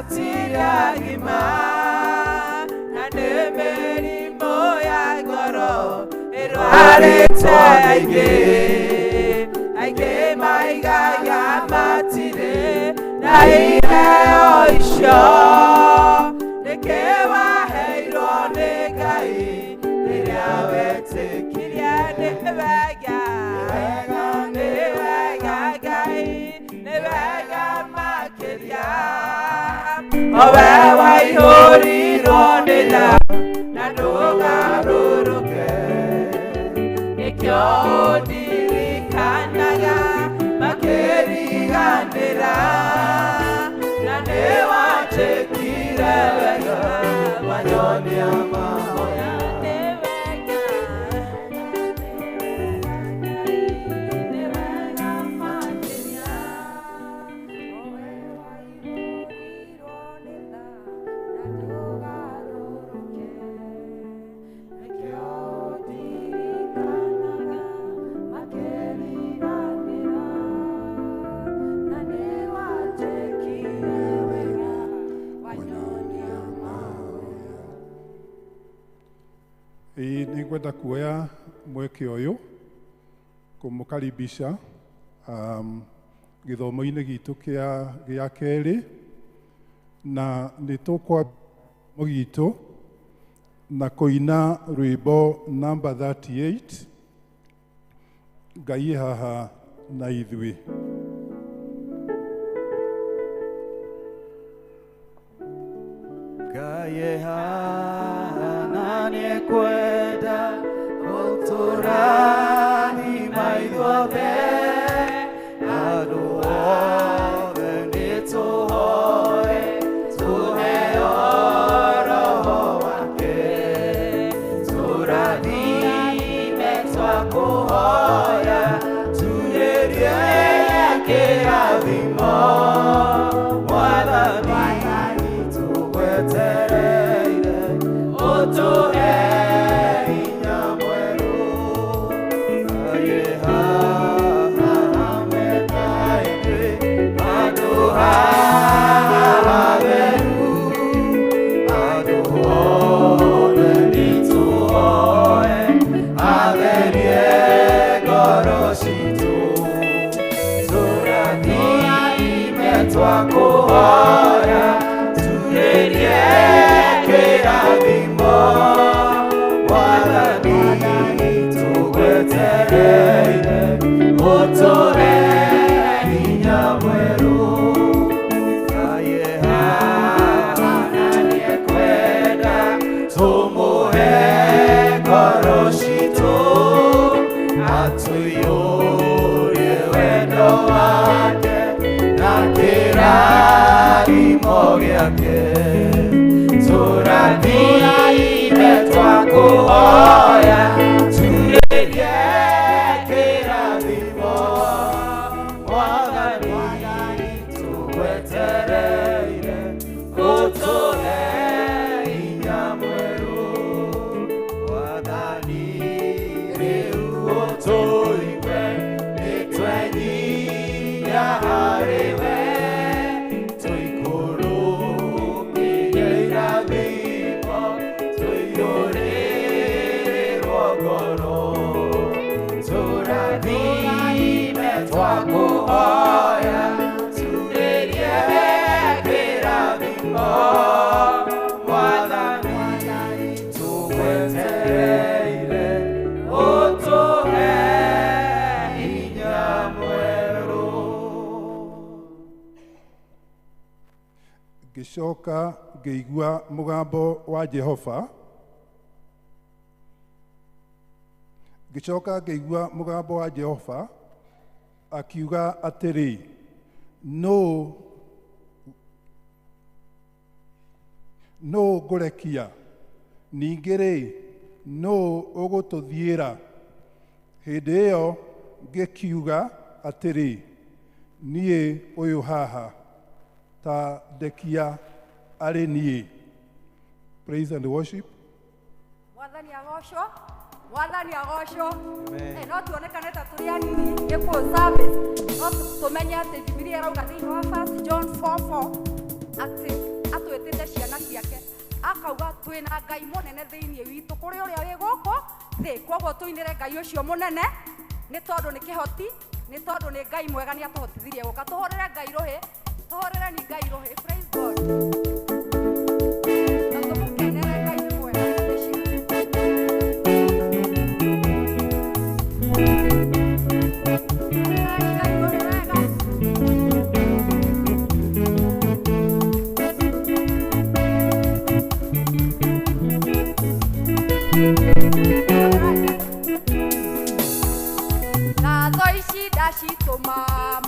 matiriagima nanemeri moya goro erwarete aige maiga ya matire naire oisho nekewa heiro negai niriawete kiriane vega Owe waihori ronela nadoga ruruke Ekyo dirikanaga makeri gandera Nanewa chekire vega wanyoni amamoya Ningwenda kuoya mweke uyu kumukaribisha githomo-inĩ gitu gĩa kerĩ na nĩtũkwa mũgitũ na kũina rwĩmbo number 38 Ngai haha na ithuĩ. Ngai haha na nĩekwenda gũtũrathima maithuothe andũ othe nĩtũhoe tũheo Roho wake tũrathime twakũhoya turĩrie kĩrathimo Mwathani tũgwetereire ũtũhe hinya mwerũ Ngai haha hamwe na ithuĩ andũ haha atheru andũ othe nĩtũhoe atherie ngoro citũ tũrathime twakũhoya turĩrie kĩrathimo Mwathani tũgwetereire ũtũhe hinya mwerũ Ngai haha na nĩekwenda tũmũhe ngoro citũ atũiyũrie wendo wake na kĩrathimo gĩake tũrathime twakũhoya turĩrie kĩrathimo Mwathani tũgwetereire ũtũhe hinya mwerũ Mwathani rĩu ũtũigue nĩtwenyiia harĩwe tũikũrũkĩrie irathimo tũiyũrĩrĩrwo ngoro tũrathime twakũhoya turĩrie kĩrathimo Mwathani tũgwetereire ũtũhe hinya mwerũ Ngĩcoka ngĩigua mũgambo wa Jehova akiuga atĩrĩ nũũ ngũrekia ningĩ-rĩ nũũ ũgũtũthiĩra hĩndĩ ĩyo ngĩkiuga atĩrĩ niĩ ũyũ haha ta ndekia arĩ niĩ. Praise and worship. Mwathani agocwo no tuonekane ta tũrĩ anini gĩkũyũ service no tũmenye atĩ Bibilia ĩrauga thĩinĩ wa 1 John 4:4 atĩ akauga twina Ngai munene thiini witu kuri uria wi guku thi kwoguo tuinire Ngai ucio munene ni tondu ni kihoti ni tondu ni Ngai mwega ni atuhotithirie guka tuhorere Ngai ruhi tuhorere ni Ngai ruhi praise God tumukenere Ngai ni mwega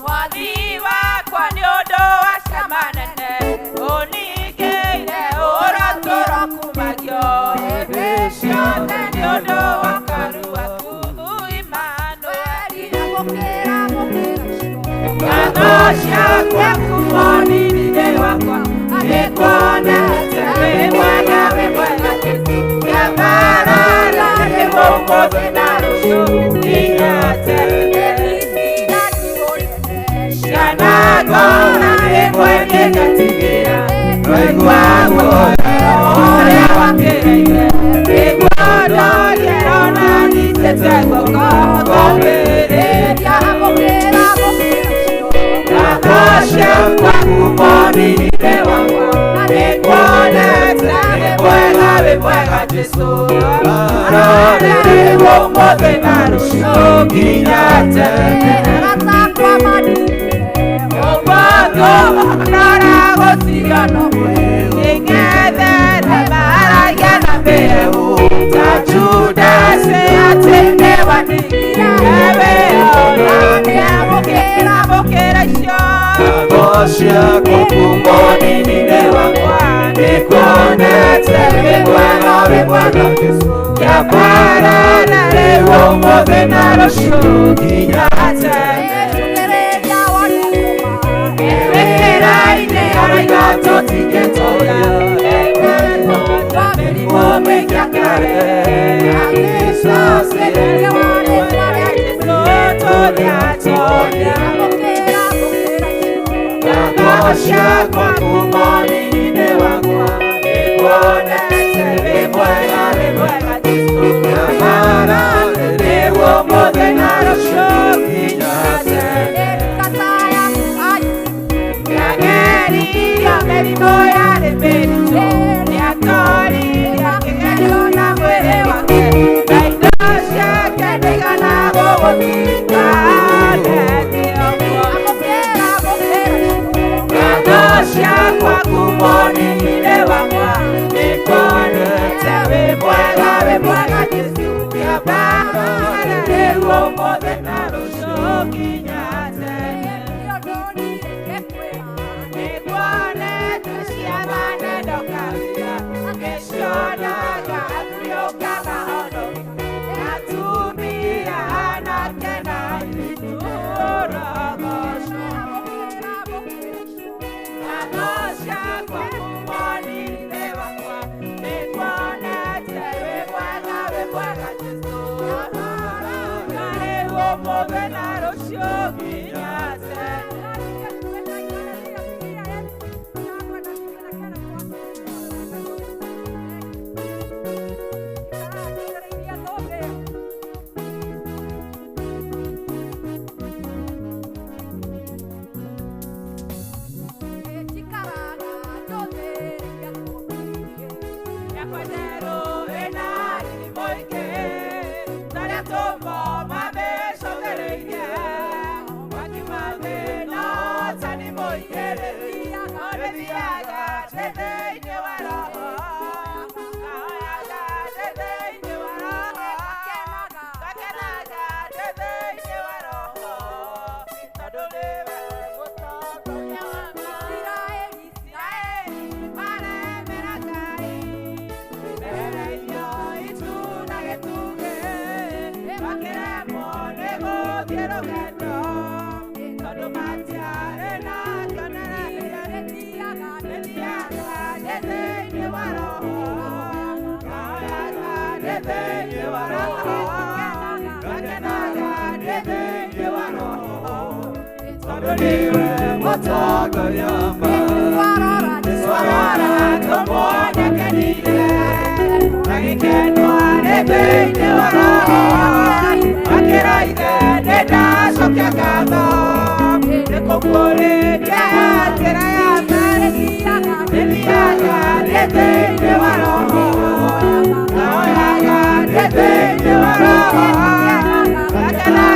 Mwathi wakwa nĩ ũndũ wa ciama nene ũningĩire ũrotũro kumagio hĩndĩ ciothe nĩ ũndũ wa karu waku Imanueli ngatho ciakwa kumoni-inĩ wakwa nĩkuonete wĩ mwega ngambarara nĩguo ũmũthĩ na rũciũ nginya tene Gona emwene katigira Rwegwa Oya wakereire Rwegwa Yerona nitete Koko Kobere Yamokera Nakosha Kwa kumoni nite wangwa Nekwonete Mwega Jesu Arore Womote Narusho Ginyate Ratakwa madu Nora gotiriano ing'ethe maragana mbeu ta Judas atene wanira ewe ona mukira cio gocia kumoni-inĩ wakwa nĩkuonete wĩ mwega Jesu yaparana rĩu ũmũthĩ na rũciũ nginya tene Kwa kumoni-inĩ wakwa nĩkuonete wĩ mwega Jesu yamarana rĩu ũmũthĩ na rũciũ nginya tene Yageririo mĩrimũ yarĩ mĩritũ nĩatoririe kĩgerio na mwĩrĩ wake na indo ciake ndaiganagwo gũtinda ngatho ciakwa kumoni-inĩ wakwa nĩkuonete wĩ mwega Jesu yamarana rĩu ũmũthĩ na rũciũ nginya tene nĩkuonete ciama nendokagia ngĩcionaga ngĩũka mahonokia atumia anake na airĩtu ũrogoco ngatho ciakwa kumoni-inĩ wakwa nĩkuonete wĩ mwega Jesu yamarana rĩu ũmũthĩ na rũciũ nginya tene What's all going on? thĩinĩ wa roho akĩra ithe nĩndacokia ngatho nĩkũkũrĩkia njĩra ya mbere nĩthiaga ndĩ thĩinĩ wa roho ndahoyaga ndĩ thĩinĩ wa roho ngakena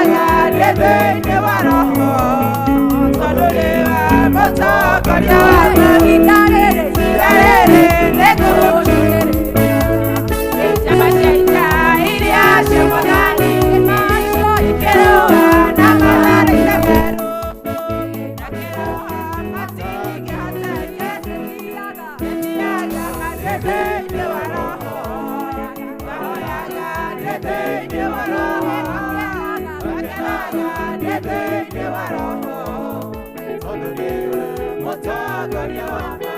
ndĩ thĩinĩ wa roho tondũ nĩwe mũtongoria wakwa ihinda rĩrĩ nĩngũgũcũthĩrĩria njamba cia ita iria cia Mwathani ikĩrũa na matharaita merũ na kĩroha matingĩhoteria nĩthiaga ndĩ thĩinĩ wa roho ndahoyaga ndĩ thĩinĩ wa roho ngakenaga ndĩ thĩinĩ wa roho tondũ nĩwe mũtongoria wakwa.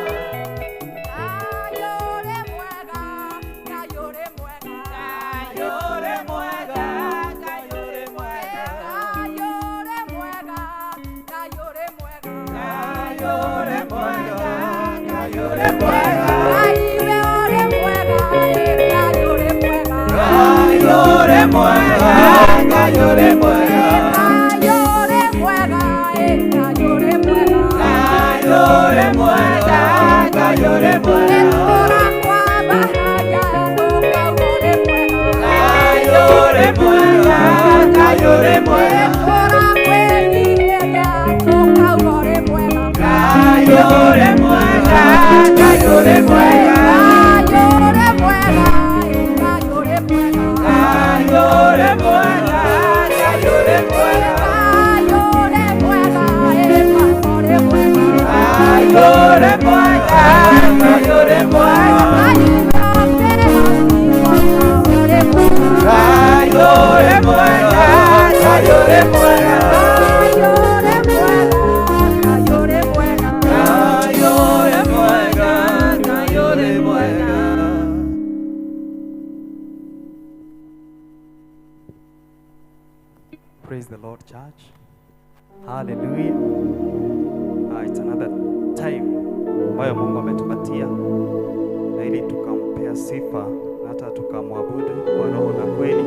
Praise the Lord, church. Hallelujah. It's another time ambayo Mungu ametupatia na ili tukampea sifa na hata tukamwabudu kwa roho na kweli.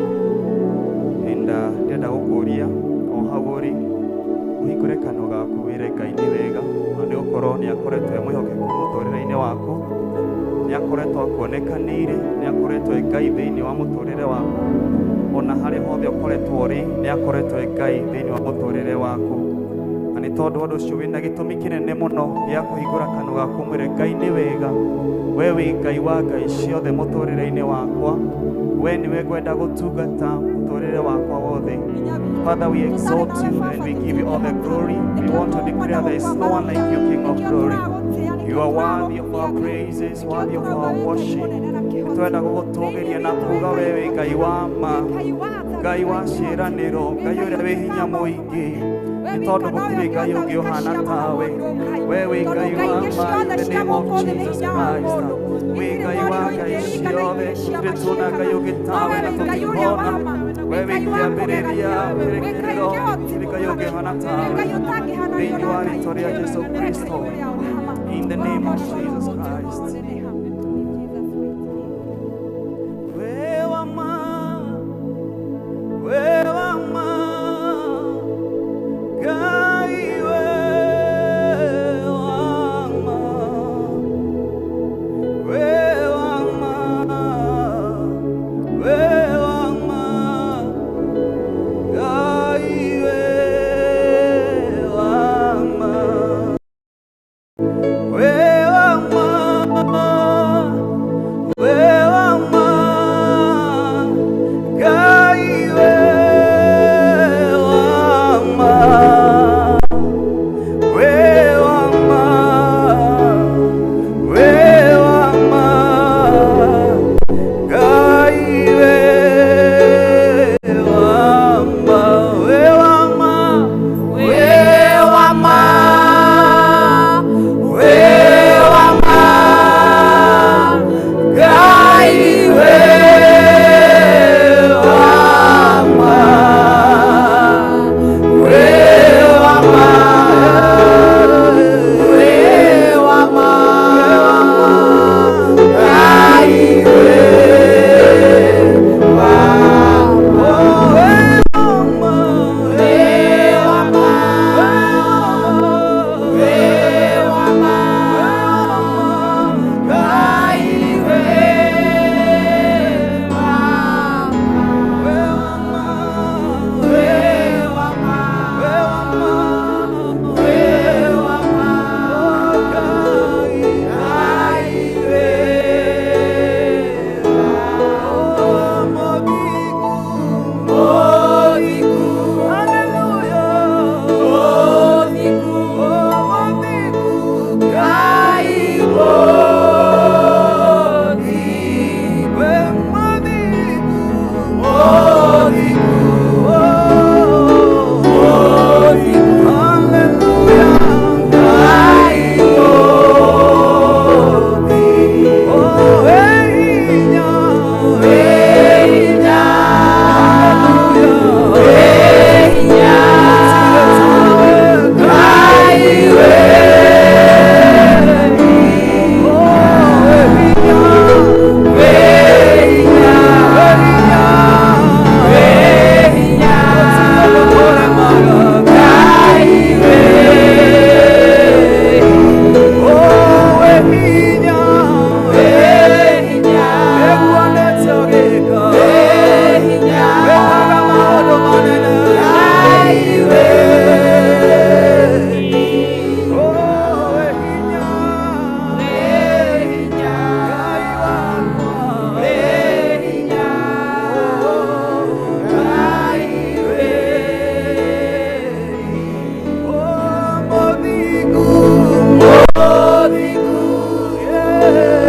Ndenda gukuria o haguri uhikurekano gaku wire Ngai ni wega na ni ukorwo ni akoretwe mwihokeku muturire-ini waku, ni akoretwo akuonekanire, ni akoretwo Ngai thiini wa muturire waku, ona hari hothe ukoretwo ri ni akoretwo Ngai thiini wa muturire waku. Na ni tondu andu ucio wina gitumi kinene muno gya kuhingura kanua gaku mwire Ngai ni wega, we wi Ngai wa ngai ciothe muturire-ini wakwa, we niwe ngwenda gutungata muturire wakwa wothe. Father, we exalt you and we give you all the glory. We want to declare there is no one like you, King of glory. You are worthy of our praises, worthy of our worship. Twenda gugutugiria na kuga wewe Ngai wa ma, Ngai wa ciiraniro, Ngai uria wi hinya muingi, ni tondu gutiri Ngai ungi uhana tawe. Wewe Ngai wa ma, in the name of Jesus Christ. We Ngai wa ngai ciothe, gutiri tuna Ngai ungi tawe na tukibona. Wewe kiambiriria perekerero, gutiri Ngai ungi uhana tawe. Thiini wa ritwa ria Jesu Kristo, in the name of Jesus Christ. Wewe Hallelujah.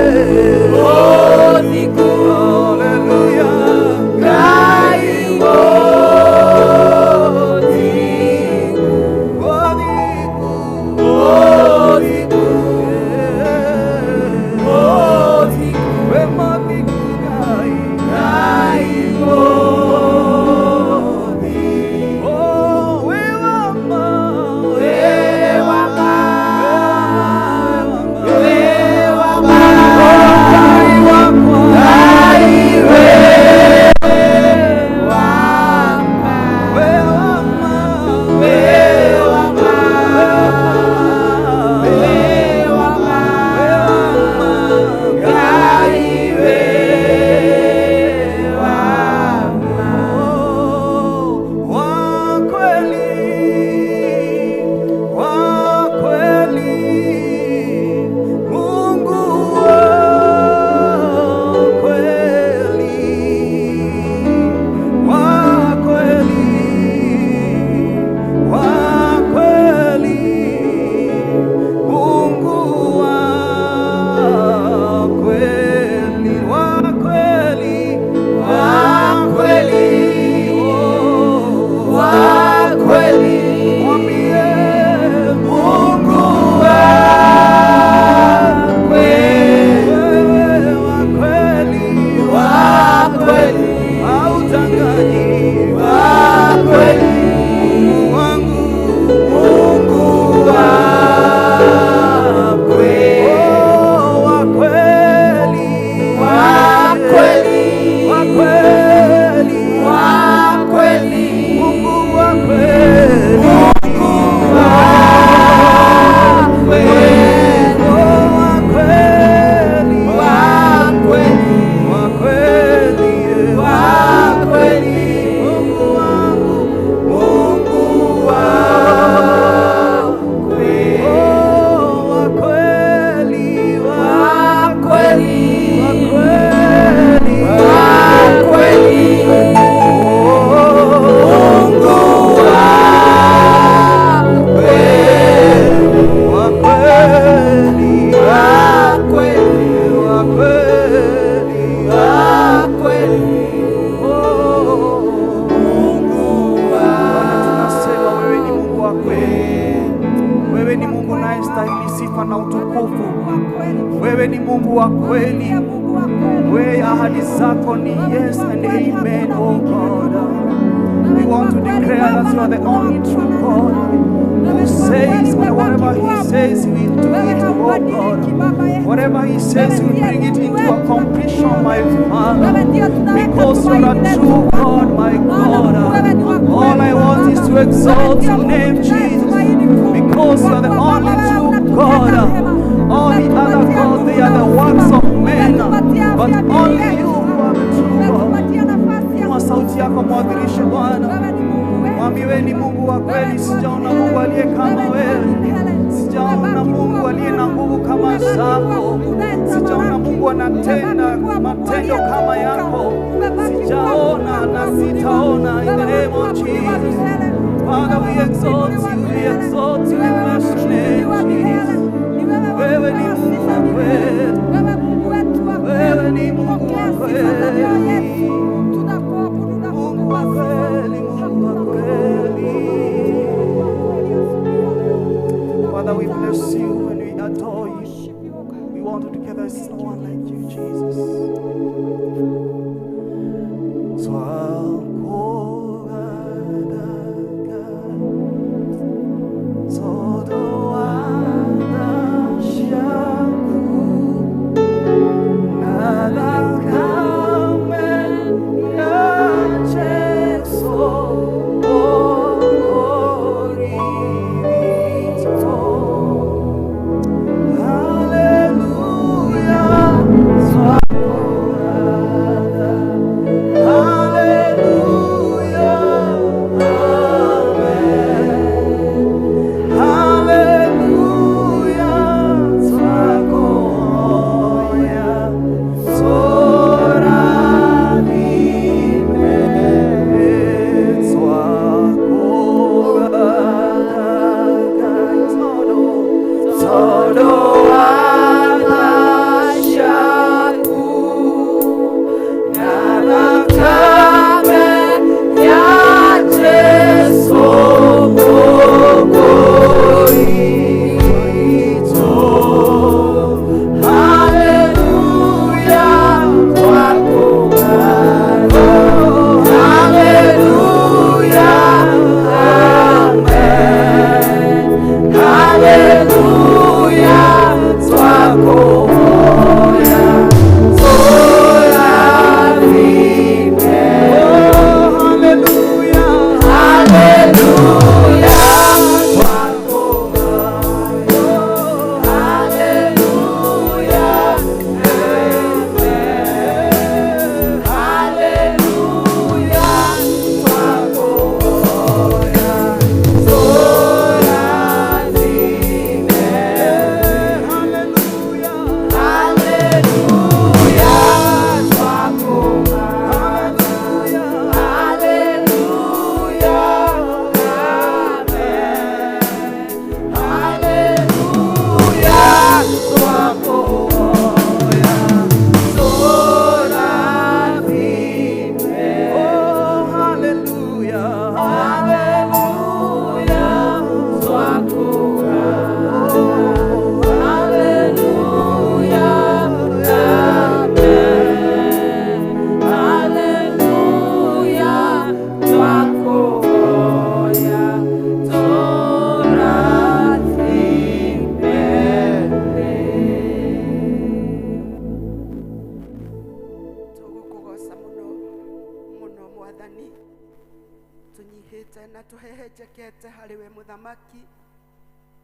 tukite na tuhehenjekete hariwe muthamaki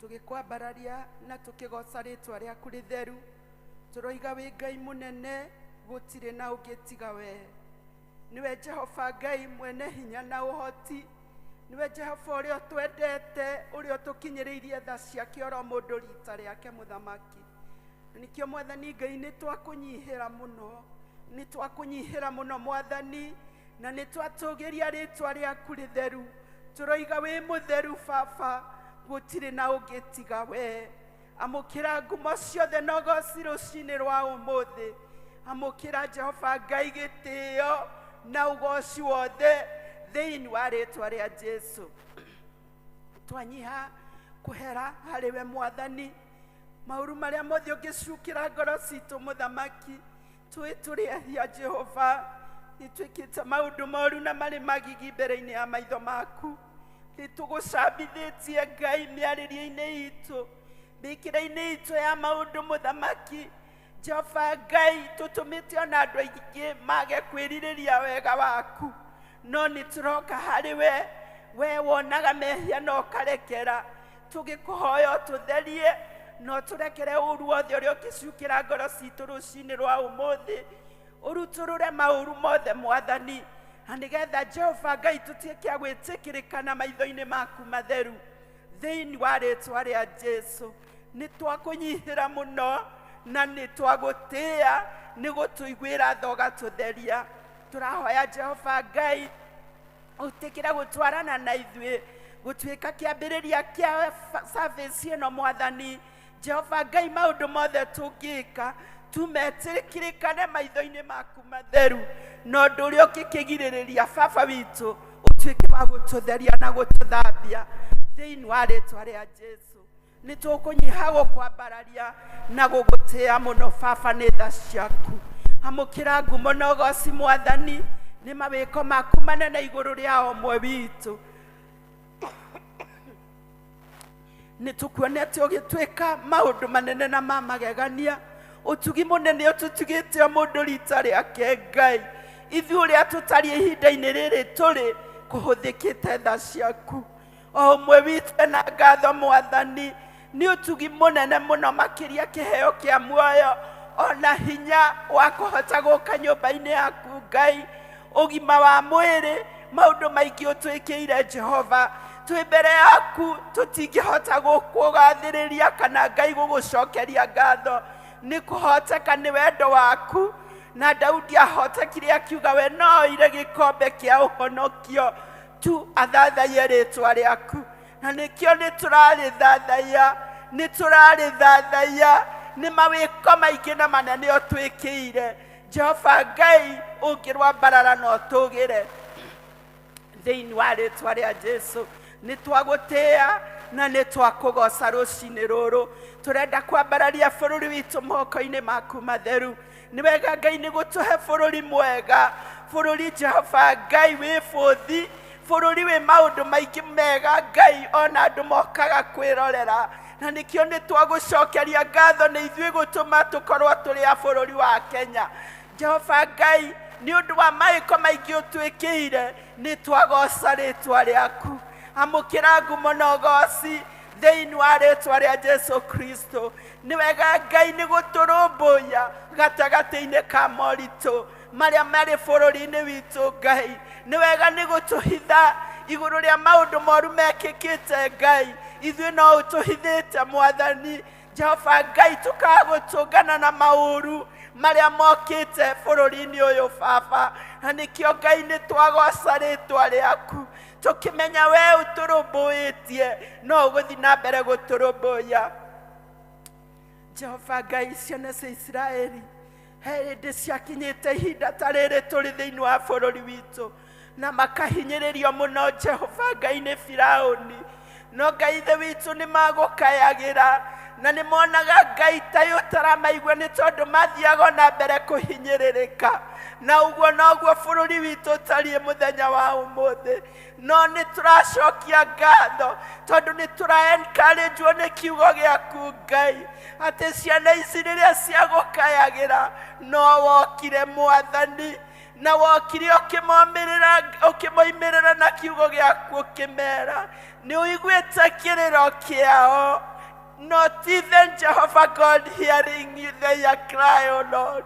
tugikwambararia na tukigoca ritwa riaku ritheru turoiga wi Ngai munene gutire na ugitiga we niwe Jehova Ngai mwene hinya na uhoti niwe Jehova uria twendete uria tukinyiriirie tha ciake oro mundu rita riake muthamaki nikio mwathani Ngai ni twakunyihira muno mwathani na ni twatugiria ritwa riaku ritheru turoiga wi mutheru baba gutire na ugitiga we amukira ngumo ciothe no goci rucini rwa umuthi amukira Jehova Ngai gitio na ugoci wothe thiini wa ritwa ria Jesu twanyiha kuhera hariwe mwathani mauru maria mothe ungicukira ngoro citu muthamaki twituriahia Jehova nitwikite maundu moru na mari magigi mbere-ini ya maitho maku nitugucambithitie Ngai miaririe-ini itu mikire-ini itu ya maundu muthamaki Jehova Ngai tutumite ona andu aingi mage kwiririria wega waku no nituroka hariwe we wonaga mehia no karekera tugikuhoya tutherie no turekere uru wothe uria ukicukira ngoro citu rucini rwa umuthi uruturure mauru mothe mwathani anigetha Jehova Ngai tutieke agwitikirikana maitho-ini maku matheru thiini wa ritwa ria Jesu nitwakunyihira muno na nitwagutia nigutuiguira thoga tutheria turahoya Jehova Ngai utikira gutwarana na ithuĩ gutwika kiambiriria kia service ino mwathani Jehova Ngai maundu mothe tungika tumetirikirikane maitho-ini maku matheru no ndu uria ukikigiririria baba witu utwike wa gututheria na gututhambia thiini wa ritwa ria Jesu nitukunyiha gukwambararia na gugutia muno baba ni tha ciaku amukira ngumo na ugoci mwathani ni mawiko maku manene iguru ria omwe witu nitukuonete ugitwika maundu manene na mamagegania utugi munene ututugite mundu rita riake Ngai ithu uria tutari ihinda-ini riri turi kuhuthikite tha ciaku omwe witu na ngatho mwathani ni utugi munene muno makiria kiheo kia muoyo ona hinya wa kuhota guka nyumba-ini yaku Ngai ugima wa mwiri maundu maingi utwikiire Jehova twi mbere yaku tutingihota gukugathiriria kana Ngai gugucokeria ngatho ni kuhoteka ni wendo waku na Daudi ahotekire akiuga we no ire gikombe kia uhonokio tu athathaie ritwa riaku na nikio ni turarithathaia ni mawiko maingi na manene utwikiire Jehova Ngai ungirwambarara no tugire thiini wa ritwa ria Jesu nitwagutia na nitwakugoca rucini ruru turenda kwambararia bururi witu moko-ini maku matheru ni wega Ngai ni gutuhe bururi mwega bururi Jehova Ngai wi buthi bururi wi maundu maingi mega Ngai ona andu mokaga kwirorera na nikio nitwagucokeria ngatho ni ithuĩ gutuma tukorwo turi a bururi wa Kenya Jehova Ngai ni undu wa maiko maingi utwikiire nitwagoca ritwa riaku amukira ngumo na ugoci thiini wa ritwa ria Jesu Kristo ni wega Ngai ni guturumbuya gatagati-ini ka moritu maria mari bururi-ini witu Ngai ni wega ni gutuhitha iguru ria maundu moru mekikite Ngai ithuĩ no utuhithite mwathani Jehova Ngai tukagutungana na mauru maria mokite bururi-ini uyu baba na nikio Ngai ni twagoca ritwa riaku tukimenya we uturumbuitie no uguthi na mbere guturumbuya Jehova Ngai ciana cia Israeli hindi ciakinyite ihinda ta riri turi thiini wa bururi witu na makahinyiririo muno Jehova Ngai ni Firauni no Ngai ithe witu ni magukayagira na ni monaga Ngai ta utaramaigua ni tondu mathiaga na mbere kuhinyiririka na uguo noguo bururi witu tarie muthenya wa umuthi no ni turacokia ngatho tondu ni encourage ni kiugo giaku Ngai ati ciana ici riria ciagukayagira no wokire mwathani na wokire ukimoimirira na kiugo giaku ukimera ni uiguite kiriro kiao, not even Jehovah God hearing you their cry, O Lord.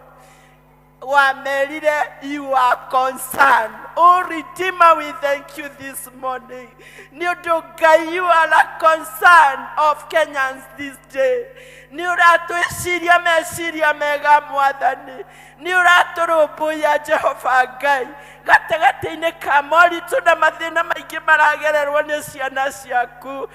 Wamerire, you are concerned. Oh Redeemer, we thank you this morning. Niodoga, you are a concern of Kenyans this day. Niurato Syria me Syria mega mwadani. Niurato roboya Jehovah Gai. Gatagate ine kamori tuna mathina maingi maragererwo ni ciana ciaku.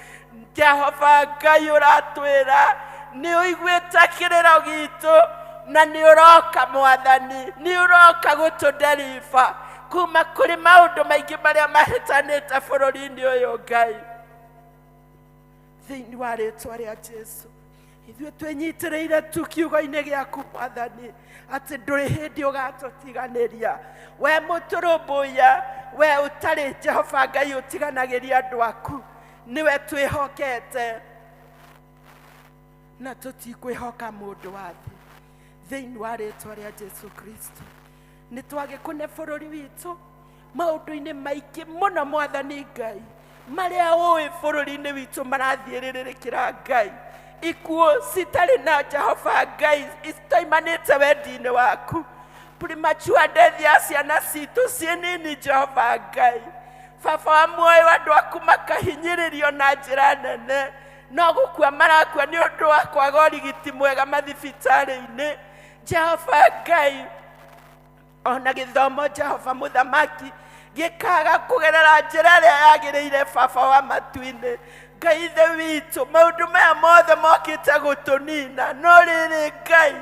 Jehovah Gai uratwira ni uiguite kiriro gitu na ni uroka mwathani, ni uroka gutuderiva kuma kuri maundu maingi maria mahitanite bururi-ini uyu Ngai. Thiini wa ritwa ria Jesu ithuĩ twĩnyitĩrĩire tu kiugo-inĩ gĩaku mwathani atĩ ndũrĩ hĩndĩ ũgatũtiganĩria. We mũtũrũmbũiya, we ũtarĩ Jehova Ngai ũtiganagĩria andũ aku, niwe twĩhokete na tũtikwĩhoka mũndũ wa thĩ. Thĩinĩ wa rĩtwa rĩa Jesu Kristo nĩ twagĩkũne bũrũri witũ maũndũ-inĩ maingĩ mũno mwathani Ngai marĩa ũĩ bũrũri-inĩ witũ marathiĩrĩrĩkĩra Ngai. Ikuo citarĩ na Jehova Ngai citoimanĩte wendi-inĩ waku. Premature death ya ciana citũ ciĩ nini Jehova Ngai. Baba wa muoyo andũ aku makahinyĩrĩrio na njĩra nene, no gũkua marakua nĩ ũndũ wa kwaga ũrigiti mwega mathibitarĩ-inĩ. Jehova Ngai, ona gĩthomo Jehova mũthamaki gĩkaga kũgerera njĩra ĩrĩa yagĩrĩire baba wa matu-inĩ. Ngai ithe witũ, maũndũ maya mothe mokĩte gũtũnina, no rĩrĩ Ngai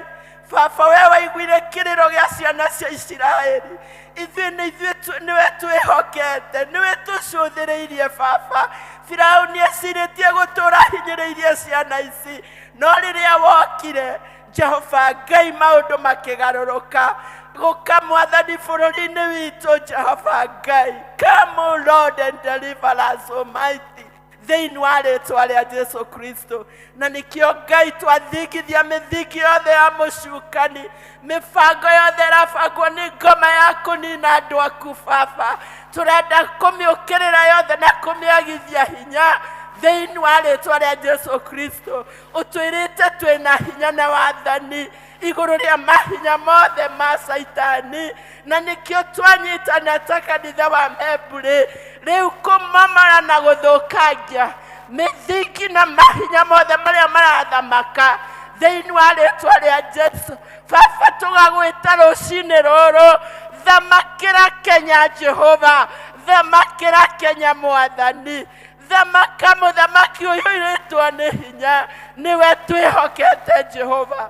baba we waiguire kĩrĩro gĩa ciana cia Isiraeli. Ithuĩ nĩwe twĩhokete, nĩwe tũcũthĩrĩirie baba. Firaũni ecirĩtie gũtũũra hinyĩrĩirie ciana ici, no rĩrĩa wokire Jehova Ngai maũndũ makĩgarũrũka. Gũka mwathani bũrũri-inĩ witũ Jehova Ngai. Come, O Lord, and deliver us, Almighty. Thĩinĩ wa rĩtwa rĩa Jesu Kristo. Na nĩkĩo Ngai twathingithia mĩthingi yothe ya mũcukani, mĩbango yothe ĩrabangwo nĩ ngoma ya kũnina andũ aku baba. Tũrenda kũmĩũkĩrĩra yothe na kũmĩagithia hinya thĩinĩ wa rĩtwa rĩa Jesu Kristo. Ũtwĩrĩte twĩna hinya na wathani igũrũ rĩa mahinya mothe ma Saitani, na nĩkĩo twanyitana ta kanitha wa Memburi rĩu kũmomora na gũthũkangia mĩthingi na mahinya mothe marĩa marathamaka thĩinĩ wa rĩtwa rĩa Jesu. Baba tũgagwĩta rũcinĩ rũrũ, thamakĩra Kenya Jehova, thamakĩra Kenya mwathani, thamaka mũthamaki ũyũ ũirĩtwo nĩ hinya, nĩwe twĩhokete Jehova.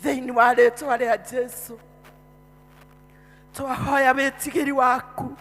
Thĩinĩ wa rĩtwa rĩa Jesu twahoya wĩtigĩri waku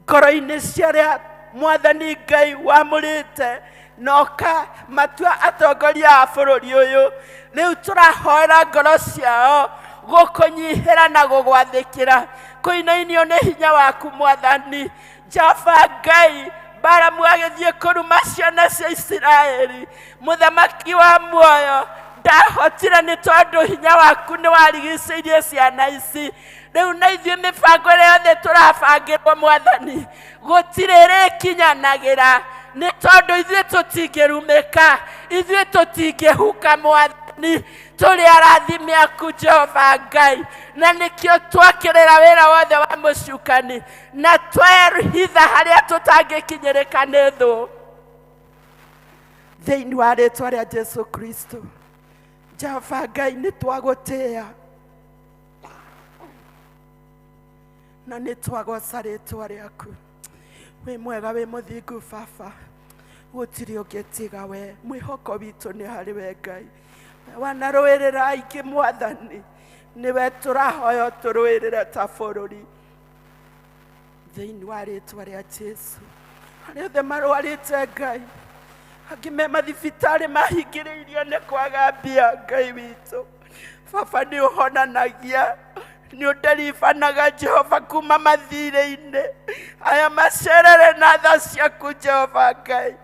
ngoro-inĩ ciarĩa mwathani Ngai wamũrĩte noka matua atongoria a bũrũri ũyũ. Rĩu tũrahoera ngoro ciao gũkũnyihĩra na gũgwathĩkĩra, kũinainio nĩ hinya waku mwathani. Jehova Ngai, Balamu agĩthiĩ kũruma ciana cia Isiraeli, mũthamaki wa muoyo ndahotire nĩ tondũ hinya waku nĩ warigicĩirie ciana ici. Rĩu na ithuĩ mĩbango ĩrĩa yothe tũrabangĩrwo mwathani gũtirĩ ĩrĩkinyanagĩra, nĩ tondũ ithuĩ tũtingĩrumĩka, ithuĩ tũtingĩhuka mwathani, tũrĩ arathime aku Jehova Ngai. Na nĩkĩo twakĩrĩra wĩra wothe wa mũcukani na twerũhitha harĩa tũtangĩkinyĩrĩka nĩ thũ thĩinĩ wa rĩtwa rĩa Jesu Kristo. Jehova Ngai, nĩ twagũtĩĩa na nĩ twagoca rĩtwa rĩaku. Wĩ mwega, wĩ mũthingu baba, gũtirĩ ũngĩ tiga we. Mwĩhoko witũ nĩ harĩ we Ngai, wanarũĩrĩra aingĩ mwathani, nĩwe tũrahoya tũrũĩrĩre ta bũrũri thĩinĩ wa rĩtwa rĩa Jesu. Arĩa othe marũarĩte Ngai, angĩ me mathibitarĩ mahingĩrĩirio nĩ kwaga mbia Ngai witũ, baba nĩ ũhonanagia, nĩ ũnderibanaga Jehova kuma mathirĩ-inĩ aya macerere na tha ciaku Jehova Ngai.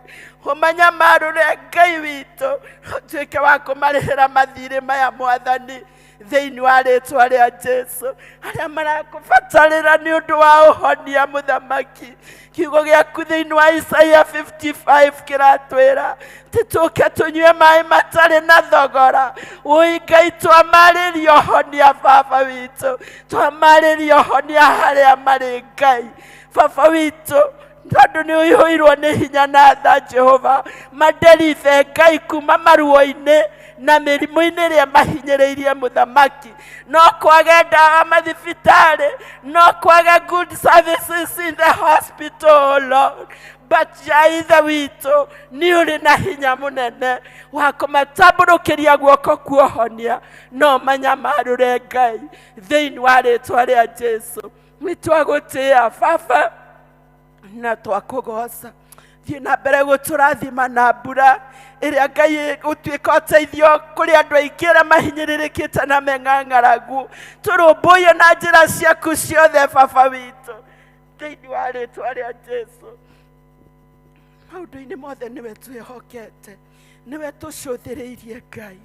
Ũmanyamarũre Ngai witũ, ũtuĩke wa kũmarĩhĩra mathirĩ maya mwathani thĩinĩ wa rĩtwa rĩa Jesu arĩa marakũbatarĩra nĩ ũndũ wa ũhonia mũthamaki. Kiugo gĩaku thĩinĩ wa Isaia 55 kĩratwĩra tũtũke tũnyue maĩ matarĩ na thogora. Wũi Ngai twamarĩria ũhonia baba witũ, twamarĩria ũhonia harĩa marĩ Ngai. Baba witũ tondũ nĩ ũihũirwo nĩ hinya na tha Jehova, manderibe Ngai kuma maruo-inĩ na mĩrimũ-inĩ ĩrĩa mahinyĩrĩirie mũthamaki. No kwage ndawa mathibitarĩ, no kwage good services in the hospital, oh Lord. But Jaitha witũ nĩ ũrĩ na hinya mũnene wa kũmatambũrũkĩria guoko kuohonia, no manyamarũre Ngai thĩinĩ wa rĩtwa rĩa Jesu. Nĩ twagũtĩĩa Baba na twakũgoca. Thiĩ na mbere gũtũrathima na mbura ĩrĩa Ngai gũtuĩka ũteithio kũrĩ andũ aingĩ arĩa mahinyĩrĩrĩkĩte na meng'ang'aragu. Tũrũmbũiyo na njĩra ciaku ciothe Baba witũ thĩinĩ wa rĩtwa rĩa Jesu. Maũndũ-inĩ mothe nĩwe twĩhokete, nĩwe tũcũthĩrĩirie Ngai.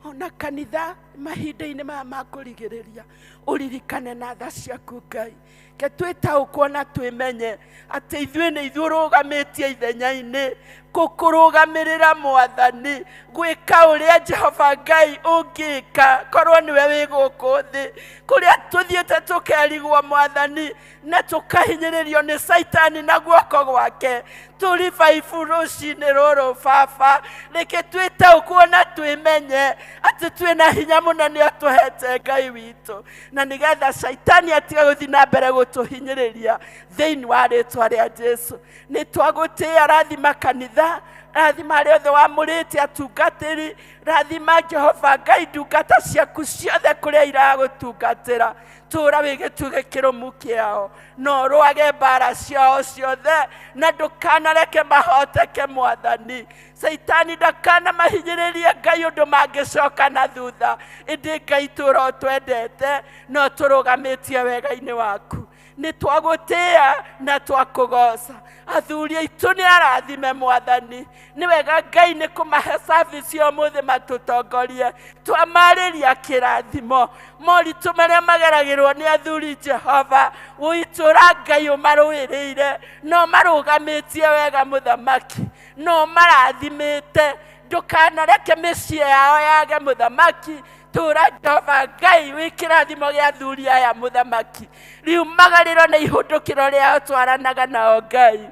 Ona kanitha mahinda-inĩ maya ma kũrigĩrĩria ũririkane na tha ciaku Ngai. Ke twĩtaũkwo na twĩmenye atĩ ithuĩ nĩ ithuĩ ũrũgamĩtie ithenya-inĩ kũrũgamĩrĩra Mwathani, gwĩka ũrĩa Jehova Ngai ũngĩka korwo nĩwe wĩ gũkũ thĩ. Kũrĩa tũthiĩte tũkerigwo Mwathani na tũkahinyĩrĩrio nĩ Saitani na guoko gwake, tũribaibu rũcinĩ rũrũ Baba, reke twĩtaũkwo na twĩmenye atĩ twĩna hinya mũnene ũtũhete Ngai witũ, na nĩgetha Saitani atige gũthiĩ na mbere gũtũhinyĩrĩria thĩinĩ wa rĩtwa rĩa Jesu. Nĩ twagũtĩĩa, rathima kanitha, rathima arĩa othe wamũrĩte atungatĩri, rathima Jehova Ngai ndungata ciaku ciothe kũrĩa iragũtungatĩra. Tũũra wĩ gĩtugĩ kĩrũmu kĩao, no rwage mbara ciao ciothe, na ndũkanareke mahoteke Mwathani. Saitani ndakanamahinyĩrĩrie Ngai ũndũ mangĩcoka na thutha. Ĩndĩ Ngai tũũra ũtwendete no tũrũgamĩtie wega-inĩ waku. Nĩ twagũtĩĩa na twakũgoca. Athuri aitũ nĩ arathime Mwathani, nĩ wega Ngai nĩ kũmahe service ũmũthĩ matũtongorie. Twamarĩria kĩrathimo moritũ marĩa mageragĩrwo nĩ athuri Jehova, wĩitũra Ngai ũmarũĩrĩire, no marũgamĩtie wega mũthamaki, no marathimĩte. Ndũkanareke mĩciĩ yao yage mũthamaki. Tũũra Jehova Ngai wĩ kĩrathimo gĩa athuri aya mũthamaki, riumagarĩro na ihũndũkĩro rĩao twaranaga nao Ngai.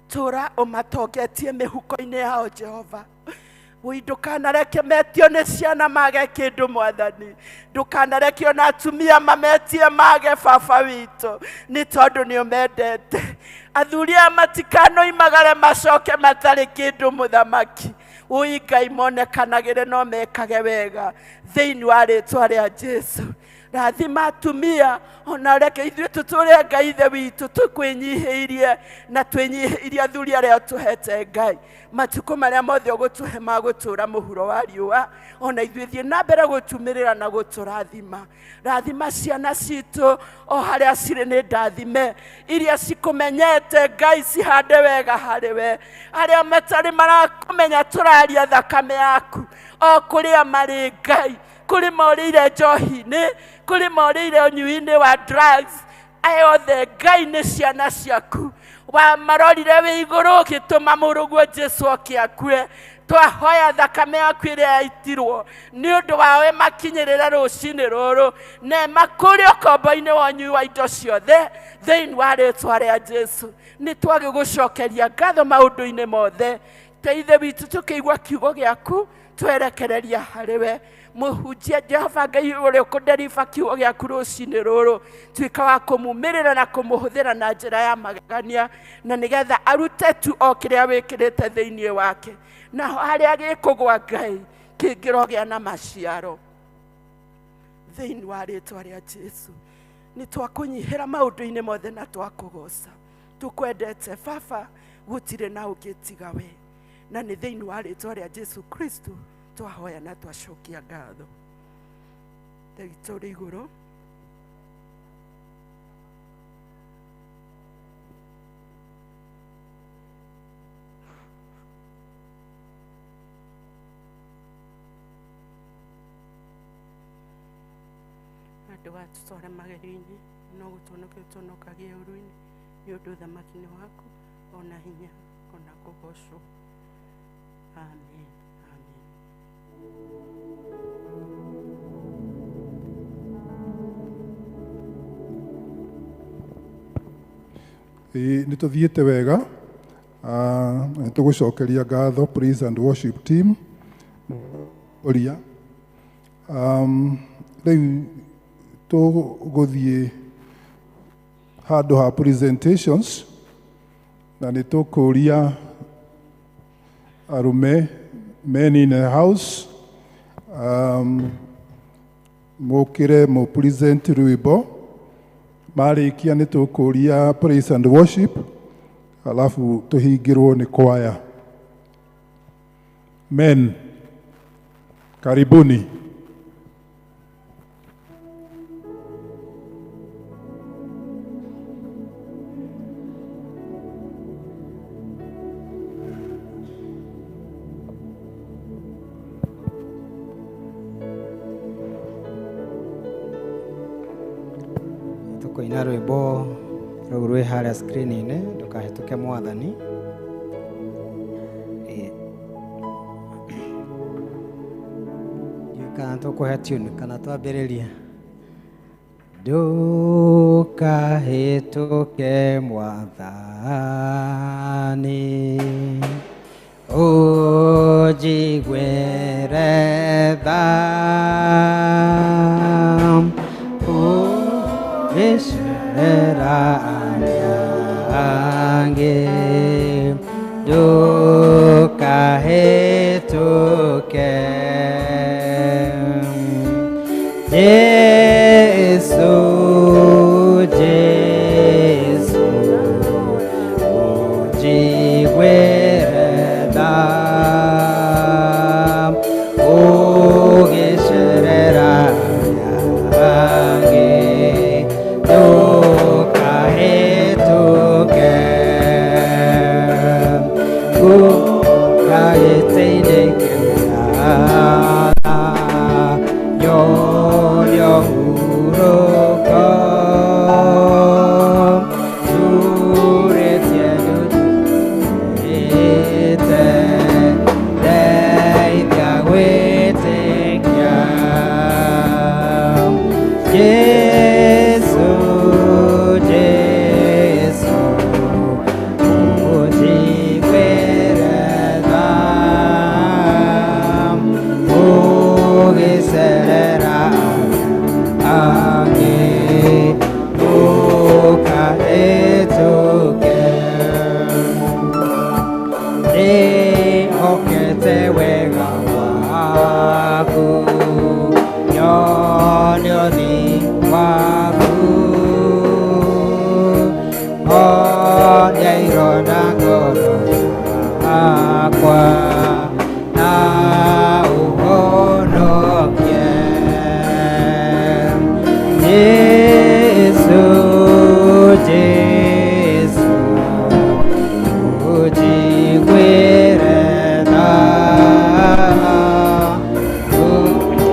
Tũũra ũmatongetie mĩhuko-inĩ yao Jehova. Wĩ ndũkanareke metio nĩ ciana mage kĩndũ Mwathani, ndũkanareke ona atumia mametie mage Baba witũ, nĩ tondũ nĩ ũmendete. Athuri aya matikanoimagare macoke matarĩ kĩndũ mũthamaki. Wĩ Ngai monekanagĩre no mekage wega thĩinĩ wa rĩtwa rĩa Jesu. Rathima atumia, ona reke ithuĩ tũtũũre Ngai ithe witũ tũkwĩnyihĩirie na twĩnyihĩirie athuri arĩa ũtũhete Ngai. Matukũ marĩa mothe ũgũtũhe ma gũtũũra mũhuro wa riũa, ona ithuĩ thiĩ na mbere gũtumĩrĩra na gũtũrathima. Rathima ciana citũ o harĩa cirĩ nĩ ndathime, iria cikũmenyete Ngai cihande wega harĩ we. Arĩa matarĩ marakũmenya tũraria thakame yaku o kũrĩa marĩ Ngai, kũrĩ morĩire njohi-inĩ, kũrĩ morĩire ũnyui-inĩ wa drugs. Aya othe Ngai nĩ ciana ciaku, wa marorire wĩ igũrũ ũgĩtũma mũrũguo Jesu oke akue. Twahoya thakame yaku ĩrĩa yaitirwo nĩ ũndũ wawe makinyĩrĩre rũcinĩ rũrũ, na makũrĩ ũkombo-inĩ wa ũnyui wa indo ciothe thĩinĩ wa rĩtwa rĩa Jesu. Nĩ twagĩgũcokeria ngatho maũndũ-inĩ mothe. Ta ithe witũ tũkĩigua kiugo gĩaku twerekereria harĩ we. Mũhunjia Jehova Ngai ũrĩa ũkũnderiba kiugo gĩaku rũcinĩ rũrũ, tuĩka wa kũmumĩrĩra na kũmũhũthĩra na njĩra ya magegania, na nĩgetha arute tu o kĩrĩa wĩkĩrĩte thĩinĩ wake, naho harĩa gĩkũgwa Ngai kĩngĩrogĩa na maciaro thĩinĩ wa rĩtwa rĩa Jesu. Nĩ twakũnyihĩra maũndũ-inĩ mothe na twakũgoca. Tũkwendete Baba, gũtirĩ na ũngĩ tiga we, na nĩ thĩinĩ wa rĩtwa rĩa Jesu Kristo twahoya na twacokia ngatho. Ngai witũ ũrĩ igũrũ, ndũgatũtware magerio-inĩ, no gũtũhonokia ũtũhonokagia ũru-inĩ, nĩ ũndũ ũthamaki-inĩ waku ona hinya ona kũgocwo. Amen. Amen. Nĩ tũthiĩte wega, nĩ tũgũcokeria ngatho praise and worship team ũria. Rĩu tũgũthiĩ handũ ha presentations na nĩ tũkũria arume men in the house mũkĩre mũ present rwĩmbo. Marĩkia nĩ tũkũria praise and worship, alafu tũhingĩrwo nĩ kwaya. Men, karibuni. Tukoina rwĩmbo rũu rwĩ harĩa screen-inĩ, ndũkahĩtũke Mwathani. Kana tũkũhe tune kana twambĩrĩria. Ndũkahĩtũke Mwathani, ũnjiguĩre tha, ũgĩcerera angĩ, ndũkahĩtũke. Jesu, Jesu, ũnjiguĩre tha, ũgĩcerera angĩ, ndũkahĩtũke. Gũkahĩtĩire kĩrĩra nyoyo hurũka, turĩtie ndũtũrĩte, ndeithia gwĩtĩkia. Jesu, Jesu, ũnjiguĩre tha, ũgĩcerera angĩ, ndũkahĩtũke. Ndĩhokete wega waku, nyone ũthiĩ waku, honia ironda ngoro yakwa na ũhonokie. Jesu, Jesu, ũnjiguĩre tha,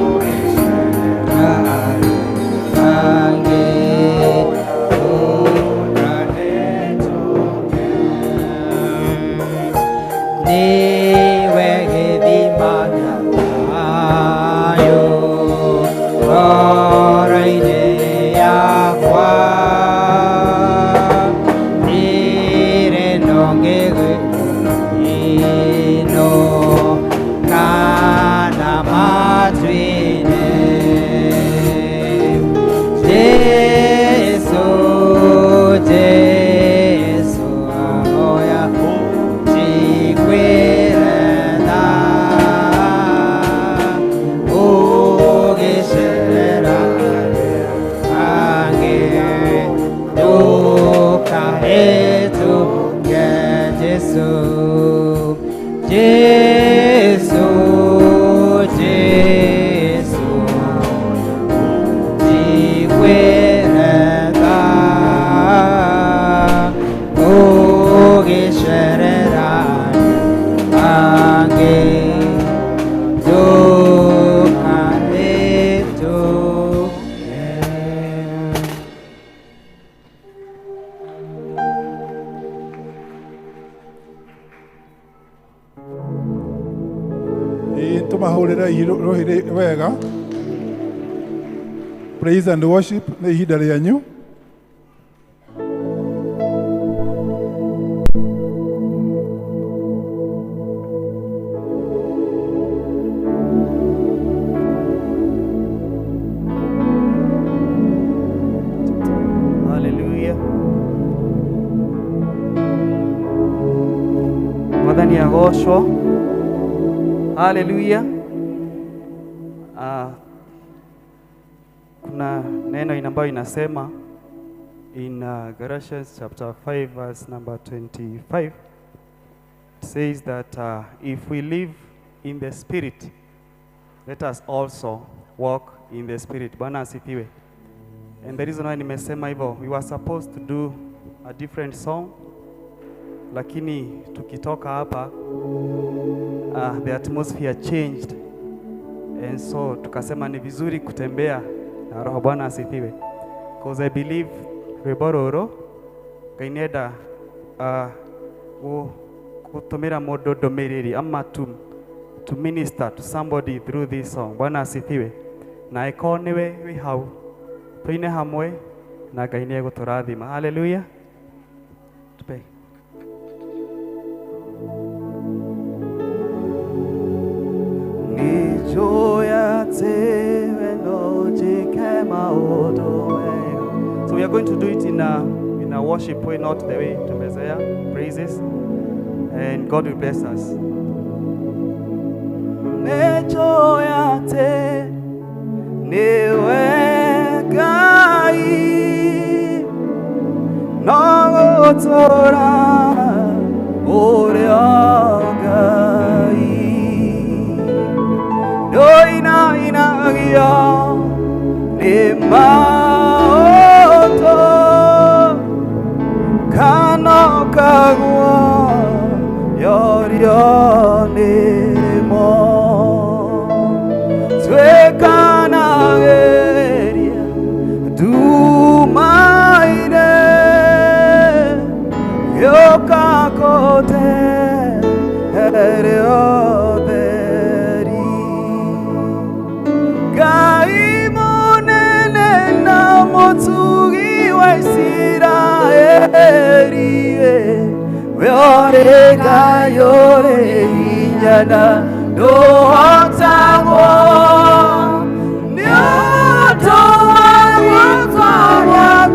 ũgĩcerera angĩ, ndũkahĩtũke. Niwe gĩthima gĩa thayũ ngoro-inĩ yakwa, ndirĩ no ngĩgwĩno kana matu-inĩ. Jesu, Jesu, ahoya ũnjiguĩre tha, ũgĩcerera angĩ, ndũkahĩtũke. Jesu, Jesu, Jesu, ũnjiguĩre Ngai rohire wega. Praise and worship nĩ ihinda rĩanyu. Hallelujah. Mwathani agoshwo. Hallelujah. Kuna neno ambayo inasema in Galatians chapter 5 verse number 25. It says that if we live in the spirit, let us also walk in the spirit. Bwana asifiwe. And the reason why nimesema hivyo, we were supposed to do a different song, lakini tukitoka hapa the atmosphere changed, and so tukasema ni vizuri kutembea na Roho. Bwana asifiwe. Because I believe Rebororo kaineda kutumira modo domereri ama to minister to somebody through this song. Bwana asifiwe. Na ikonewe we hau tuine hamwe na Ngai nĩ egũtũrathima. Hallelujah. Tupe. So we are going to do it in a worship way, not the way to Messiah praises, and God will bless us. Nejoyate niwe Ngai nagotora uria Ngai doinainagia ni maoto kana kagua yorio ni mo twekana geria dumaine yokakote erioderi Ngai monene na motugi wa Israeli weore Ngai ore hinyana dohotagwo niotowa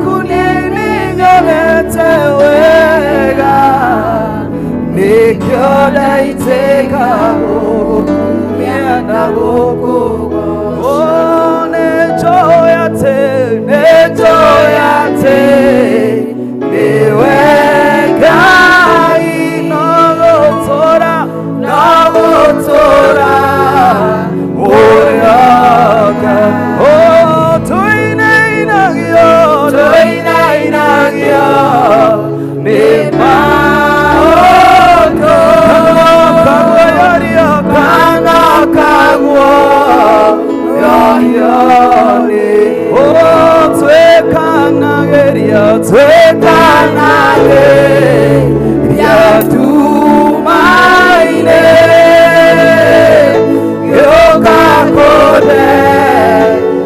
kuniningalete wega nikyo daiteka miana gukugwa nejoyate niwe Ngai nagotora oyaga tuinainagio ni maoto kana kagwo yoyoni twekanageria tumaine yokakode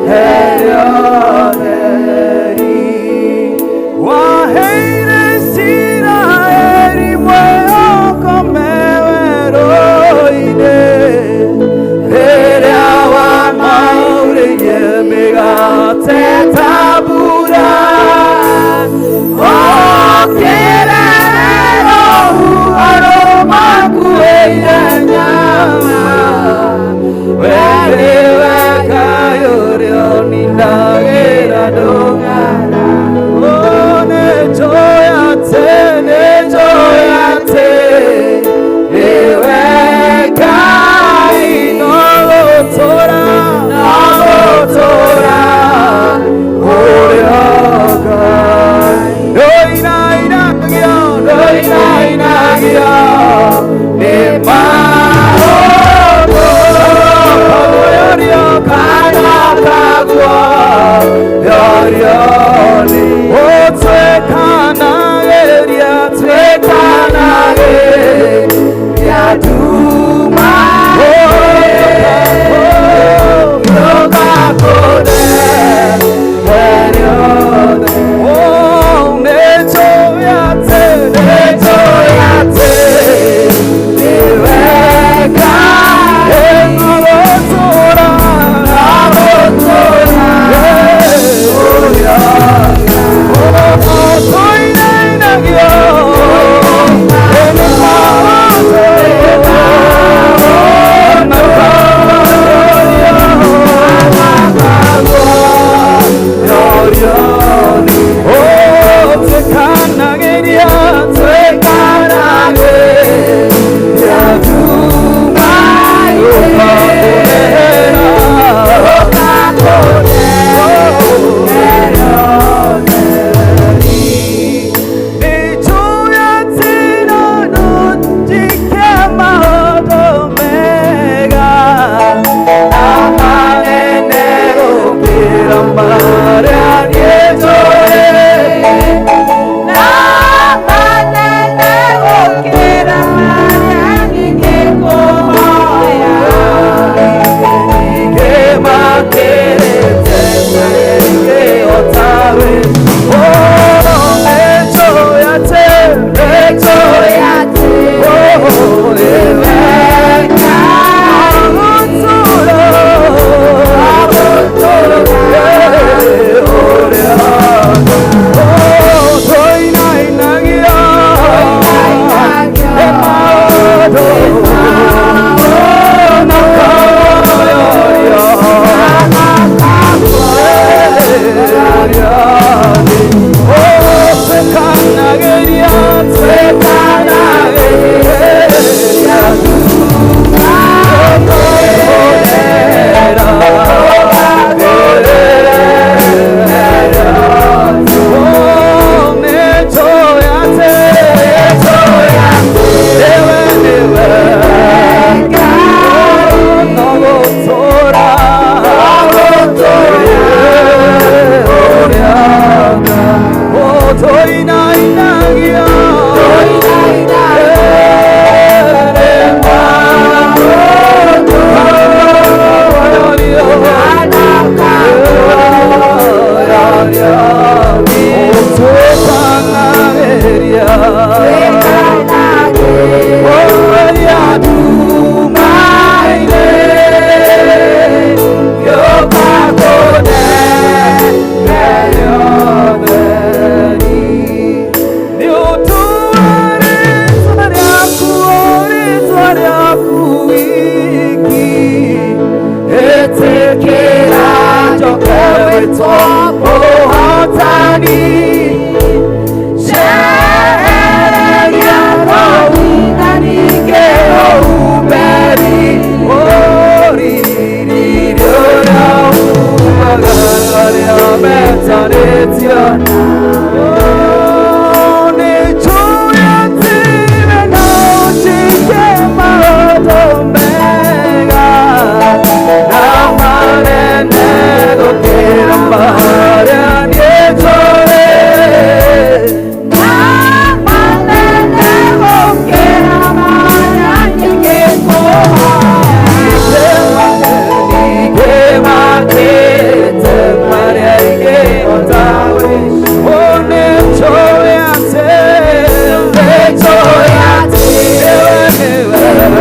herioderi waheire Israeli mweokomeweroine rĩrĩa wamaurĩire mĩgate tabura okĩrerohu aromakuĩire nyama we gwĩtĩkĩra njoke gwĩtwo mũhotani. Ceheria thoni na ningĩ ũhumberi ũririri rũrĩa umaga arĩa metanĩtio nao. Nĩnjũĩ atĩ we no ũnjĩke maũndũ mega na manene gũkĩra marĩa niĩ njũĩ. Na manene gũkĩra marĩa ingĩkũhoya. Ningĩ makĩte marĩa ingĩhota wĩciria. Nĩnjũĩ atĩ we nĩwe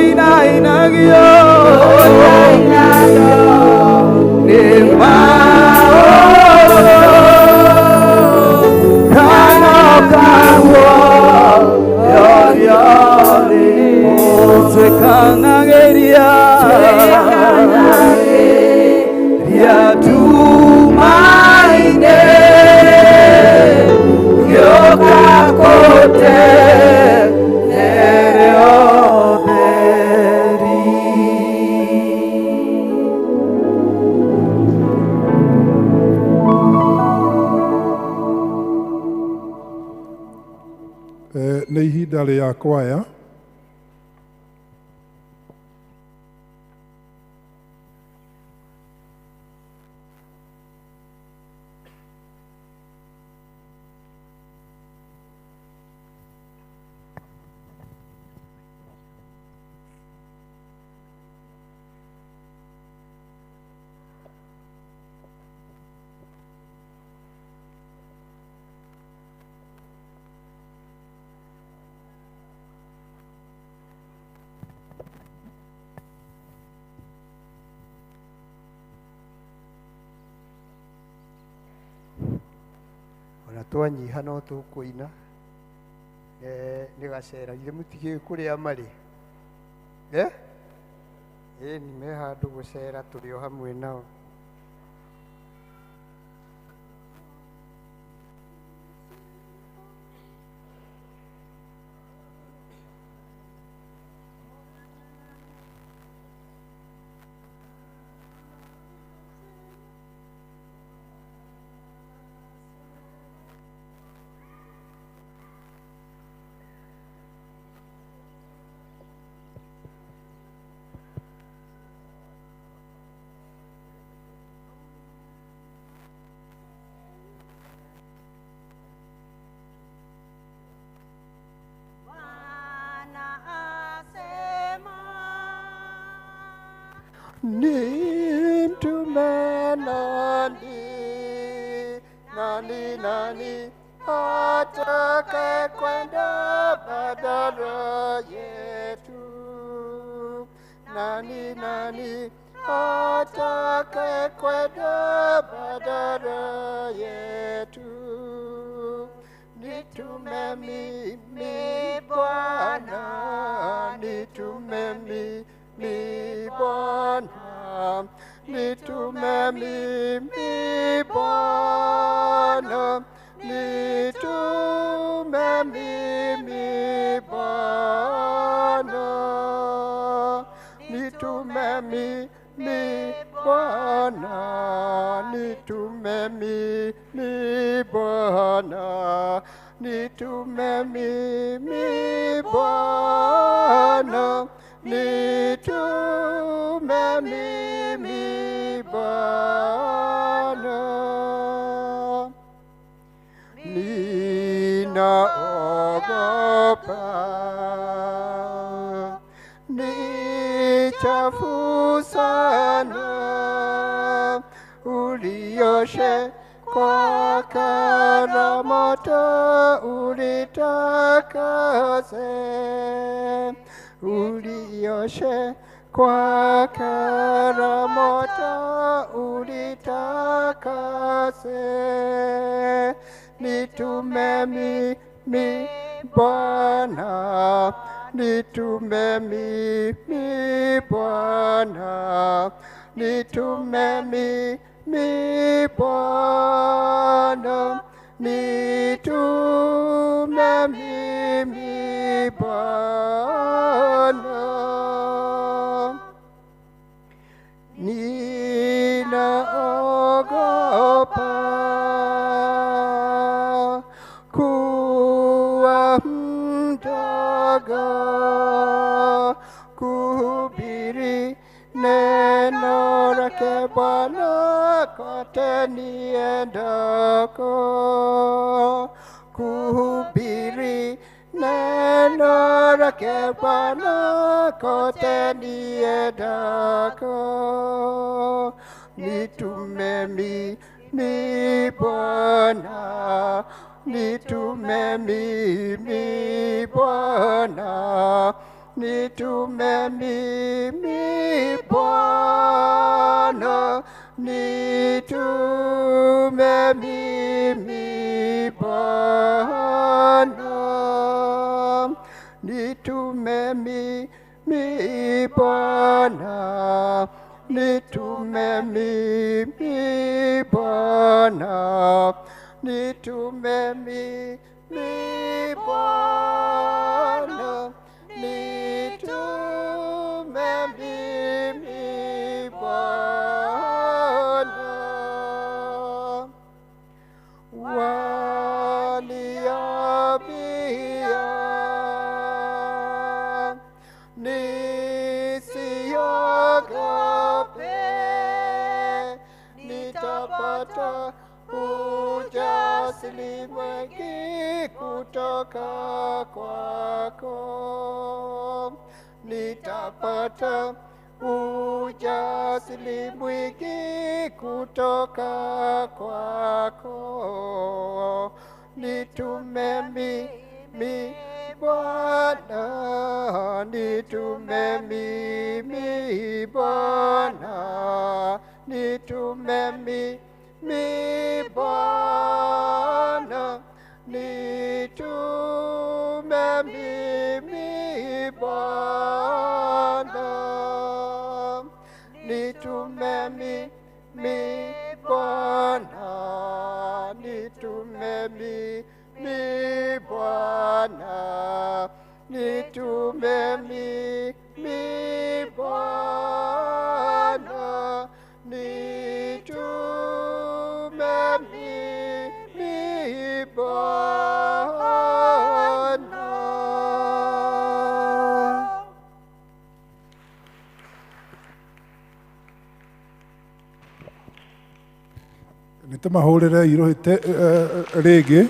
Ngai no nĩ ihinda rĩa kwaya. Twanyiha no tũkũina nĩ gacera githĩ mũtigĩ kũrĩa marĩ nĩ me handũ gũcera tũrĩ o hamwe nao. Nintume nani atake kwenda badala yetu. Nani atake kwenda badala yetu. Nitume mimi Bwana, nitume mimi Bwana, nitume mimi Bwana, nitume mimi Bwana, nitume mimi Bwana, nitume mimi Bwana. Bwana, nitume mimi Bwana, nitume mimi Bwana. Ninaogopa, ni chafu sana, ulioshe kwa kara moto ulitakase, ulioshe kwa kara moto ulitakase. Nitume mimi Bwana, nitume mimi Bwana, nitume mimi Bwana, nitume mimi Bwana. Ninaogopa kuwa mdogo, kuhubiri neno lake Bwana kote niendako, kuhubiri neno lake Bwana kote niendako. Nitume mimi Bwana, nitume mimi Bwana, nitume mimi Bwana, nitume mimi Bwana, nitume mimi Bwana, nitume mimi Bwana, nitume mimi Bwana, nitume mimi Bwana. Waniambia nisiogope, nitapata ujasiri mwingi kutoka kwako, nitapata ujasiri mwingi kutoka kwako. Nitume mimi Bwana, nitume mimi Bwana, nitume mimi Bwana, nitume mimi Bwana, nitume mimi Bwana, nitume mimi Bwana, nitume mimi Bwana, nitume mimi Bwana. Nitamahurire irohite rĩngĩ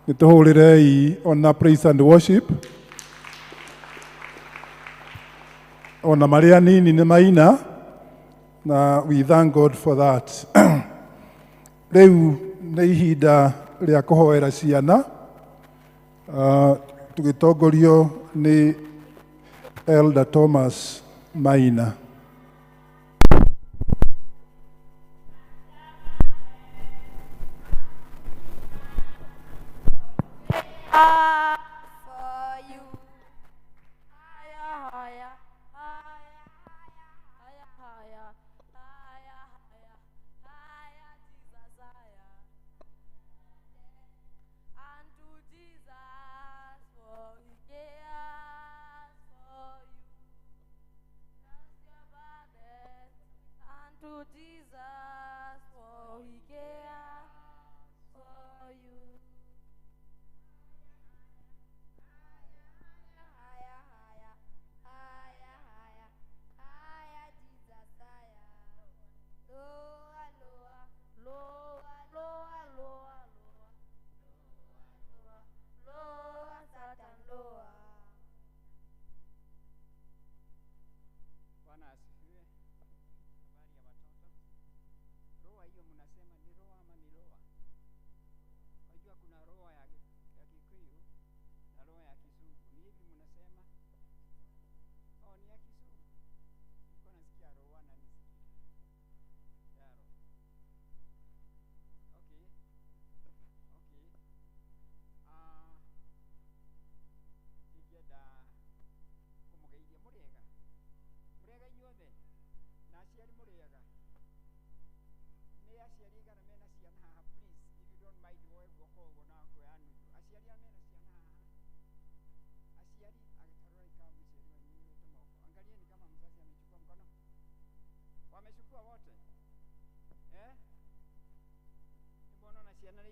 nituhurirei ona praise and worship ona maria nini nĩ maina na we thank God for that. Rĩu nĩ ihinda rĩa kũhoera ciana tũgĩtongorio nĩ Elder Thomas Maina. For you, higher, higher, higher, higher, higher, higher, higher, higher, Jesus, higher. And to Jesus, for He cares for you. Cast your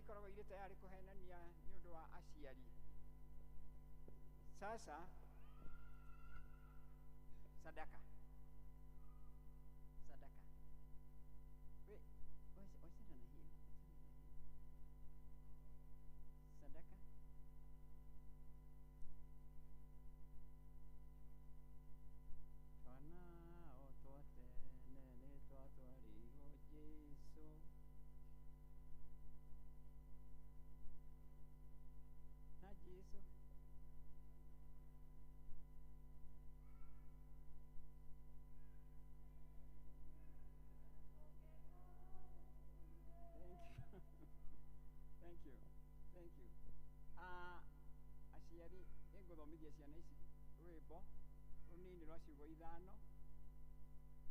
ikoragwo irĩ tayari kũhenania nĩ ũndũ wa aciari. Sasa sadaka. Wachana na hiyo. Sadaka. Twana otwote nene twatwarigo Jesu. Na Jesu. Thank you. Aciari ngũthomithia ciana ici rwĩmbo rũnini rwa ciugo 5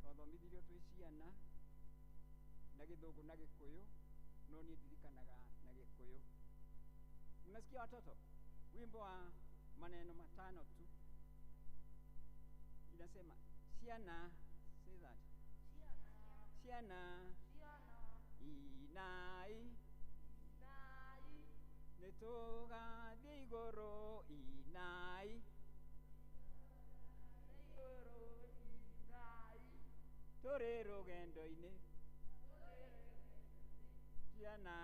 twathomithirio twĩ ciana na Gĩthũngũ na Gĩkũyũ, no niĩ ndirikanaga na Gĩkũyũ. Mmesikia watoto? Wimbo wa maneno 5 tu inasema ciana, say that. Ciana inai nĩtũgathiĩ igũrũ inai tũrĩ rũgendo-inĩ ciana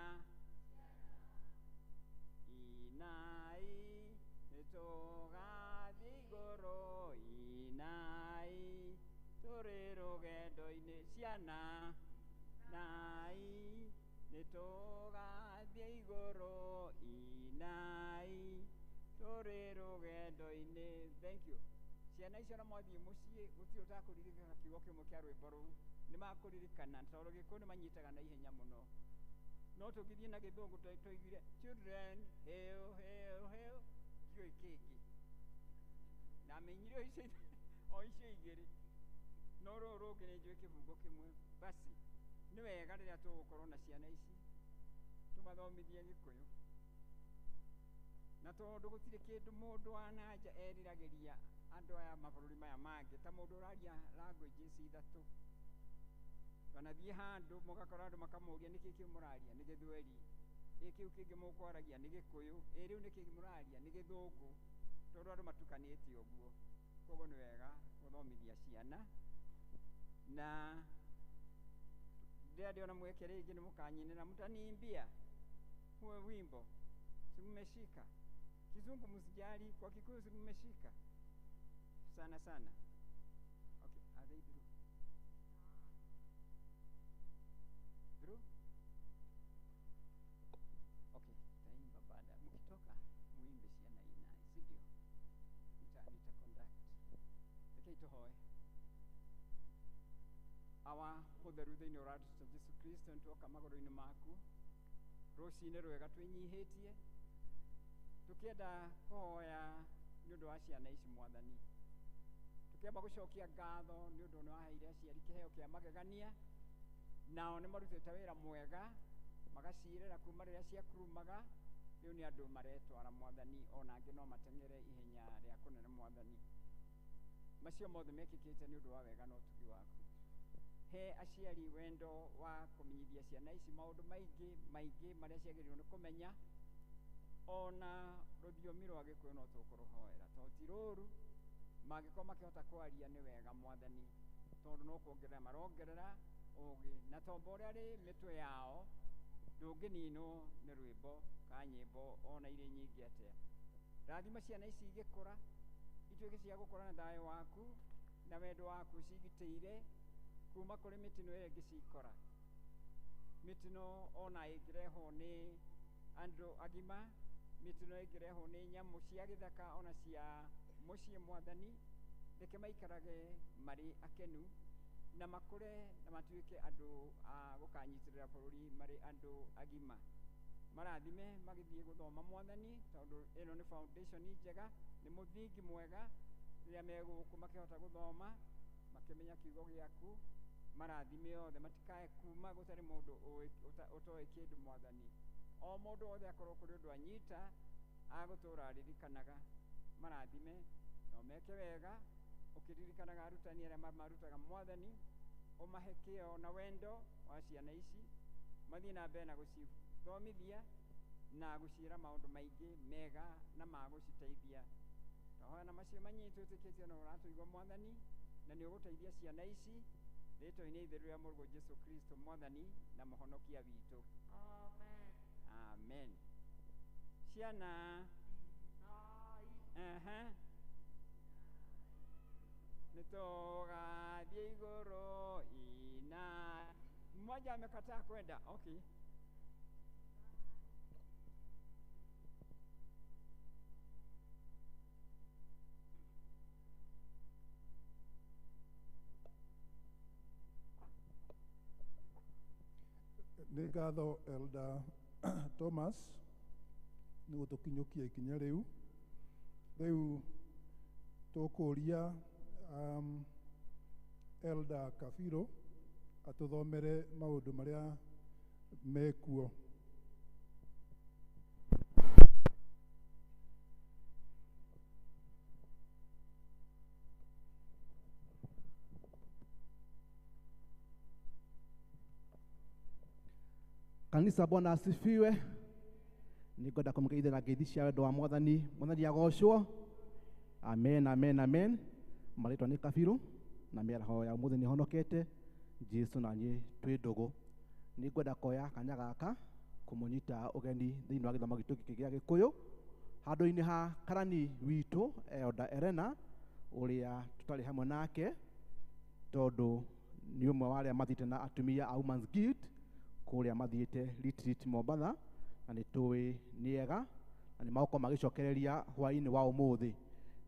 inai nĩtũgathiĩ igũrũ inai tũrĩ rũgendo-inĩ ciana nai nĩtũgathiĩ igũrũ inai tũrĩ rũgendo-inĩ. Thank you. Ciana icio na mwathiĩ mũciĩ gũtirĩ ũtakũririkana kiugo kĩmwe kĩa rwĩmbo rũu, nĩ makũririkana tondũ Gĩkũyũ nĩ manyitaga na ihenya mũno. No tũgĩthiĩ na Gĩthũngũ tũiguire children hail hail hail, ndiũĩ kĩngĩ na menyire o icio igĩrĩ, no rũrũ rũngĩ nĩ njũĩ kĩbungo kĩmwe. Basi nĩ wega rĩrĩa tũgũkorwo na ciana ici tũmathomithie Gĩkũyũ, na tondũ gũtirĩ kĩndũ mũndũ wa nanja eriragĩria andũ aya mabũrũri maya mangĩ ta mũndũ ũraria languages 3. Wanathiĩ handũ mũgakora andũ makamũria nĩkĩ kĩu mũraria, nĩ Gĩthweri, kĩu kĩngĩ mũkwaragia nĩ Gĩkũyũ, rĩu nĩkĩ mũraria nĩ Gĩthũngũ, tondũ andũ matukanĩtie ũguo. Koguo nĩ wega gũthomithia ciana, na ndio na mweke rĩngĩ nĩ mũkanyinĩra mtaniimbia huo wimbo si mmeshika Kizungu msijali, kwa Kikuyu si mmeshika sana sana. Okay, are they through? Through? Okay, taimba baada mkitoka muimbe ciana ina, si ndio? Nita conduct. Reke tuhoe. Awa hũtheru thĩinĩ wa Kristo Jesu Kristo nĩtuoka magũrũ-inĩ maku rũcinĩ rwega twĩnyihĩtie tũkĩenda kũhoya nĩ ũndũ wa ciana ici Mwathani, tũkĩamba gũcokia ngatho nĩ ũndũ nĩ waheire aciari kĩheo kĩa magegania, nao nĩ marutĩte wĩra mwega magacirĩra kuma rĩrĩa ciakurumaga, rĩu nĩ andũ maretwara Mwathani, ona angĩ no mateng'ere ihenya rĩa kũnene Mwathani. Macio mothe mekĩkĩte nĩ ũndũ wa wega na ũtugi waku. He aciari wendo wa kũmenyithia ciana ici maũndũ maingĩ marĩa ciagĩrĩirwo nĩ kũmenya, ona rũthiomi rwa Gĩkũyũ no tũkũrũhoera, tondũ ti rũru mangĩkorwo makĩhota kwaria nĩ wega Mwathani, tondũ no kuongerera marongerera ũgĩ, na tombo ũrĩa arĩ mĩtwe yao ndũngĩninwo nĩ rwĩmbo ka nyĩmbo ona irĩ nyingĩ atĩa. Rathima ciana ici igĩkũra ituĩke cia gũkũra na thayũ waku na wendo waku cigitĩire kuma kũrĩ mĩtino ĩrĩa ĩngĩcikora, mĩtino ona ĩngĩrehwo nĩ andũ agima, mĩtino ĩngĩrehwo nĩ nyamũ cia gĩthaka ona cia mũciĩ Mwathani, reke maikarage marĩ akenu na makũre na matuĩke andũ a gũkanyitĩrĩra bũrũri marĩ andũ agima. Marathime magĩthiĩ gũthoma Mwathani, tondũ ĩno nĩ foundation njega, nĩ mũthingi mwega rĩrĩa megũkũ makĩhota gũthoma makĩmenya kiugo gĩaku. Marathime othe matikae kuma gũtarĩ mũndũ ũtoĩ kĩndũ Mwathani, o mũndũ wothe akorwo kũrĩ ũndũ anyita agũtũra aririkanaga. Marathime no meke wega ũkĩririkanaga arutani arĩa marutaga Mwathani, ũmahe kĩo na wendo wa ciana ici, mathiĩ na mbere na thomithia na gucira maundu maingi mega na maguciteithia. Twahoya na macio manyitu utikitie na uratuigua Mwathani, na ni uguteithia ciana ici rĩtwa-inĩ itheru rĩa Mũrũgũ Jesu Kristo Mwathani na mũhonokia witũ. Amen. Amen. Ciana nĩtũgathiĩ igũrũ ina. Mmoja amekataa kwenda. Okay. Nĩ ngatho Elder Thomas nĩ gũtũkinyũkia ikinya rĩu. Rĩu tũkũria Elder Kabiro atũthomere maũndũ marĩa mekuo. Kanisa, Bwana asifiwe. Nikwenda kumgeithia na ngeithi cia wendo wa Mwathani. Mwathani agocwo. Amen, amen, amen. Maritwa nĩ Kabiro na mĩaraho ya mũthĩ nĩ honokete. Jesu na niĩ twĩ ndũgũ. Nikwenda koya kanya gaka kũmũnyita ũgeni thĩinĩ wa gĩthomo gitũ gĩkĩ gĩa Gĩkũyũ handũ-inĩ ha karani witũ Elder Elena ũrĩa tũtarĩ hamwe nake tondũ nĩ ũmwe wa arĩa mathiĩte na atumia a Women's Guild kũrĩa mathiĩte retreat Mombatha, na nĩ tũĩ nĩega na nĩ magũkorwo magĩcokereria hwaĩ-inĩ wa ũmũthĩ.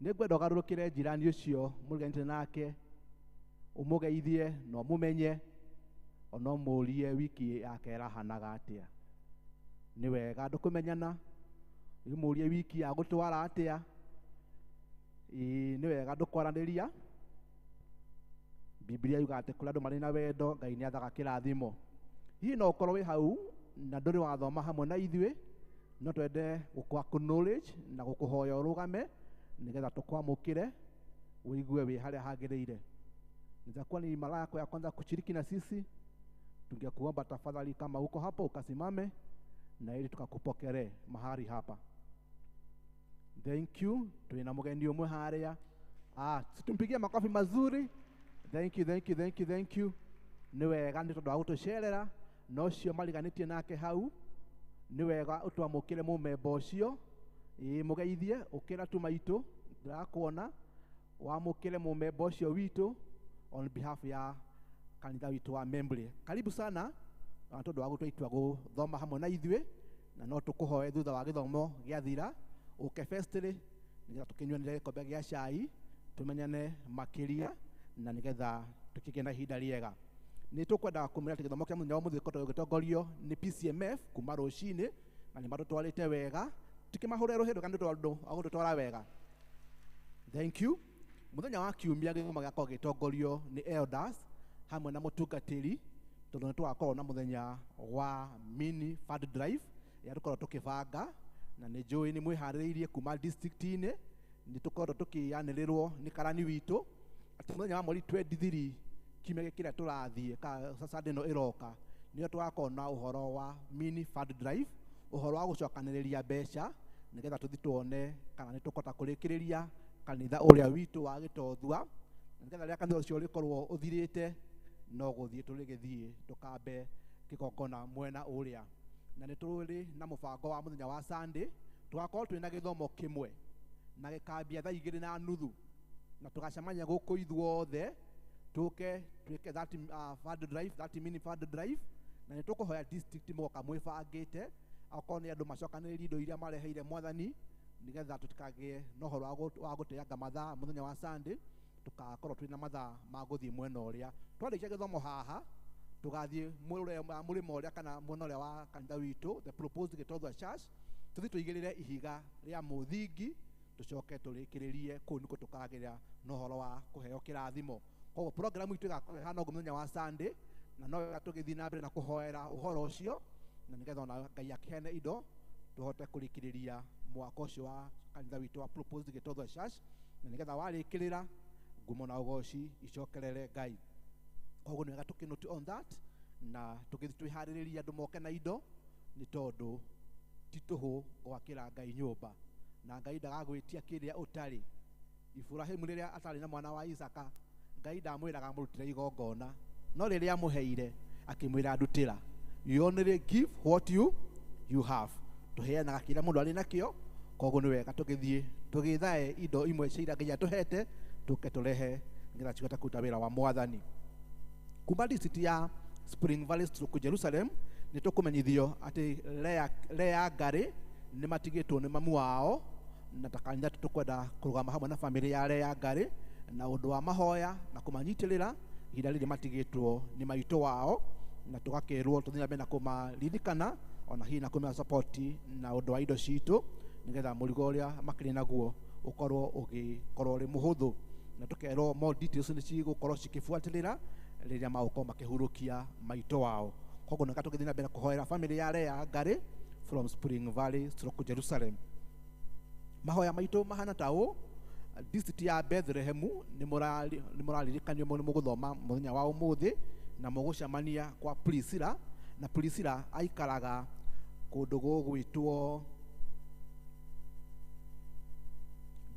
Nĩngwenda ũgarũrũkĩre njirani ũcio mũriganĩte nake ũmũgeithie na ũmũmenye ona ũmũrie wiki yake ĩrahanaga atĩa. Nĩ wega andũ kũmenyana, ũmũrie wiki yagũtwara atĩa. Nĩ wega andũ kwaranĩria. Biblia yuga atĩ kũrĩ andũ marĩ na wendo Ngai nĩ athaga kĩrathimo. Hihi no ũkorwo wĩ hau na ndũrĩ wathoma hamwe na ithuĩ, no twende gũkũ-acknowledge na gũkũhoya ũrũgame nĩgetha tũkwamũkĩre ũigue wĩ harĩa hagĩrĩire. Nitakuwa ni mara yako ya kwanza kushiriki na sisi, tungekuomba tafadhali kama uko hapo ukasimame na ili tukakupokere mahali hapa. Thank you. Tuina mgeni umwe harĩa. Tumpigie makofi mazuri. Thank you, thank you, thank you, thank you. Nĩ wega nĩ tondũ wa gũtũcerera na ũcio mariganĩtie nake hau. Nĩ wega ũtwamũkĩre mũmemba ũcio. Mũgeithie ũkĩra tu maitũ ndĩrakuona wamũkĩre mũmemba ũcio witũ on behalf ya kanitha witũ wa Membley. Karibu sana na tondũ wa gũtũitua gũthoma hamwe na ithuĩ, na no tũkũhoe thutha wa gĩthomo gĩathira ũke festly nĩgetha tũkĩnyuanĩre gĩkombe gĩa cai tũmenyane makĩria na nĩgetha tũkĩgĩe na ihinda rĩega. Nĩ tũkwenda kũmenya atĩ gĩthomo kĩa mũthenya wa ũmũthĩ gĩtongorio nĩ PCMF kuma rũcinĩ na nĩ matũtwarĩte wega. Tukĩmahũrĩra rũhĩ rwega nĩ tondũ wa gũtũtwara wega. Thank you. Mũthenya wa kiumia gĩthomo gĩakorwo gĩtongorio nĩ elders hamwe na mũtungatĩri tondũ nĩ tũgakorwo na mũthenya wa mini fund drive ya tũkorwo tũkĩbanga, na nĩ njũĩ nĩ mwĩharĩrĩirie kuma district-inĩ. Nĩ tũkorwo tũkĩanĩrĩrwo nĩ karani witũ atĩ mũthenya wa mweri 23 kiumia kĩrĩa tũrathiĩ Saturday ĩno ĩroka nĩyo tũgakorwo na ũhoro wa mini fund drive, ũhoro wa gũcokanĩrĩria mbeca nĩgetha tũthiĩ tuone kana nĩ tũkũhota kũrĩkĩrĩria kanitha ũrĩa witũ wa Gĩtothua, nĩgetha rĩrĩa kanitha ũcio ũrĩkorwo ũthirĩte no gũthiĩ tũrĩgĩthiĩ tũkambe kĩgongona mwena ũrĩa. Na nĩ tũrĩ na mũbango wa mũthenya wa Sunday tũgakorwo twĩ na gĩthomo kĩmwe na gĩkambia thaa 2:30 na tũgacemania gũkũ ithuothe tũke twĩke that fund drive, that mini fund drive, na nĩ tũkũhoya district mũgoka mwĩbangĩte akorwo nĩ andũ macokanĩrĩrie indo iria mareheire Mwathani nĩgetha tũtikagĩe na ũhoro wa gũteanga mathaa mũthenya wa Sunday, tũgakorwo twĩ na mathaa ma gũthiĩ mwena ũrĩa. Twarĩkia gĩthomo haha tũgathiĩ mũrĩmo ũrĩa kana mwena ũrĩa wa kanitha witũ the proposed Gĩtothua Church, tũthiĩ tũigĩrĩre ihiga rĩa mũthingi tũcoke tũrĩkĩrĩrie kũu nĩkuo tũkagĩra na ũhoro wa kũheo kĩrathimo. Koguo program itũ ĩgakorwo ĩhana ũguo mũthenya wa Sunday, na no wega tũgĩthiĩ na mbere na kũhoera ũhoro ũcio na nĩgetha ona Ngai akĩheane indo tũhote kũrĩkĩrĩria mwaka ũcio wa kanitha witũ wa proposed Gĩtothua Church, na nĩgetha warĩkĩrĩra ngumo na ũgoci icokerere Ngai. Koguo nĩ wega tũkĩnote on that na tũgĩthiĩ twĩharĩrĩria andũ moke na indo nĩ tondũ ti tũhũ gwakĩra Ngai nyũmba, na Ngai ndagagwĩtia kĩrĩa ũtarĩ. Iburahĩmu rĩrĩa atarĩ na mwana wa Isaka, Ngai ndamwĩraga amũrutĩre igongona, no rĩrĩa amũheire akĩmwĩra ndutĩra. You only give what you have. Tũheanaga kĩrĩa mũndũ arĩ nakĩo, koguo nĩ wega tũgĩthiĩ tũgĩthae indo imwe cia iria Ngai atũhete, tũke tũrehe nĩgetha cihote kũruta wĩra wa Mwathani. Kuma district ya Spring Valley to Jerusalem nĩ tũkũmenyithio atĩ Lea Ngari nĩ matigĩtwo nĩ mamu wao, na takanitha tũkwenda kũrũgama hamwe na famĩlĩ ya Lea Ngari na ũndũ wa mahoya na kũmanyitĩrĩra ihinda rĩrĩ matigĩtwo nĩ maitũ wao, na tũgakĩrwo tũthiĩ na mbere na kũmaririkana ona hihi na kũmea support na ũndũ wa indo citũ, nĩgetha mũrigo ũrĩa makĩrĩ naguo ũkorwo ũrĩ mũhũthũ, na tũkerwo more details nĩ cigũkorwo cikĩbuatĩrĩra rĩrĩa magũkorwo makĩhurũkia maitũ wao. Koguo nĩka tũgĩthiĩ na mbere kũhoera famĩlĩ ya Lea Ngari from Spring Valley to Jerusalem. Mahoya maitũ mahana ta ũũ. District ya Bethlehem nĩ mũraririkanio nĩ mũgũthoma mũthenya wa ũmũthĩ, na mũgũcemania kwa Priscilla, na Priscilla aikaraga kũndũ gũgwĩtwo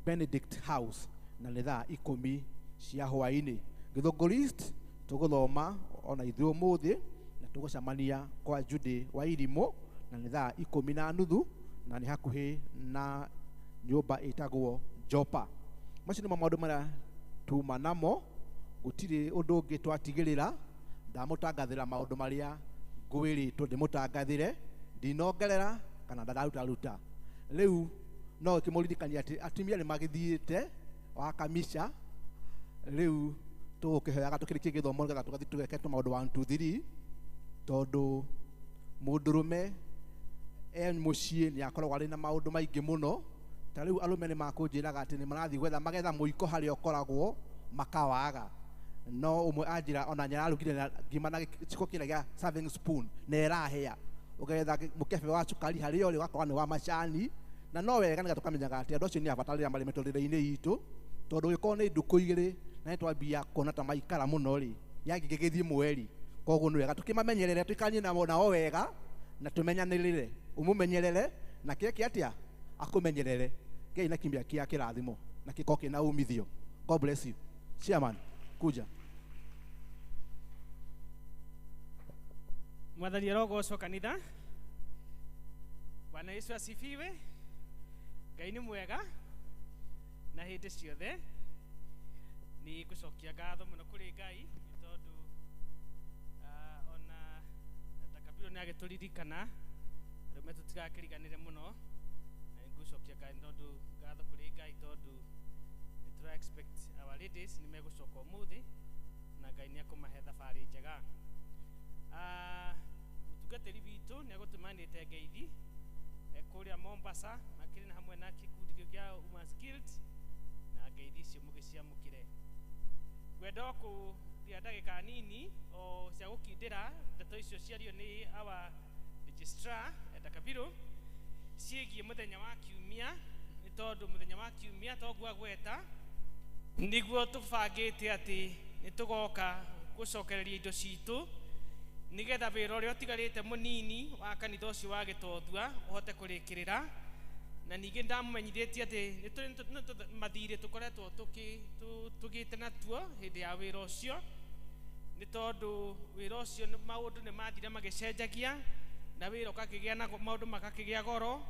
Benedict House, na nĩ thaa 10 cia hwaĩ-inĩ. Gĩthũngũ East tũgũthoma ona ithuĩ ũmũthĩ, na tũgũcemania kwa Judy wa Irimũ, na nĩ thaa 10:30, na nĩ hakuhĩ na nyũmba ĩtagwo Jopa. Macio nĩmo maũndũ marĩa tuma namo, gũtirĩ ũndũ ũngĩ twatigĩrĩra. Ndamũtangathĩra maũndũ marĩa ngwĩrĩtwo ndĩmũtangathĩre, ndinongerera kana ndararuta. Rĩu no ngĩmũririkania atĩ atumia nĩ magĩthiĩte wa kamisha. Rĩu tũgũkĩhoyaga tũkĩrĩkie gĩthomo nĩgetha tũgathiĩ tũgeke maũndũ 1 2 3, tondũ mũndũrũme mũciĩ nĩ akoragwo arĩ na maũndũ maingĩ mũno. Ta rĩu arũme nĩ makũnjĩraga atĩ nĩ marathiĩ gwetha magetha mũiko harĩa ũkoragwo makawaga. No ũmwe anjĩra ona nyararugire na ngima na gĩciko kĩrĩa gĩa serving spoon na ĩrahĩa, ũgetha mũkebe wa cukari harĩa ũrĩ ũgakorwo nĩ wa macani, na no wega nĩgetha tũkamenyaga atĩ andũ acio nĩ abatarĩra marĩ mĩtũrĩre-inĩ itũ, tondũ gĩkorwo nĩ ndukũ igĩrĩ na nĩ twambia kuona ta maikara mũno rĩ, yangĩgĩthiĩ mweri. Koguo nĩ wega tũkĩmamenyerere, tũikanie nao wega na tũmenyanĩrĩre, ũmũmenyerere na kĩrĩa atĩa akũmenyerere. Ngai na kimbia kia kĩrathimo na kĩkorwo kĩna umithio. God bless you. Chairman, kuja. Mwathani arogocwo kanitha. Bwana Yesu asifiwe. Ngai nĩ mwega na hĩndĩ ciothe. Nĩ ngũcokia ngatho mũno kũrĩ Ngai nĩ tondũ ona Ndakabiro nĩ agĩtũririkana arũme tũtigakĩriganĩre mũno. Ngũcokia ngatho kũrĩ Ngai tondũ nĩ tũra expect our ladies nĩ megũcoka ũmũthĩ, na Ngai nĩ akũmahe thabarĩ njega. Mũtungatĩri witũ nĩ agũtũmanĩte ngeithi kũrĩa Mombasa, makĩrĩ na hamwe na gĩkundi kĩa Women's Guild, na ngeithi icio mũgĩciamũkĩre. Ngwenda kũria ndagĩka nini o cia gũkindĩra ndeto icio ciario nĩ our registrar Ndakabiro ciĩgiĩ mũthenya wa Kiumia, nĩ tondũ mũthenya wa Kiumia toguo agweta nĩguo tũbangĩte atĩ nĩ tũgoka gũcokereria indo citũ, nĩgetha wĩra ũrĩa ũtigarĩte mũnini wa kanitha ũcio wa Gĩtothua ũhote kũrĩkĩrĩra. Na ningĩ ndamũmenyithĩtie atĩ nĩ tũrĩ mathirĩ tũkoretwo tũgĩte natuo hĩndĩ ya wĩra ũcio, nĩ tondũ wĩra ũcio maũndũ nĩ mathire magĩcenjagia, na wĩra ũkakĩgĩa na maũndũ makakĩgĩa goro,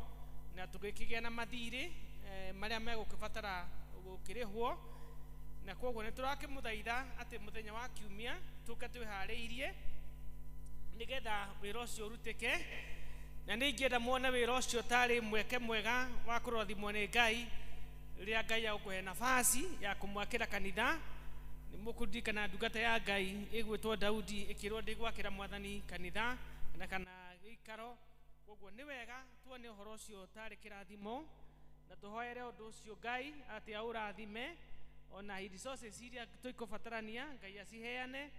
na tũgĩkĩgĩa na mathirĩ marĩa megũkĩbatara gũkĩrĩhwo. Na koguo nĩ tũrakĩmũthaitha atĩ mũthenya wa Kiumia tũke twĩharĩirie nĩgetha wĩra ũcio ũrutĩke. Na nĩ ingĩenda muone wĩra ũcio tarĩ mweke mwega wa kũrathimwo nĩ Ngai rĩrĩa Ngai agũkũhe nafasi ya kũmwakĩra kanitha. Nĩ mũkũririkana ndungata ya Ngai ĩgwĩtwo Daudi ĩkĩrwo ndĩgwakĩra Mwathani kanitha kana gĩikaro. Koguo nĩ wega tuone ũhoro ũcio tarĩ kĩrathimo, na tũhoere ũndũ ũcio Ngai atĩ aũrathime, ona resources iria tũikũbatarania Ngai aciheane,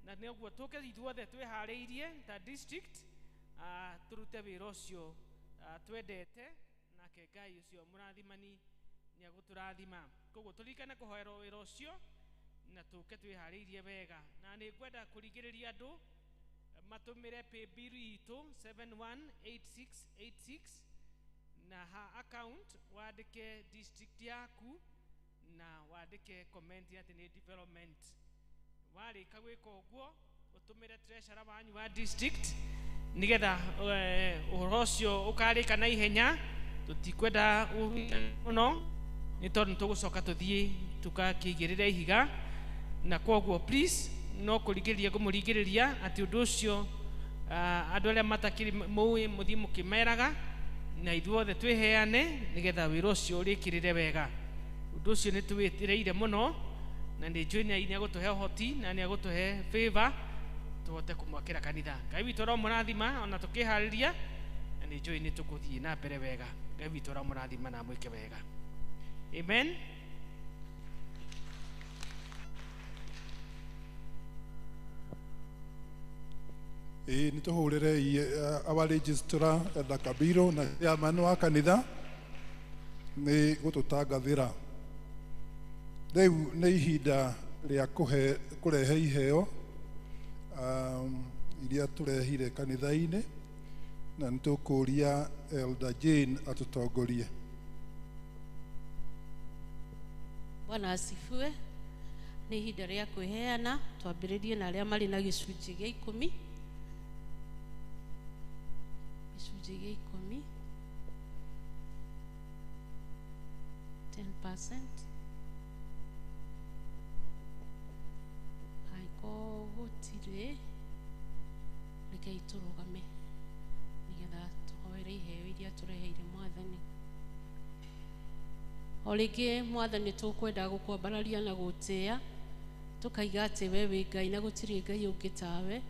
na nĩguo tũke ithuothe twĩharĩirie ta district turute wĩra ũcio twendete, nake Ngai ũcio mũrathimani nĩ agũtũrathima. Koguo tũririkane kũhoerwo wĩra ũcio na tũke twĩharĩirie wega. Na nĩ ngwenda kũringĩrĩria andũ matumire paybill itu 718686 na ha account wadike district yaku na wadike comment ya tene development wali kaweka ogwo utumire treasurer wanyu wa district nigetha urosio ukarika na ihenya tutikwenda uno ni tondu tugucoka tuthie tukakigirira ihiga na kwoguo please no kurigiria ngumurigiriria ati undu ucio andu aria matakiri muwi muthie mukimeraga na ithuothe twiheane nigetha wira ucio urikirire wega undu ucio ni tuwitireire muno na ni joina ine gutuhe hoti na ni gutuhe favor tuhote kumwakira kanitha ngai witu ro murathima ona tukihariria na ni joina tukuthie na mbere wega ngai witu ro murathima na mwike wega amen. Nituhurire our registrar na Kabiro na chairman wa kanitha ni gututangathira riu ni ihinda ria kurehe iheo iria turehire kanitha-ini na nitukuria Elder Jane atutongorie. Bwana asifiwe. Ni ihinda ria kwiheana twambiririe na aria mari na gicunji gia 10 10% aiko gutire rekei turugame nigetha tuhoere iheo iria tureheire mwathani. O rĩngĩ mwathani tukwenda gukwambararia na gutia tukaiga ati we wi Ngai na gutiri Ngai ungi tawe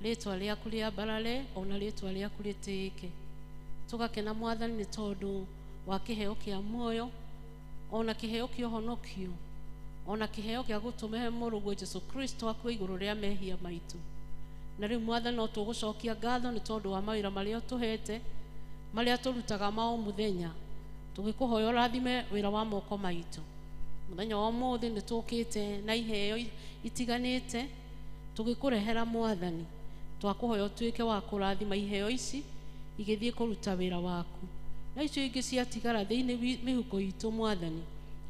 ritwa riaku riambarare ona ritwa riaku ritĩĩke. Tugakena mwathani ni tondu wa kiheo kia muoyo ona kiheo kia honokio ona kiheo kia gutumehe murugu Jesu Kristo akwa iguru ria mehia maitu. Na riu mwathani no tugucokia ngatho ni tondu wa mawira maria tuhete maria turutaga mao muthenya tugikuhoya rathime wira wa moko maitu. Muthenya wa muthi ni tukite na iheo itiganite tugikurehera mwathani twakuhoya tuike wa kurathima iheo ici igithie kuruta wira waku na icio ingi ciatigara thiini mihuko itu mwathani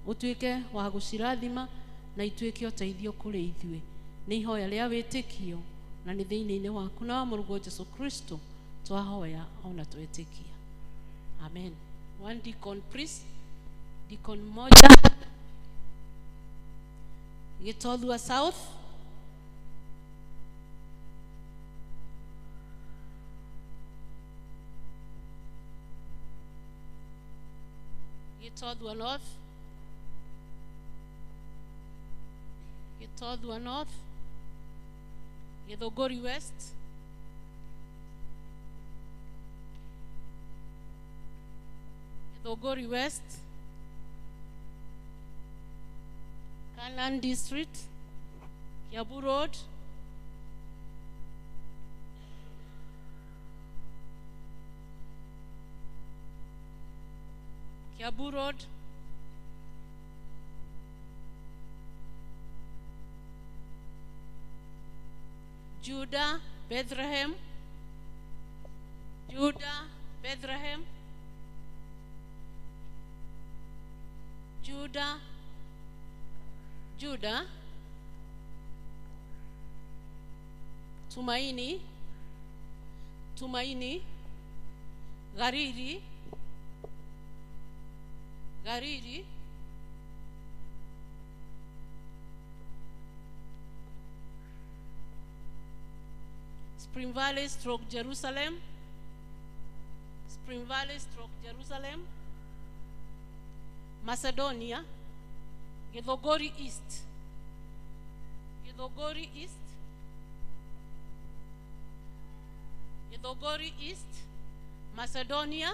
utuike wa gucirathima na ituike uteithio kuri ithue. Ni ihoya ria witikio na ni thiini-ini waku na wa murugo Jesu Kristo twahoya ona twitikia amen. One deacon please. Deacon moja Gitothua South. Gitothua North. Gitothua North. Githunguri West. Githunguri West. Kanan District. Kiambu Road. Kiambu Road. Judah, Bethlehem. Judah, Bethlehem. Judah. Judah. Tumaini. Tumaini. Gariri. Gariri. Spring Valley stroke Jerusalem. Spring Valley stroke Jerusalem. Macedonia. Githunguri East. Githunguri East. Githunguri East. Macedonia.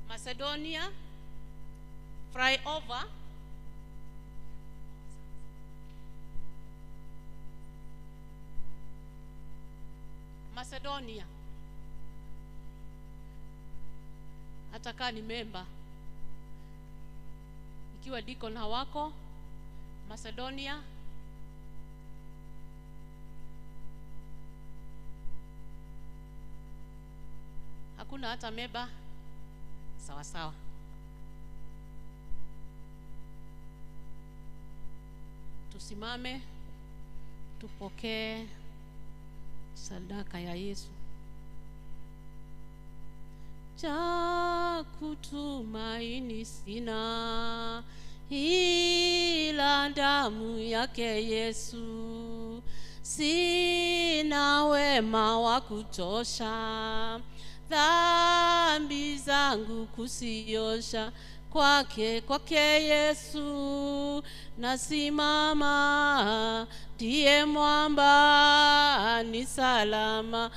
Macedonia. Flyover. Macedonia. Hata kama ni member ikiwa deacon hawako Macedonia hakuna hata meba. Sawa sawa. Tusimame tupokee sadaka ya Yesu. Cha kutumaini sina ila damu yake Yesu. Sina wema wa kutosha dhambi zangu kusiosha. Kwake Yesu nasimama, ndiye mwamba ni salama.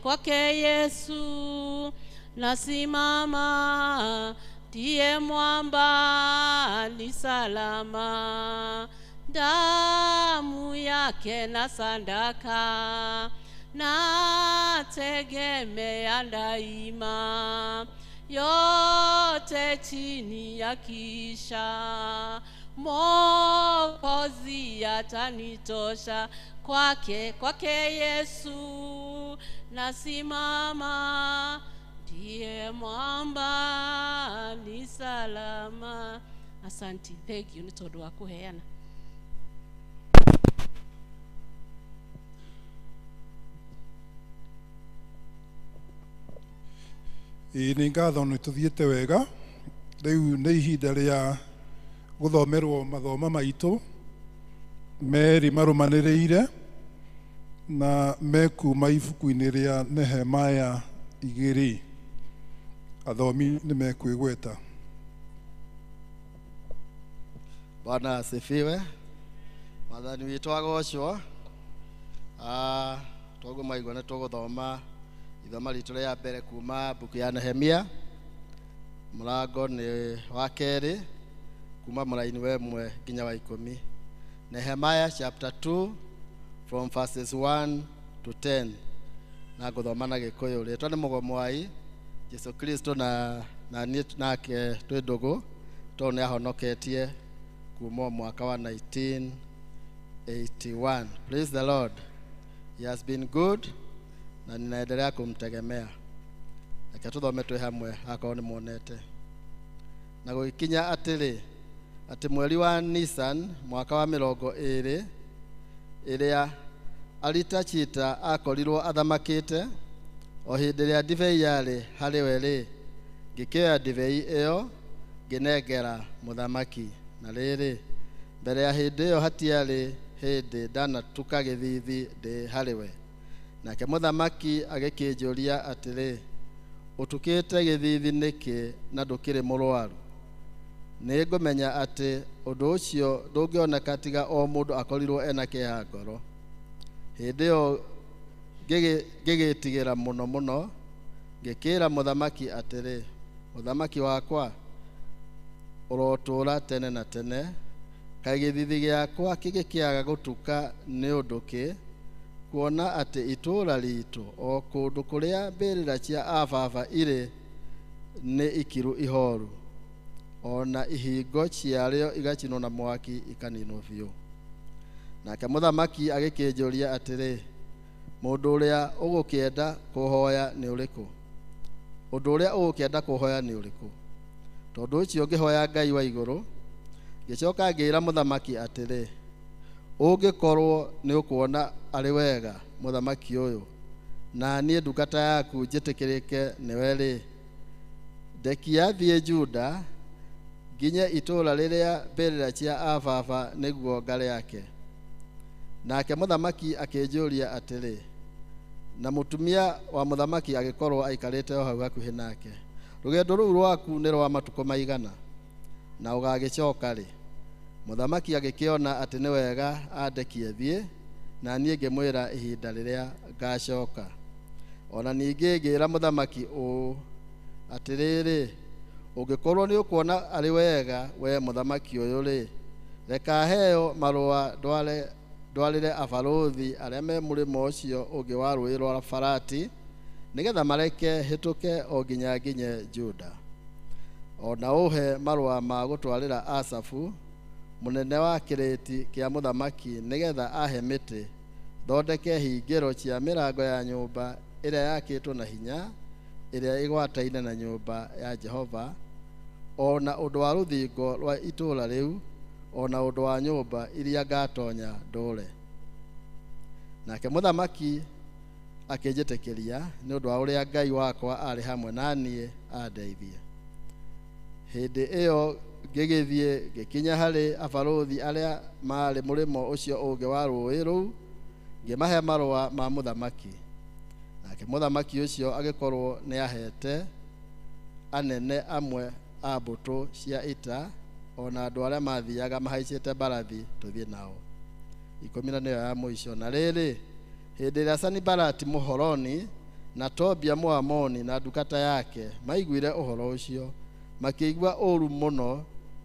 Kwake Yesu nasimama, ndiye mwamba ni salama. Damu yake na sadaka nategemea daima, yote chini ya kisha Mwokozi atanitosha. Kwake Yesu nasimama, ndiye mwamba ni salama. Asante. Thank you. Nitodo wa kuheana. Nĩ ngatho nĩ tũthiĩte wega. Rĩu nĩ ihinda rĩa gũthomerwo mathoma maitũ merĩ marũmanĩrĩire na mekuma ibuku-inĩ rĩa Nehemia 2. Athomi nĩ mekwĩgweta. Bwana asifiwe. Mwathani witũ agocwo. Twaguo maigua nĩ tũgũthoma ithoma ritũ rĩa mbere kuma buku ya Nehemia, mũrango nĩ wa 2 kuma mũraini wa 1 nginya wa 10. Nehemia chapter 2 from verses 1 to 10. Na ngũthoma na Gĩkũyũ. Rĩtwa nĩ Mũgomwai. Jesu Kristo na nake twĩ ndũgũ tondũ nĩ ahonoketie kuma mwaka wa 1981. Praise the Lord. He has been good na ninaendelea kumtegemea. Reke tuthome twĩ hamwe akorwo nĩ muonete. Na gũgĩkinya atĩ mweri wa Nisan mwaka wa 20 ĩrĩa Aritashita akorirwo athamakĩte, o hĩndĩ ĩrĩa ndibei yarĩ harĩ we ngĩkĩoya ndibei ĩyo ngĩnengera mũthamaki. Na rĩrĩ, mbere ya hĩndĩ ĩyo hatiarĩ hĩndĩ ndanatuka gĩthiithi ndĩ harĩ we. Nake mũthamaki agĩkĩnjũria atĩrĩ, ũtukĩte gĩthiithi nĩkĩ na ndũkĩrĩ mũrwaru? Nĩ ngũmenya atĩ ũndũ ũcio ndũngĩoneka tiga o mũndũ akorirwo ena kĩeha ngoro. Hĩndĩ ĩyo ngĩgĩtigĩra mũno ngĩkĩra mũthamaki atĩrĩ, mũthamaki wakwa ũrotũũra tene na tene, kaĩ gĩthiithi gĩakwa kĩgĩkĩaga gũtuka nĩ ũndũ kĩ? Kuona atĩ itũũra ritũ o kũndũ kũrĩa mbĩrĩra cia ababa irĩ nĩ ikiru ihoru, ona ihingo ciarĩo igacinwo na mwaki ikaninwo biũ. Nake mũthamaki agĩkĩnjũria atĩrĩ, mũndũ ũrĩa ũgũkĩenda kũhoya nĩ ũrĩkũ? Ũndũ ũrĩa ũgũkĩenda kũhoya nĩ ũrĩkũ? Tondũ ũcio ngĩhoya Ngai wa igũrũ, ngĩcoka ngĩĩra mũthamaki atĩrĩ, ũngĩkorwo nĩ ũkuona arĩ wega mũthamaki ũyũ, na niĩ ndungata yaku njĩtĩkĩrĩke nĩwe ndekia thiĩ Juda nginye itũũra rĩrĩa mbĩrĩra cia ababa nĩguo ngare yake. Nake mũthamaki akĩnjũria atĩrĩ, na mũtumia wa mũthamaki agĩkorwo aikarĩte o hau hakuhĩ nake, rũgendo rũu rwaku nĩ rwa matukũ maigana na ũgagĩcoka rĩ? Mũthamaki agĩkĩona atĩ nĩ wega andekie thiĩ, na niĩ ngĩmwĩra ihinda rĩrĩa ngacoka. Ona ningĩ ngĩĩra mũthamaki atĩrĩrĩ, ũngĩkorwo nĩ ũkuona arĩ wega we mũthamaki ũyũ reka heo marũa ndwarĩre abarũthi arĩa me mũrĩmo ũcio ũngĩ wa rũĩ rwa Farati, nĩgetha mareke hĩtũke o nginye Juda. Ona ũhe marũa ma gũtwarĩra Asafu mũnene wa kĩrĩti kĩa mũthamaki, nĩgetha ahe mĩtĩ thondeke hingĩro cia mĩrango ya nyũmba ĩrĩa yakĩtwo na hinya, ĩrĩa ĩgwataine na nyũmba ya Jehova, ona ũndũ wa rũthingo rwa itũũra rĩu, ona ũndũ wa nyũmba iria ngatonya ndũre. Nake mũthamaki akĩnjĩtĩkĩria nĩ ũndũ wa ũrĩa Ngai wakwa arĩ hamwe naniĩ andeithie. Hĩndĩ ĩyo ngĩgĩthiĩ ngĩkinya harĩ abarũthi arĩa marĩ mũrĩmo ũcio ũngĩ wa rũũĩ rũu, ngĩmahe marũa ma mũthamaki. Nake mũthamaki ũcio agĩkorwo nĩ ahete anene amwe a mbũtũ cia ita, ona andũ arĩa mathiaga mahaicĩte mbarathi tũthiĩ nao. 10 ya mũico. Na rĩrĩ, hĩndĩ ĩrĩa Sanibalati Mũhoroni na Tobia Mũamoni na ndungata yake maiguire ũhoro ũcio, makĩigua ũũru mũno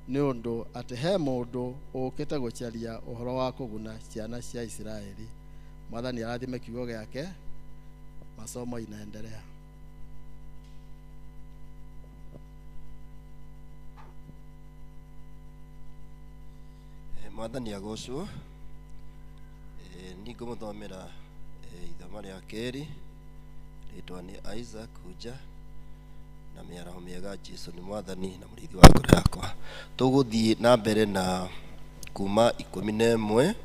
nĩ ũndũ atĩ he mũndũ ũũkĩte gũcaria ũhoro wa kũguna ciana cia Isiraeli. Mwathani arathime kiugo gĩake. Masomo inaendelea. Mwathani agocwo. Ningũmũthomera ithoma rĩa kerĩ, rĩtwa nĩ Isaac Huja, na mĩaraho mĩega. Jesu nĩ mwathani na mũrĩithi wa ngoro yakwa. Tũgũthiĩ na mbere na kuma 11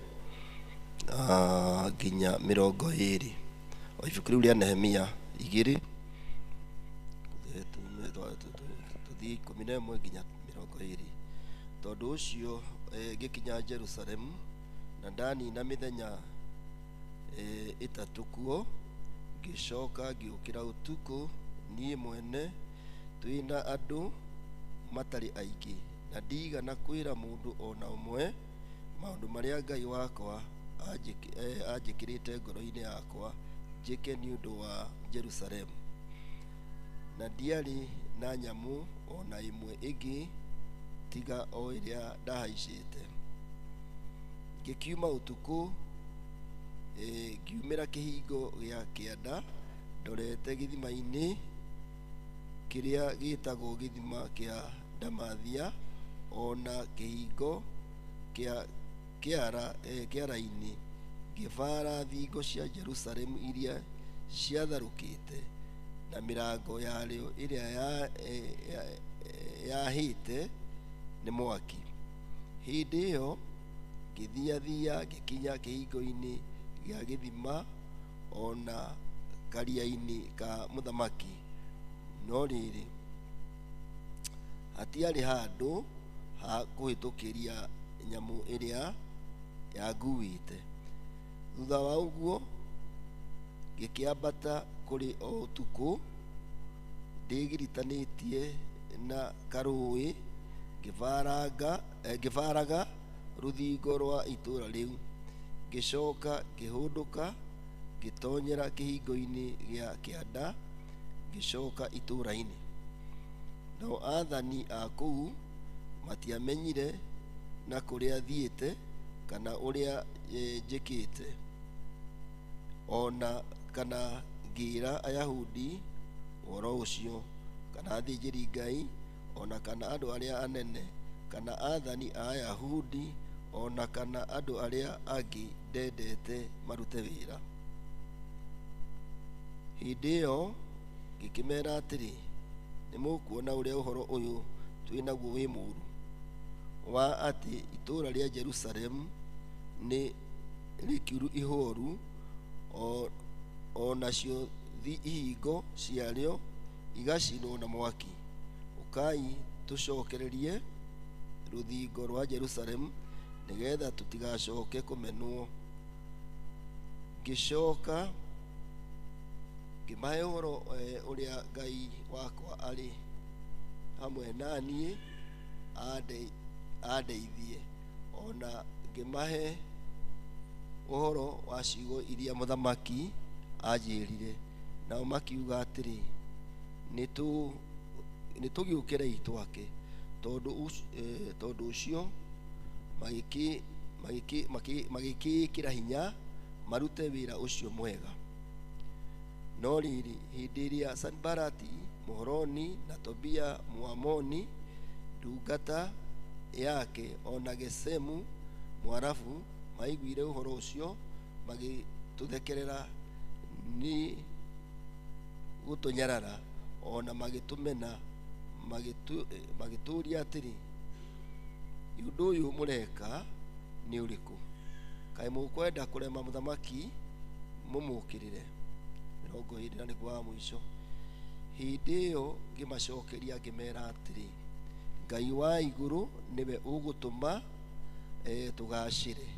nginya 20 o ibuku rĩu rĩa Nehemia 2, tũthiĩ 11 nginya 20. Tondũ ũcio ngĩkinya Jerusalemu na ndanina mĩthenya ĩtatũ kuo, ngĩcoka ngĩũkĩra ũtukũ niĩ mwene twĩna andũ matarĩ aingĩ, na ndigana kwĩra mũndũ ona ũmwe maũndũ marĩa Ngai wakwa anjĩkĩrĩte ngoro-inĩ yakwa njĩke nĩ ũndũ wa Jerusalemu. Na ndiarĩ na nyamũ ona ĩmwe ĩngĩ tiga o ĩrĩa ndahaicĩte. Ngĩkiuma ũtukũ, ngiumĩra kĩhingo gĩa kĩanda ndorete gĩthima-inĩ kĩrĩa gĩtagwo gĩthima kĩa Damathia, ona kĩhingo kĩara-inĩ ngĩbara thingo cia Jerusalemu iria ciatharũkĩte na mĩrango yarĩo ĩrĩa yahĩte nĩ mwaki. Hĩndĩ ĩyo ngĩthiathia ngĩkinya kĩhingo-inĩ gĩa gĩthima ona karia-inĩ ka mũthamaki, no rĩrĩ hatiarĩ handũ ha kũhĩtũkĩria nyamũ ĩrĩa yanguĩte. Thutha wa ũguo ngĩkĩambata kũrĩ o ũtukũ ndĩgiritanĩtie na karũĩ ngĩbaraga rũthingo rwa itũũra rĩu. Ngĩcoka ngĩhũndũka ngĩtonyera kĩhingo-inĩ gĩa kĩanda ngĩcoka itũũra-inĩ. Nao athani a kũu matiamenyire na kũrĩa thiĩte kana ũrĩa njĩkĩte, ona kana ngĩra Ayahudi ũhoro ũcio, kana athĩnjĩri Ngai, ona kana andũ arĩa anene, kana athani a Ayahudi, ona kana andũ arĩa angĩ ndendete marute wĩra. Hĩndĩ ĩyo ngĩkĩmera atĩrĩ, nĩ mũkuona ũrĩa ũhoro ũyũ twĩnaguo wĩ mũũru, wa atĩ itũũra rĩa Jerusalemu nĩ rĩkiuru ihoru, o nacio ihingo ciarĩo igacinwo na mwaki. Ũkai tũcokererie rũthingo rwa Jerusalemu nĩgetha tũtigacoke kũmenwo. Ngĩcoka ngĩmahe ũhoro ũrĩa Ngai wakwa arĩ hamwe naniĩ andeithie, ona ngĩmahe ũhoro wa ciugo iria mũthamaki anjĩrire. Nao makiuga atĩrĩ, nĩtũgĩũkĩrei twake. Tondũ ũcio magĩkĩĩkĩra hinya marute wĩra ũcio mwega. No rĩrĩ, hĩndĩ ĩrĩa Sanibalati Mũhoroni na Tobia Mũamoni ndungata yake, ona Gesemu Mwarabu maiguire ũhoro ũcio, magĩtũthekerera nĩ gũtũnyarara ona magĩtũmena magĩtũria atĩrĩ, ũndũ ũyũ mũreka nĩ ũrĩkũ? Kaĩ mũkwenda kũrema mũthamaki mũmũkĩrĩre? 20 nĩguo wa mũico. Hĩndĩ ĩyo ngĩmacokeria ngĩmera atĩrĩ, Ngai wa igũrũ nĩwe ũgũtũma tũgacĩre,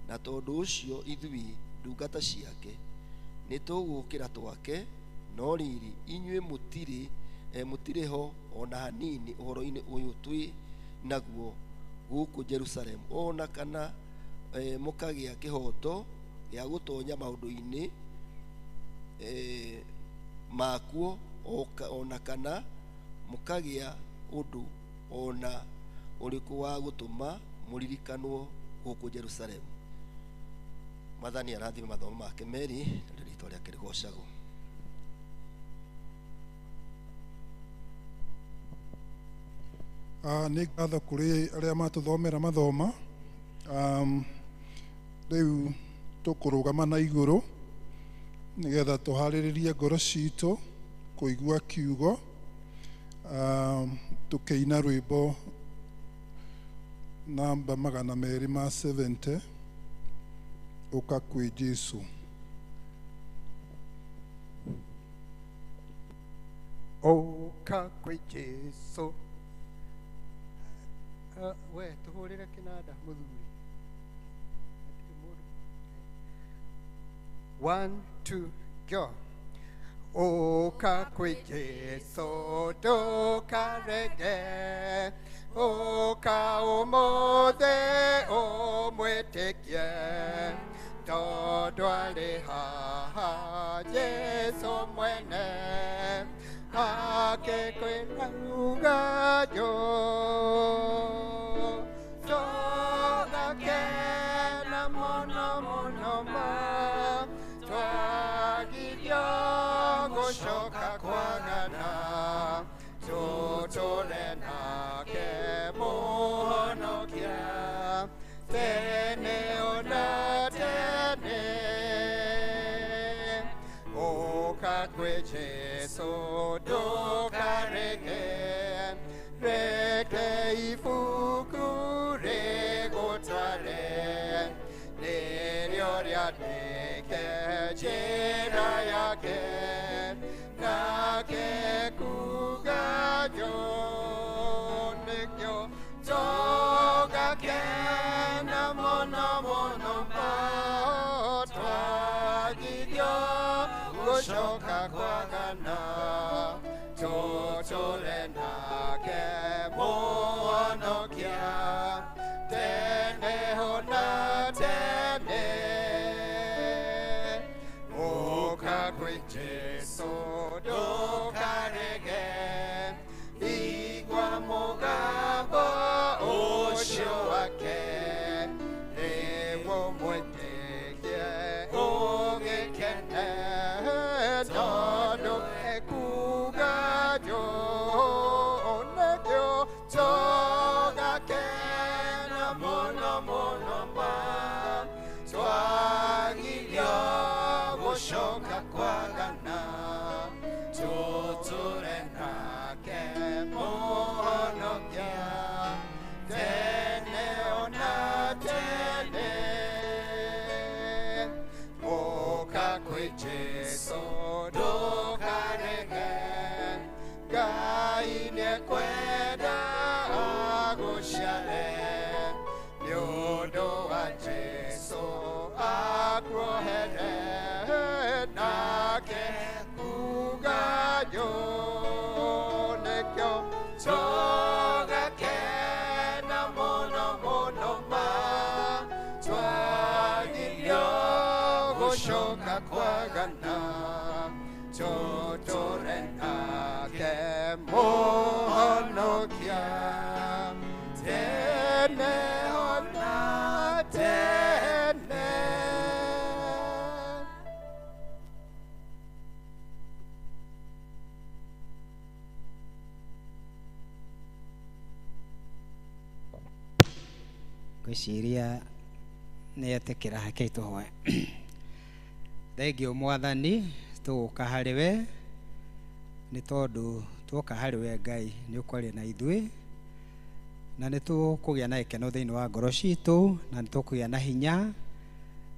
na tondũ ũcio ithuĩ ndungata ciake nĩ tũgũkĩra twake, no rĩrĩ inyuĩ mũtirĩ ho ona hanini ũhoro-inĩ ũyũ twĩ naguo gũkũ Jerusalemu, ona kana mũkagĩa kĩhoto gĩa gũtonya maũndũ-inĩ makuo, ona kana mũkagĩa ũndũ ona ũrĩkũ wa gũtũma mũririkanwo gũkũ Jerusalemu. Mwathani arathime mathomo make merĩ, na rĩĩtwa rĩake rĩgocagwo. Nĩ ngatho kũrĩ arĩa matũthomera mathoma. Rĩu tũkũrũgama na igũrũ nĩgetha tũharĩrĩrie ngoro citũ kũigua kiugo, tũkĩina rwĩmbo namba 270, ũka kwĩ Jesũ. Ũka kwĩ Jesũ. We tũhũrĩre kĩnanda mũthuri. 1, 2, go. Ũka kwĩ Jesũ ndũkarege, ũka ũmũthĩ ũmwĩtĩkie, tondũ arĩ haha Jesũ mwene, agĩkwĩra ugayo. Tũgakena mũno mũno ma, twagirio gũcoka kwagana, tũtũre nake mũhonokia, tene ona tene. Ũka kwĩ Jesũ ndũkarege, reke ibuku rĩgũtware, nĩrĩo rĩandĩke njĩra yake, nake kugayo. Nĩkĩo tũgakena mũno mũno ma, twagirio gũcoka kwagana, tũtũre nake mũhonokia, tene ona tene. Ũka kwĩ Jesũ ndũkarege, igua mũgambo ũcio wake, nĩguo mwĩtĩkie ũgĩkene, tondũ ekugayo. Nĩkĩo tũgakena mũno mũno ma, twagirio gũcoka kwagana, tũtũre nake mũhonokia, tene ona tene. Ũka kwĩ Jesũ ndũkarege, Ngai nĩekwenda agũciare, nĩ ũndũ wa Jesũ akuohere, nake kugayo. Nĩkĩo tũgakena mũno mũno ma, twagirio gũcoka kwagana, tũtũre nake mũhonokia, tene ona tene. Ngwĩciria nĩ etĩkĩra hake tũhoe. Thengiũ Mwathani, tũgũka harĩ we nĩ tondũ tuoka harĩ we Ngai nĩ ũkwaria na ithuĩ na nĩ tũkũgĩa na ikeno thĩinĩ wa ngoro citũ na nĩ tũkũgĩa na hinya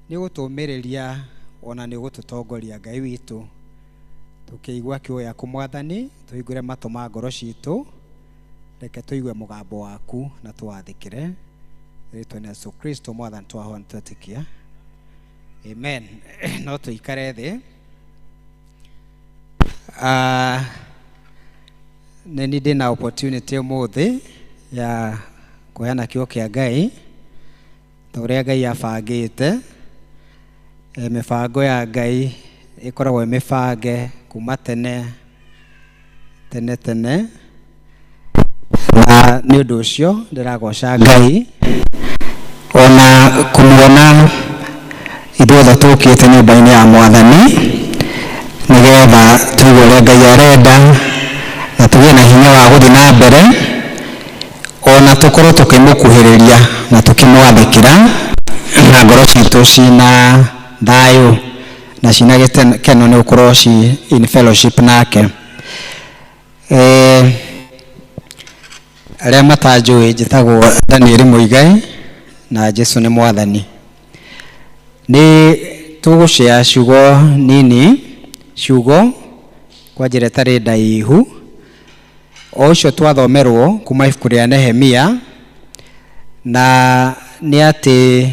nĩ gũtũmĩrĩria ona nĩ gũtũtongoria Ngai witũ tukĩigua kiugo gĩaku Mwathani tũhingũre matũ ma ngoro citũ reke tũigue mũgambo waku na tũwathĩkĩre rĩtwa-inĩ Yesu Kristo Mwathani twahoya na twetĩkia amen. No tũikare thĩ. Nĩ ndĩ na opportunity ũmũthĩ ya kũheana kiugo kĩa Ngai ta ũrĩa Ngai abangĩte. Mĩbango ya Ngai ĩkoragwo mĩbange kuma tene na nĩ ũndũ ũcio ndĩragoca Ngai ona kũmuona ithuothe tũkĩte nyũmba-inĩ ya Mwathani nĩgetha tũigue ũrĩa Ngai arenda na tũgĩe na hinya wa gũthiĩ na mbere ona tũkorwo tũkĩmũkuhĩrĩria na tũkĩmwathĩkĩra na ngoro citũ cina thayũ na cina gĩkeno nĩ gũkorwo ci in fellowship nake. Arĩa matanjũĩ njĩtagwo Daniel Muigai na Jesu nĩ Mwathani. Nĩ tũgũshare ciugo nini, ciugo kwa njĩra ĩtarĩ ndaihu o ũcio twathomerwo kuma ibuku rĩa Nehemia, na nĩ atĩ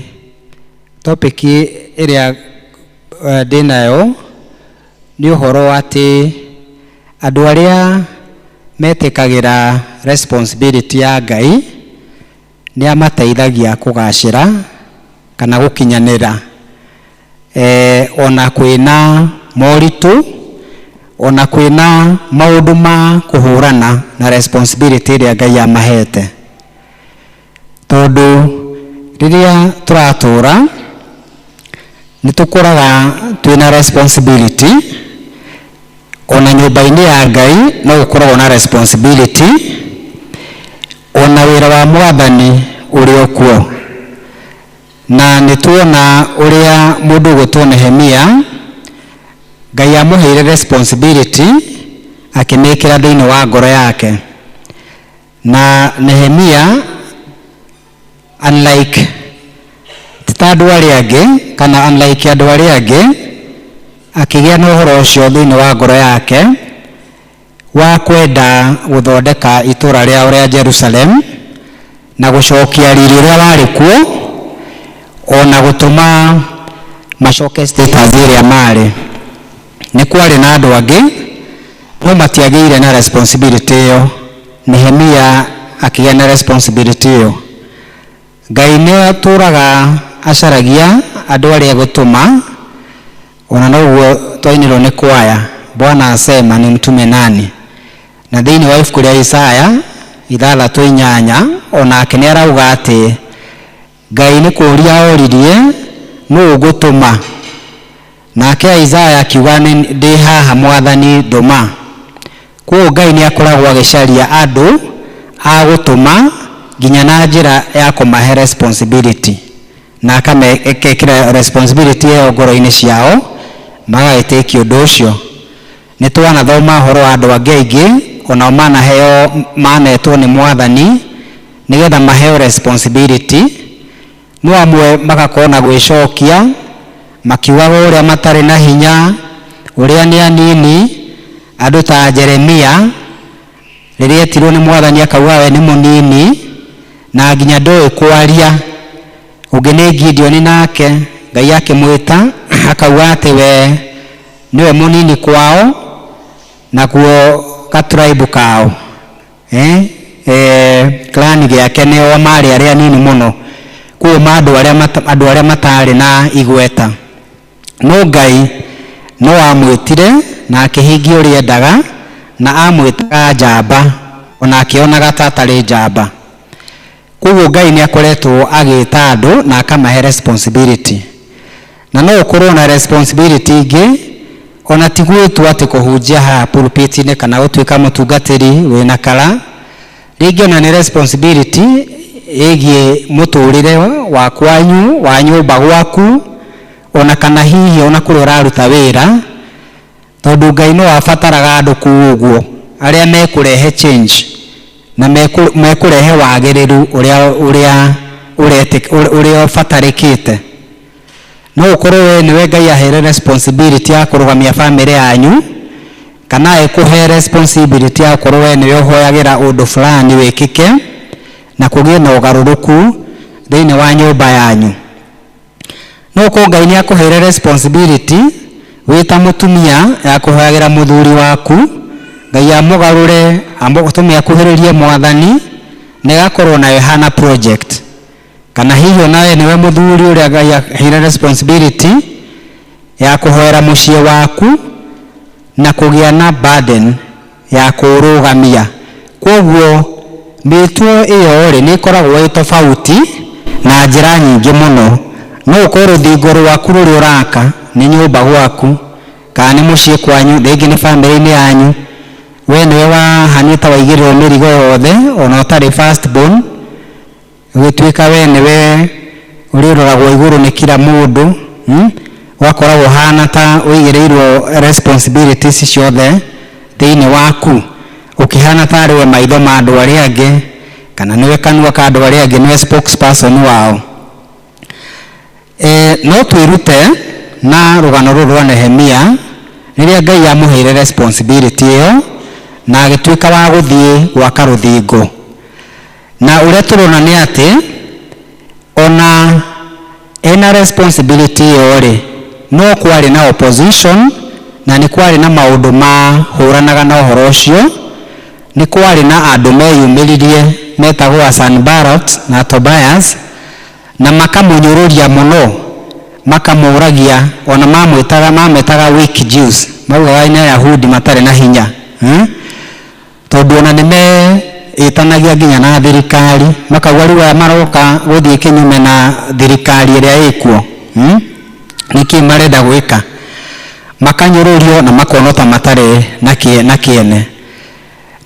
topic ĩrĩa ndĩnayo nĩ ũhoro atĩ andũ arĩa metĩkagĩra responsibility ya Ngai nĩ amateithagia kũgacĩra kana gũkinyanĩra ona kwĩna moritũ ona kwĩna maũndũ ma kũhũrana na responsibility ĩrĩa Ngai amahete. Tondũ rĩrĩa tũratũra nĩ tũkoraga twĩna responsibility ona nyũmba-inĩ ya Ngai no gũkoragwo na responsibility ona wĩra wa Mwathani ũrĩ okuo. Na nĩ tuona ũrĩa mũndũ ũgwĩtwo Nehemia Ngai amũheire responsibility akĩmĩkĩra thĩinĩ wa ngoro yake. Na Nehemia unlike andũ arĩa angĩ kana unlike andũ arĩa angĩ akĩgĩa na ũhoro ũcio thĩinĩ wa ngoro yake wa kwenda gũthondeka itũũra rĩao rĩa Jerusalem na gũcokia riri ũrĩa warĩ kuo ona gũtũma macoke status ĩrĩa marĩ. Nĩ kwarĩ na andũ angĩ no matiagĩire na responsibility ĩyo. Nehemia akĩgĩa na responsibility ĩyo. Ngai nĩ atũraga acaragia andũ arĩa gũtũma ona noguo twainĩrwo nĩ kwaya Bwana asema nimtume nani. Na thĩinĩ wa ibuku rĩa Isaya 6:8 onake nĩ arauga atĩ Ngai nĩ kũũria oririe nũũ ũgũtũma. Nake Isaya akiuga ndĩ haha Mwathani ndũma. Koguo Ngai nĩ akoragwo agĩcaria andũ a gũtũma nginya na njĩra ya kũmahe responsibility na akamekĩra responsibility ĩyo ngoro-inĩ ciao magagĩtĩkia ũndũ ũcio. Nĩ twanathoma ũhoro wa andũ angĩ aingĩ onao manetwo nĩ Mwathani nĩgetha maheo responsibility, no amwe magakorwo na gwĩcokia makiugaga ũrĩa matarĩ na hinya ũrĩa nĩ anini. Andũ ta Jeremia rĩrĩa etirwo nĩ Mwathani akauga we nĩ mũnini na nginya ndũĩ kwaria. Ũngĩ nĩ Gideon nake Ngai akĩmwĩta akauga atĩ we niwe mũnini kwao nakuo ka-tribe kao clan gĩake nĩo marĩ arĩa anini mũno, kuuma andũ arĩa matarĩ na igweta. No Ngai no amwĩtire na akĩhingia ũrĩa endaga na amwĩtaga njamba ona akĩonaga ta atarĩ njamba. Koguo Ngai nĩ akoretwo agĩta andũ na akamahe responsibility. Na no ũkorwo na responsibility ingĩ ona ti gwĩtwo atĩ kũhunjia haha pulpit-inĩ kana gũtuĩka mũtungatĩri wĩna kara. Rĩngĩ ona nĩ responsibility ĩgiĩ mũtũrĩre wa kwanyu wa nyũmba gwaku ona kana hihi ona kũrĩa ũraruta wĩra. tondu Ngai no abataraga andu kuuguo aria mekurehe change na mekurehe wagiriru uria ubatarikite. No ukorwo we niwe Ngai ahere responsibility ya kurugamia family yanyu, kana ekuhe responsibility ya kukorwo we niwe uhoyagira undu fulani wikike na kugie na ugaruruku thiini wa nyumba yanyu. No ko Ngai ni akuhere responsibility wita mutumia ya kuhoyagira muthuri waku, Ngai amugarure amutumia akuhiririe Mwathani na gakorwo nawe hana project, kana hiyo nawe niwe muthuri uria Ngai aheire responsibility ya kuhoera mucie waku na kugia na burden ya kurugamia. Koguo mitwo iyo ri ni koragwo tofauti na njira nyingi muno. No ukorwo ruthingo rwaku ruri uraka ni nyumba gwaku, kana ni mucie kwanyu, ringi ni family yanyu, we niwe wahanita waigirwo mirigo yothe ona utari first born, gwituika we niwe uriroragwo iguru ni kila mundu, wakoragwo hana ta uigirirwo responsibilities ciothe thiini waku, ukihana ta ariwe maitho ma andu aria angi, kana niwe kanua ka andu aria angi, niwe spokesperson wao. No twirute na rugano ruru rwa Nehemia riria Ngai amuheire responsibility iyo na agituika wa guthie gwaka ruthingo. Na uria turona ni ati ona ena responsibility iyo ri no kwari na opposition, na ni kwari na maundu ma huranaga na uhoro ucio, ni kwari na andu meyumiririe metagwo Sanballat na Tobias, na makamunyururia muno makamuragia, ona mametaga weak Jews, maugaga ina Yahudi matari na hinya, tondu ona nime itanagia nginya na thirikari, makauga riu aya maroka guthie kinyume na thirikari iria ikuo, niki marenda gwika, makanyururio na makonota matari na kiene.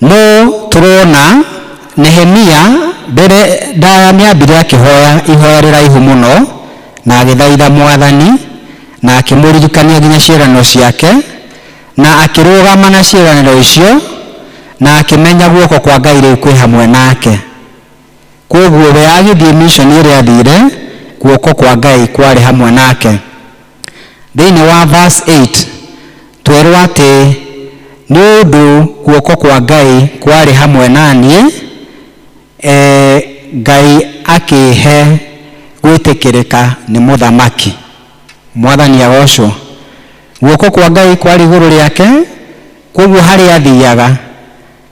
No turona Nehemia mbere niambire akihoya ihoya riraihu muno na agithaitha Mwathani na akimuririkania nginya ciĩranĩro ciake na akirugama na ciĩranĩro icio na akimenya guoko kwa Ngai riu kwi hamwe nake. Koguo we agithie mission iria athire, guoko kwa Ngai kwari hamwe nake. Thiini wa verse 8 twerwo ati ni undu guoko kwa Ngai kwari hamwe nanie, Ngai akihe gwitikirika ni muthamaki. Mwathani agocwo. Guoko kwa Ngai kwari iguru riake, koguo hari athiaga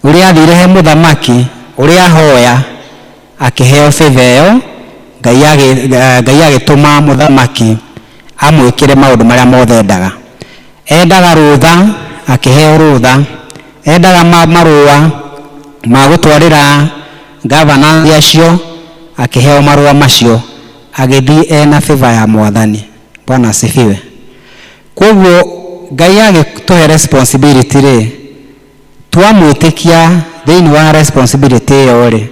uria athire he muthamaki uria ahoya akiheo favor iyo, Ngai agituma muthamaki amwikire maundu maria mothe endaga. Endaga rutha akiheo rutha, endaga marua ma gutwarira gavana acio akiheo marua macio, agithii ena favor ya Mwathani. Bwana asifiwe. Koguo Ngai agituhe responsibility ri twamwitikia thiini wa responsibility iyo ri,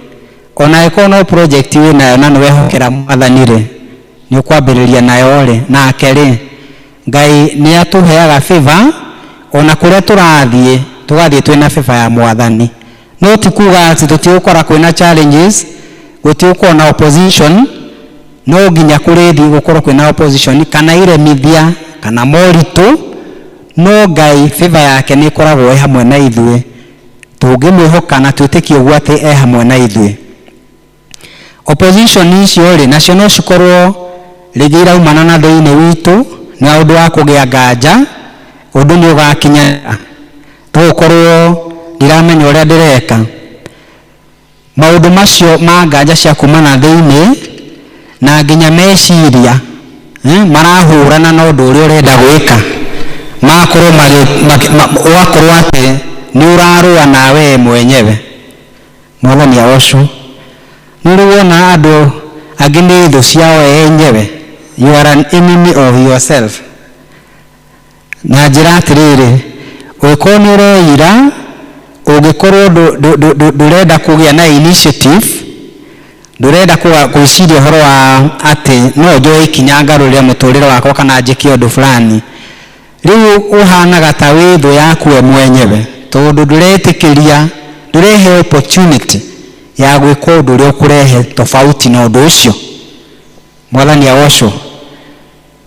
ona iko no project we nayo na niwehokera Mwathani ri ni ukwambiriria nayo ri, nake ri Ngai ni atuheaga favor ona kuria turathie, tugathie twina favor ya Mwathani. No tikuga ati tutigukora kwina challenges, gutigukora na opposition, no nginya kurithi gukorwo kwina opposition kana iremithia kana moritu, no Ngai favor yake ni koragwo hamwe na ithuĩ, tungimwihoka na twitikie uguo ati hamwe na ithuĩ. Opposition icio ri nacio no cikorwo rĩngĩ iraumana na thĩinĩ witũ na ũndũ wa kũgĩa nganja, ũndũ nĩ ũgakinyĩra tũgũkorwo ndiramenya ũrĩa ndĩreka. Maũndũ macio ma nganja cia kumana thĩinĩ na nginya meciria marahũrana na ũndũ ũrĩa ũrenda gwĩka, ugakorwo atĩ nĩ ũrarũa nawe mwenyewe. Mwathani agocwo. Nĩ ũrĩwona andũ angĩ nĩ thũ ciao enyewe, you are an enemy of yourself. Na njĩra atĩrĩrĩ, ũngĩkorwo nĩ ũreira, ũngĩkorwo ndũrenda kũgĩa na initiative, ndũrenda gwĩciria ũhoro wa atĩ no njoe ikinya ngarũrĩre mũtũrĩre wakwa kana njĩke ũndũ fulani, riu uhanaga ta witho yaku we mwenyewe tondu ndureetikiria ndurehe opportunity ya gwika undu uria ukurehe tofauti na undu ucio. Mwathani awocwo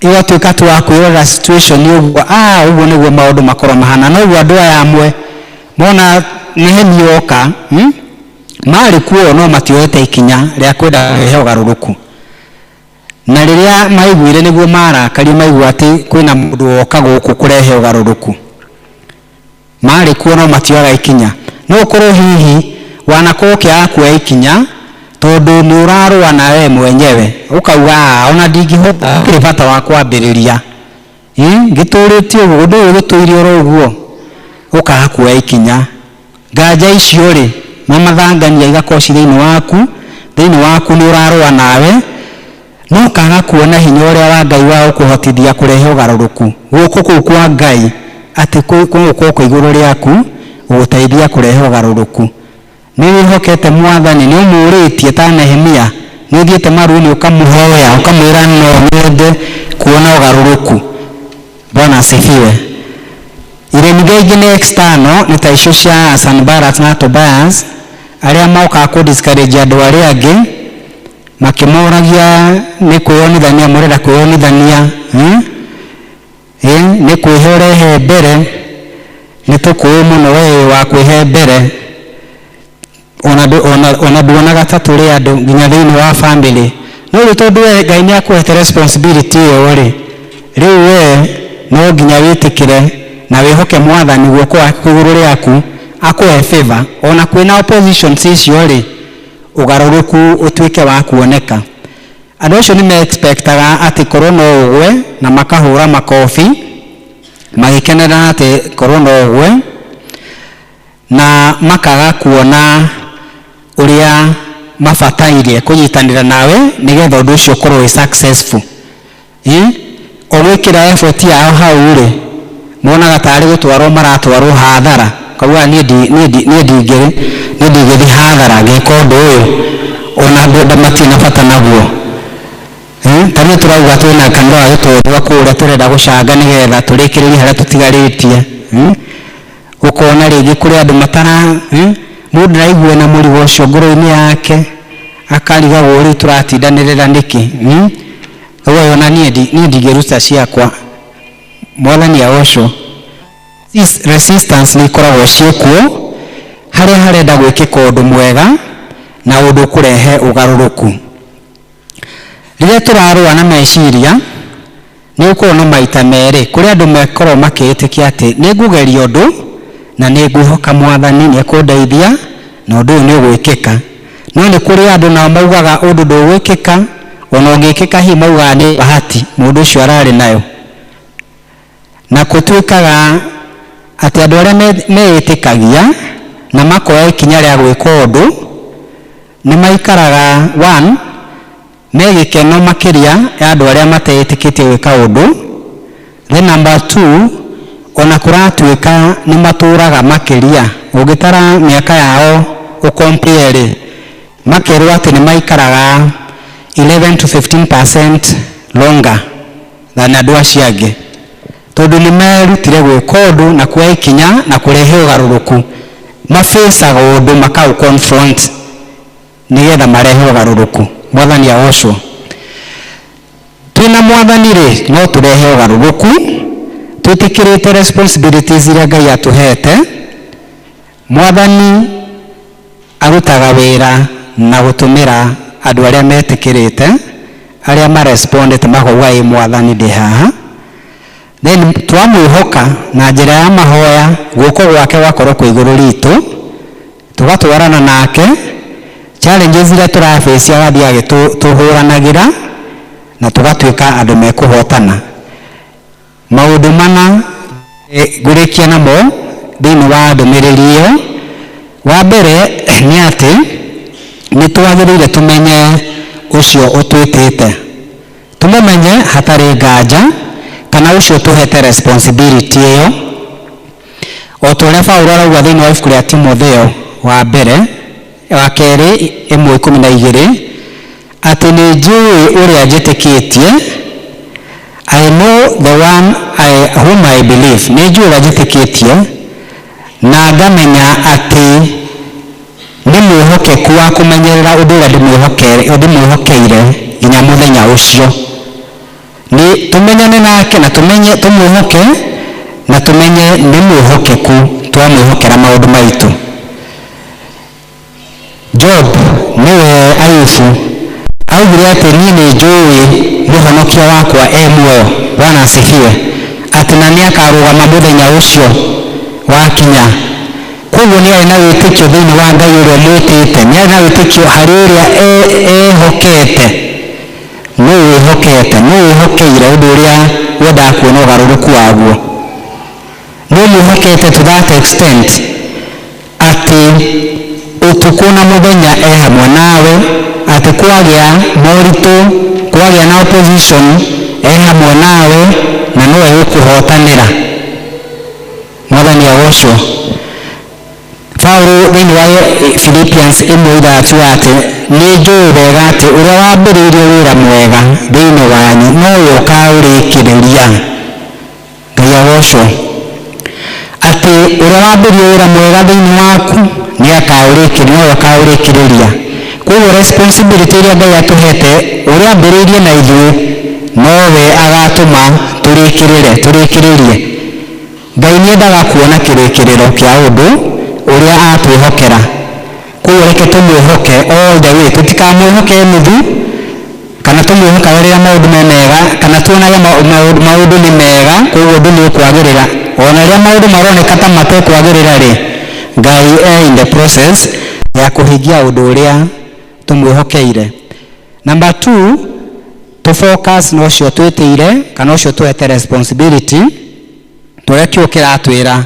igatuika tu wa kwirora situation uguo uguo niguo maundu makorwo mahana noguo andu aya amwe mona neheni yoka mari kuo no matioete ikinya ria kwenda kurehe ugaruruku na riria maiguire niguo marakaria maigua ati kwina mundu woka guku kurehe ugaruruku mari kuo no matioaga ikinya no ukorwo hihi wanakorwo kia kuoya ikinya tondu ni urarua na we mwenyewe ukauga ona ndingihota kiri bata wa kwambiriria ngituritie uguo ndu gutuirie oro uguo ukaga kuoya ikinya nganja icio ri mamathangania igakorwo thiini waku ni urarua nawe no kaga kuona hinya uria wa Ngai wa ukuhotithia kurehe ugaruruku guku kuu kwa Ngai ati guku iguru riaku uguteithia kurehe ugaruruku. Ni wihokete Mwathani ni umuritie ta Nehemia ni uthiete maruni ukamuhoya ukamwira no nyende kuona ugaruruku. Bwana asifiwe. Iremithia ingi ni external ni ta icio cia Sanballat na Tobias aria mauka ku discourage andu aria angi makimoragia ni kwiyonithania murenda kwiyonithania ni kwihorehe mbere ni tukuwe muno we wa kwihe mbere ona duonaga ta turi andu nginya thiini wa family no ri tondu we Ngai ni akuhete responsibility iyo ri riu we no nginya witikire na wihoke Mwathani guoko iguru riaku akuhe favor ona kwina opposition icio ri ugaruruku utuike wa kuoneka. Andu acio ni me expectaga ati korwo no ugwe na makahura makofi magikenera ati korwo no ugwe na makaga kuona uria mabataire kunyitanira nawe nigetha undu ucio ukorwo wi successful. Ogwikira effort yao hau ri monaga tari gutwarwo maratwarwo hathara kauga ni ndigiri hathara ngeka undu uyu ona andu matina bata naguo. Tani turauga twina kanwa gitwa kuria turenda gucanga nigetha turikiririe haria tutigaritie ukona ringi kuri andu matara mundu raigwe na murigo ucio ngoro-ini yake akariga guri turatindanirira niki uwe ona nie ndigiruta ciakwa. Mwathani awocwo resistance ni ikoragwo ciekuo haria harenda gwikika undu mwega na undu kurehe ugaruruku. Riria turarua na meciria ni ukorwo no maita meri kuri andu mekorwo makiitikia ati ni ngugeria undu na ni ngwihoka Mwathani ni akundeithia na undu ni ugwikika no ni kuri andu nao maugaga undu ndugwikika ona ungikika hi maugaga ni bahati mundu ucio arari nayo na kutuikaga ati andu aria meitikagia na makoya ikinya ria gwika undu ni maikaraga one megikeno makiria ya andu aria mateitikitie gwika undu. Then number 2 ona kuratuika ni maturaga makiria ugitara miaka yao ukompare makerwa ati ni maikaraga 11 to 15% longer than andu acio angi tondu ni merutire gwika undu na kuoya ikinya na kurehe ugaruruku mafacaga undu makau confront nigetha marehe ugaruruku. Mwathani awocwo twina Mwathani ri no turehe ugaruruku twitikirite responsibilities iria Ngai atuhete. Mwathani arutaga wira na gutumira andu aria metikirite aria marespondete magauga ii Mwathani ndi haha then twamwihoka na njira ya mahoya guoko gwake wakorwo kwa iguru ritu tugatwarana nake challenges iria turaface agathii agituhuranagira na tugatuika andu mekuhotana. Maundu mana ngurikia namo thiini wa ndumiriri iyo wa mbere ni ati ni twagirire tumenye ucio utwitite tumumenye hatari nganja kana ucio tuhete responsibility iyo o turia Paulo arauga thiini wa ibuku ria Timotheo wa mbere wa keri 1:12 ati ni njui uria njitikitie I know the one whom I believe. Nijua jitikitie na ngamenya ati ni mwihokeku wa kumenyerera undu uria ndimwihokeire nginya muthenya ucio. Ni tumenyane nake na tumwihoke na tumenye ni mwihokeku twamwihokera maundu maitu. Job niwe Ayubu augire ati niĩ nĩ njũĩ mũhonokia wakwa muoyo. Bwana asifiwe. Ati na nĩakarũgama mũthenya ũcio wakinya. Koguo nĩ arĩ na wĩtĩkio thĩinĩ wa Ngai ũrĩa mwĩtĩte, nĩ arĩ na wĩtĩkio harĩ ũrĩa ehokete. Nĩ wĩhokeire ũndũ ũrĩa wendaga kuona ũgarũrũku waguo. Nĩ mwĩhokete to that extent ati utuku na muthenya hamwe nawe, ati kwagĩa moritũ, kwagĩa na opposition hamwe nawe na nowe gũkũhotanĩra. Mwathani agocwo. Paulo thĩinĩ wa Philippians 1:3 ati nĩ njũĩ wega ati ũrĩa wambĩrĩirie wĩra mwega thĩinĩ wanyu nowe ũkaũrĩkĩrĩria. Ngai agocwo. Ati ũrĩa wambĩrĩirie wĩra mwega thĩinĩ waku nowe akaũrĩkĩrĩria. Koguo responsibility ĩrĩa Ngai atũhete ũrĩa ambĩrĩirie na ithuĩ nowe agatũma tũrĩkĩrĩrie. Ngai nĩendaga kuona kĩrĩkĩrĩro kĩa ũndũ ũrĩa atwĩhokera. Koguo reke tũmwĩhoke all the way, tũtikamwĩhoke nuthu kana tũmwĩhoka rĩrĩa maũndũ me mega kana tuonage maũndũ nĩ mega koguo ũndũ nĩ ũkwagĩrĩra. Ona rĩrĩa maũndũ maroneka ta matekwagĩrĩra rĩ, Ngai in the process ya kũhingia ũndũ ũrĩa tũmwĩhokeire. Number 2, to focus no cio twĩtĩire kana ũcio twete responsibility tũrĩa kĩo kĩratwĩra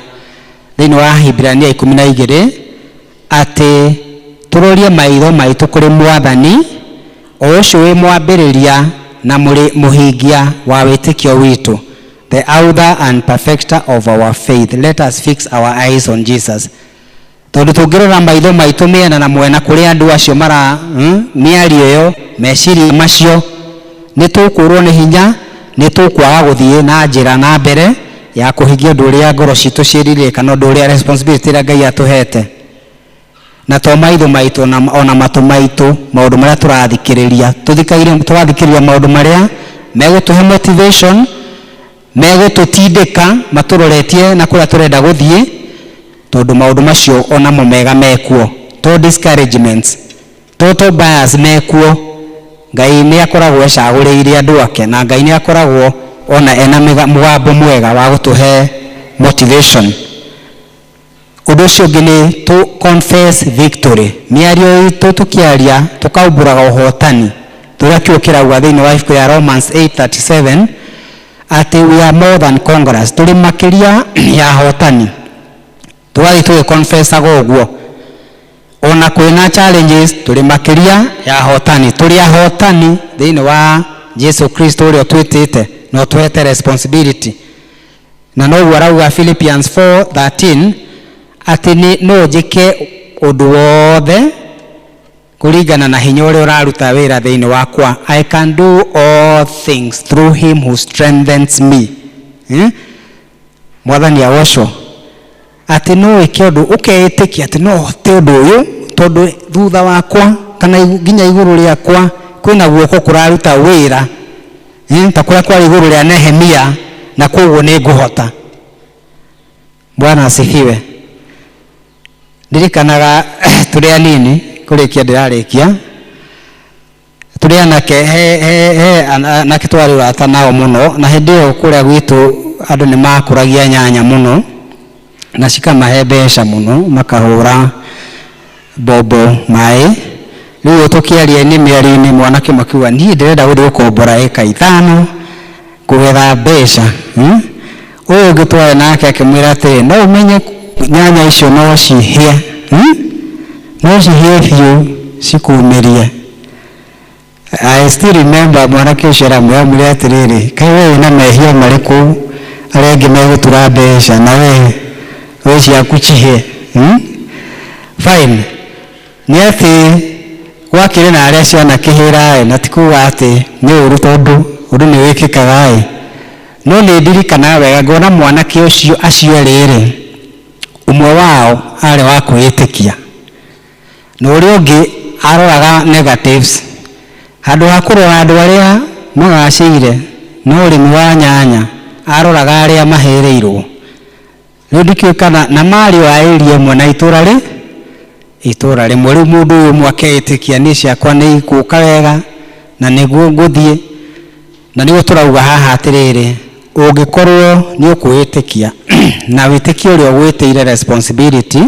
thĩinĩ wa Hibirania 12 atĩ tũrorie maitho maitũ kũrĩ Mwathani o ũcio wĩ mwambĩrĩria na mũhingia wa wĩtĩkio witũ, the author and perfecter of our faith. Let us fix our eyes on Jesus. Tondũ tũngĩrora maitho maitũ mĩena na mwena kũrĩ andũ acio mara mĩario ĩyo meciria macio, nĩ tũkũrwo nĩ hinya, nĩ tũkwaga gũthiĩ na njĩra na mbere ya kũhingia ũndũ ũrĩa ngoro citũ ciĩrirĩire kana ũndũ ũrĩa responsibility ĩrĩa Ngai atũhete. Na to maitho maitũ ona matũ maitũ, maũndũ marĩa tũrathikĩrĩria, tũrathikĩrĩria maũndũ marĩa megũtũhe motivation, megũtũtindĩka, matũroretie na kũrĩa tũrenda gũthiĩ, tondũ maũndũ macio onamo mega mekuo. To discouragements, total bias mekuo. Ngai nĩ akoragwo ecagũrĩire andũ ake na Ngai nĩ akoragwo ona ena mũgambo mwega wa gũtũhe motivation. Ũndũ ũcio ũngĩ nĩ to confess victory. Mĩario itũ tũkĩaria tũkaumbũraga ũhotani. Tũrĩa kĩo kĩrauga thĩinĩ wa ibuku ya Romans 8:37 ati we are more than conquerors. Tũrĩ makĩria ya hotani. Tũgathiĩ tũgĩconfessaga ũguo. Ona kwĩna challenges tũrĩ makĩria ya hotani. Tũrĩ ahotani thĩinĩ wa Jesu Kristo ũrĩa twĩtĩte no twete responsibility. Na noguo arauga Philippians 4:13 ati no njĩke ũndũ wothe kũringana na hinya ũrĩa ũraruta wĩra thĩinĩ wakwa. I can do all things through him who strengthens me. Mwathani agocwo. Ati no wĩke ũndũ ũkeĩtĩkia ati no hote ũndũ ũyũ tondũ thutha wakwa kana nginya igũrũ rĩakwa kwĩna guoko kũraruta wĩra. Ta kũrĩa kwarĩ igũrũ rĩa Nehemia na koguo nĩ ngũhota. Bwana asifiwe. Ndirikanaga tũrĩ anini kũrĩkia ndĩrarĩkia tũrĩ anake anake twarĩ ũrata nao mũno, na hĩndĩ ĩyo kũrĩa gwitũ andũ nĩ makũragia nyanya mũno na cikamahe mbeca mũno, makahũra mbombo maĩ. Rĩu tũkĩaria-inĩ mĩario-inĩ mwanake makiuga niĩ ndĩrenda gũthiĩ gũkombora ĩka 5 kũgetha mbeca. Ũyũ ũngĩ twarĩ nake akĩmwĩra atĩrĩ no ũmenye nyanya icio no cihie, no cihie biũ cikumĩrie. I still remember mwanake ũcio aramwĩra atĩrĩrĩ, kaĩ we wĩna mehia marĩkũ arĩa angĩ megũtura mbeca na we ciaku cihie? Fine. Nĩ atĩ gwakĩrĩ na arĩa cianakĩhĩra na ti kuuga atĩ nĩ ũru tondũ ũndũ nĩ wĩkĩkaga no nĩ ndirikanaga wega ngona mwanake ũcio acio erĩ ũmwe wao arĩ wa kwĩĩtĩkia na ũrĩa ũngĩ aroraga negatives handũ ha kũrora andũ arĩa magacĩire no ũrĩmi wa nyanya aroraga arĩa mahereirwo. Rĩu ndikĩũĩ kana na marĩ wa area ĩmwe na itũũra rĩmwe. Rĩu mũndũ ũyũ ũmwe akeĩtĩkia niĩ ciakwa nĩ igũka wega na nĩguo ngũthiĩ, na nĩguo tũrauga haha atĩrĩrĩ, ũngĩkorwo nĩ ũkwĩĩtĩkia na wĩtĩkia ũrĩa ũgwĩtĩire responsibility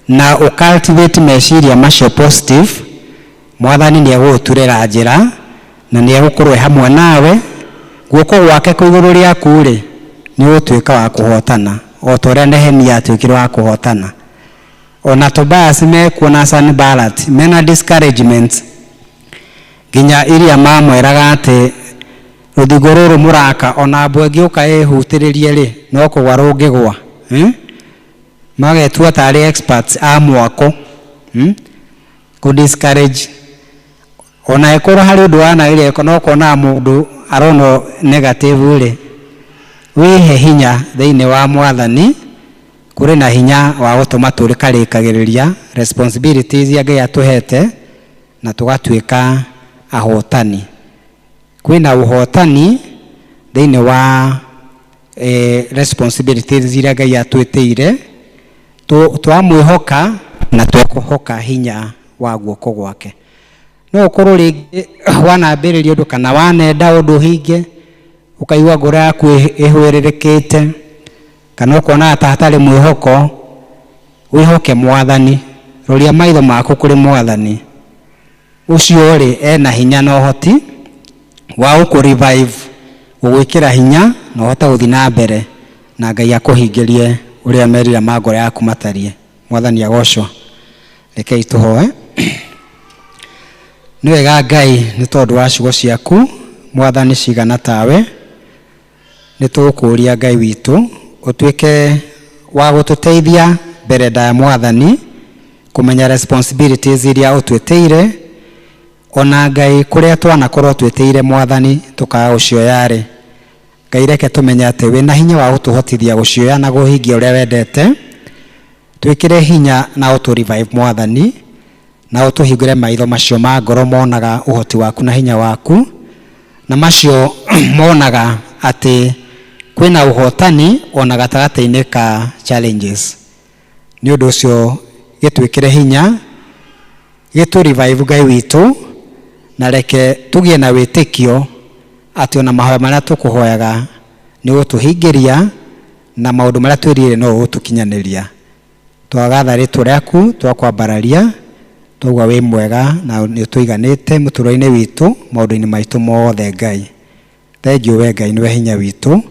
na ũcultivate meciria macio positive, Mwathani nĩ egũgũturĩra njĩra na nĩ egũkorwo hamwe nawe. Guoko gwake kwĩ igũrũ rĩaku rĩ, nĩ ũgũtuĩka wa kũhotana o ta ũrĩa Nehemia atuĩkire wa kũhotana. Ona Tobias mekuona Sanballat mena discouragement nginya iria mamwĩraga atĩ rũthingo rũrũ mũraka ona mbwe ngĩũka ĩhutĩrĩrie rĩ no kũgwa rũngĩgwa. Magetua tarĩ experts a mwako kũ discourage ona ĩkorwo harĩ ũndũ wanagĩrĩka no kuona mũndũ arona negative rĩ, wĩhe hinya thĩinĩ wa Mwathani. Kũrĩ na hinya wa gũtũma tũrĩkarĩkagĩrĩria responsibilities iria Ngai atũhete na tũgatuĩka ahotani. Kwĩna ũhotani thĩinĩ wa responsibilities iria Ngai atwĩtĩire, twamwĩhoka na twekũhoka hinya wa guoko gwake. No ũkorwo rĩngĩ wanambĩrĩria ũndũ kana wanenda ũndũ hinge ũkaigua ngoro yaku ĩhũrĩrĩkĩte kana ũkona ta hatarĩ mwĩhoko, wĩhoke Mwathani. Roria maitho maku kũrĩ Mwathani. Ũcio rĩ ena hinya na ũhoti wa gũkũrevive, gũgwĩkĩra hinya na ũhote gũthiĩ na mbere na Ngai akũhingĩrie ũrĩa merira ma ngoro yaku matariĩ. Mwathani agocwo. Rekei tũhoe. Nĩ wega Ngai nĩ tondũ wa ciugo ciaku Mwathani cigana tawe, nĩ tũgũkũria Ngai witũ ũtuĩke wa gũtũteithia mbere ya Mwathani kũmenya responsibilities iria ũtwĩtĩire, ona Ngai kũrĩa twanakorwo twĩtĩire Mwathani tũkaga gũcioya rĩ, Ngai reke tũmenye atĩ wĩna hinya wa gũtũhotithia gũcioya na kũhingia ũrĩa wendete. Twĩkĩre hinya na ũtũrevive Mwathani na ũtũhingũre maitho macio ma ngoro monaga ũhoti waku na hinya waku, na macio monaga atĩ kwĩna ũhotani ona gatagatĩ-inĩ ka challenges. Nĩ ũndũ ũcio gĩtwĩkĩre hinya, gĩtũrevive Ngai witũ, na reke tũgĩe na wĩtĩkio atĩ ona mahoya marĩa tũkũhoyaga nĩ gũtũhingĩria na maũndũ marĩa twĩrire no gũtũkinyanĩria. Twagatha rĩtwa rĩaku twakwambararia, twaigua wĩ mwega na nĩ tũiganĩte mũtũũrĩre-inĩ witũ maũndũ-inĩ maitũ mothe. Ngai thengiũ we Ngai nĩwe hinya witũ,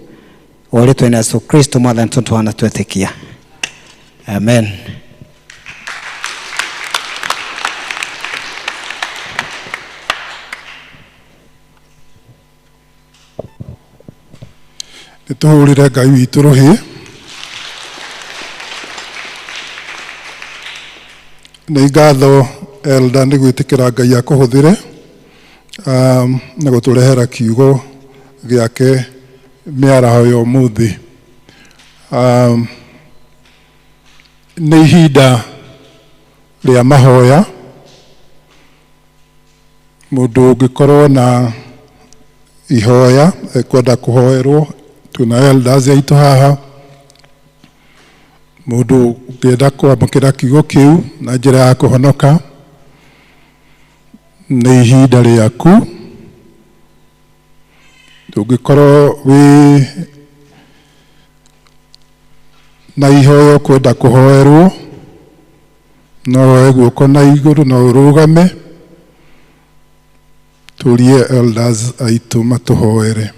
o rĩtwa-inĩ Yesu Kristo Mwathani tũtũhana twetĩkia, amen. Nĩ tũhũrĩre Ngai witũ rũhĩ. Nĩ ngatho Elda nĩ gwĩtĩkĩra Ngai akũhũthĩre na gũtũrehera kiugo gĩake mĩaraho ya ũmũthĩ. Nĩ ihinda rĩa mahoya. Mũndũ ũngĩkorwo na ihoya ekwenda kũhoerwo, twĩna elders aitũ haha. Mũndũ ũngĩenda kwamũkĩra kiugo kĩu na njĩra ya kũhonoka, nĩ ihinda rĩaku. Ũngĩkorwo wĩ na ihoya ũkwenda kũhoerwo, no woe guoko na igũrũ na ũrũgame, tũrie elders aitũ matũhoere.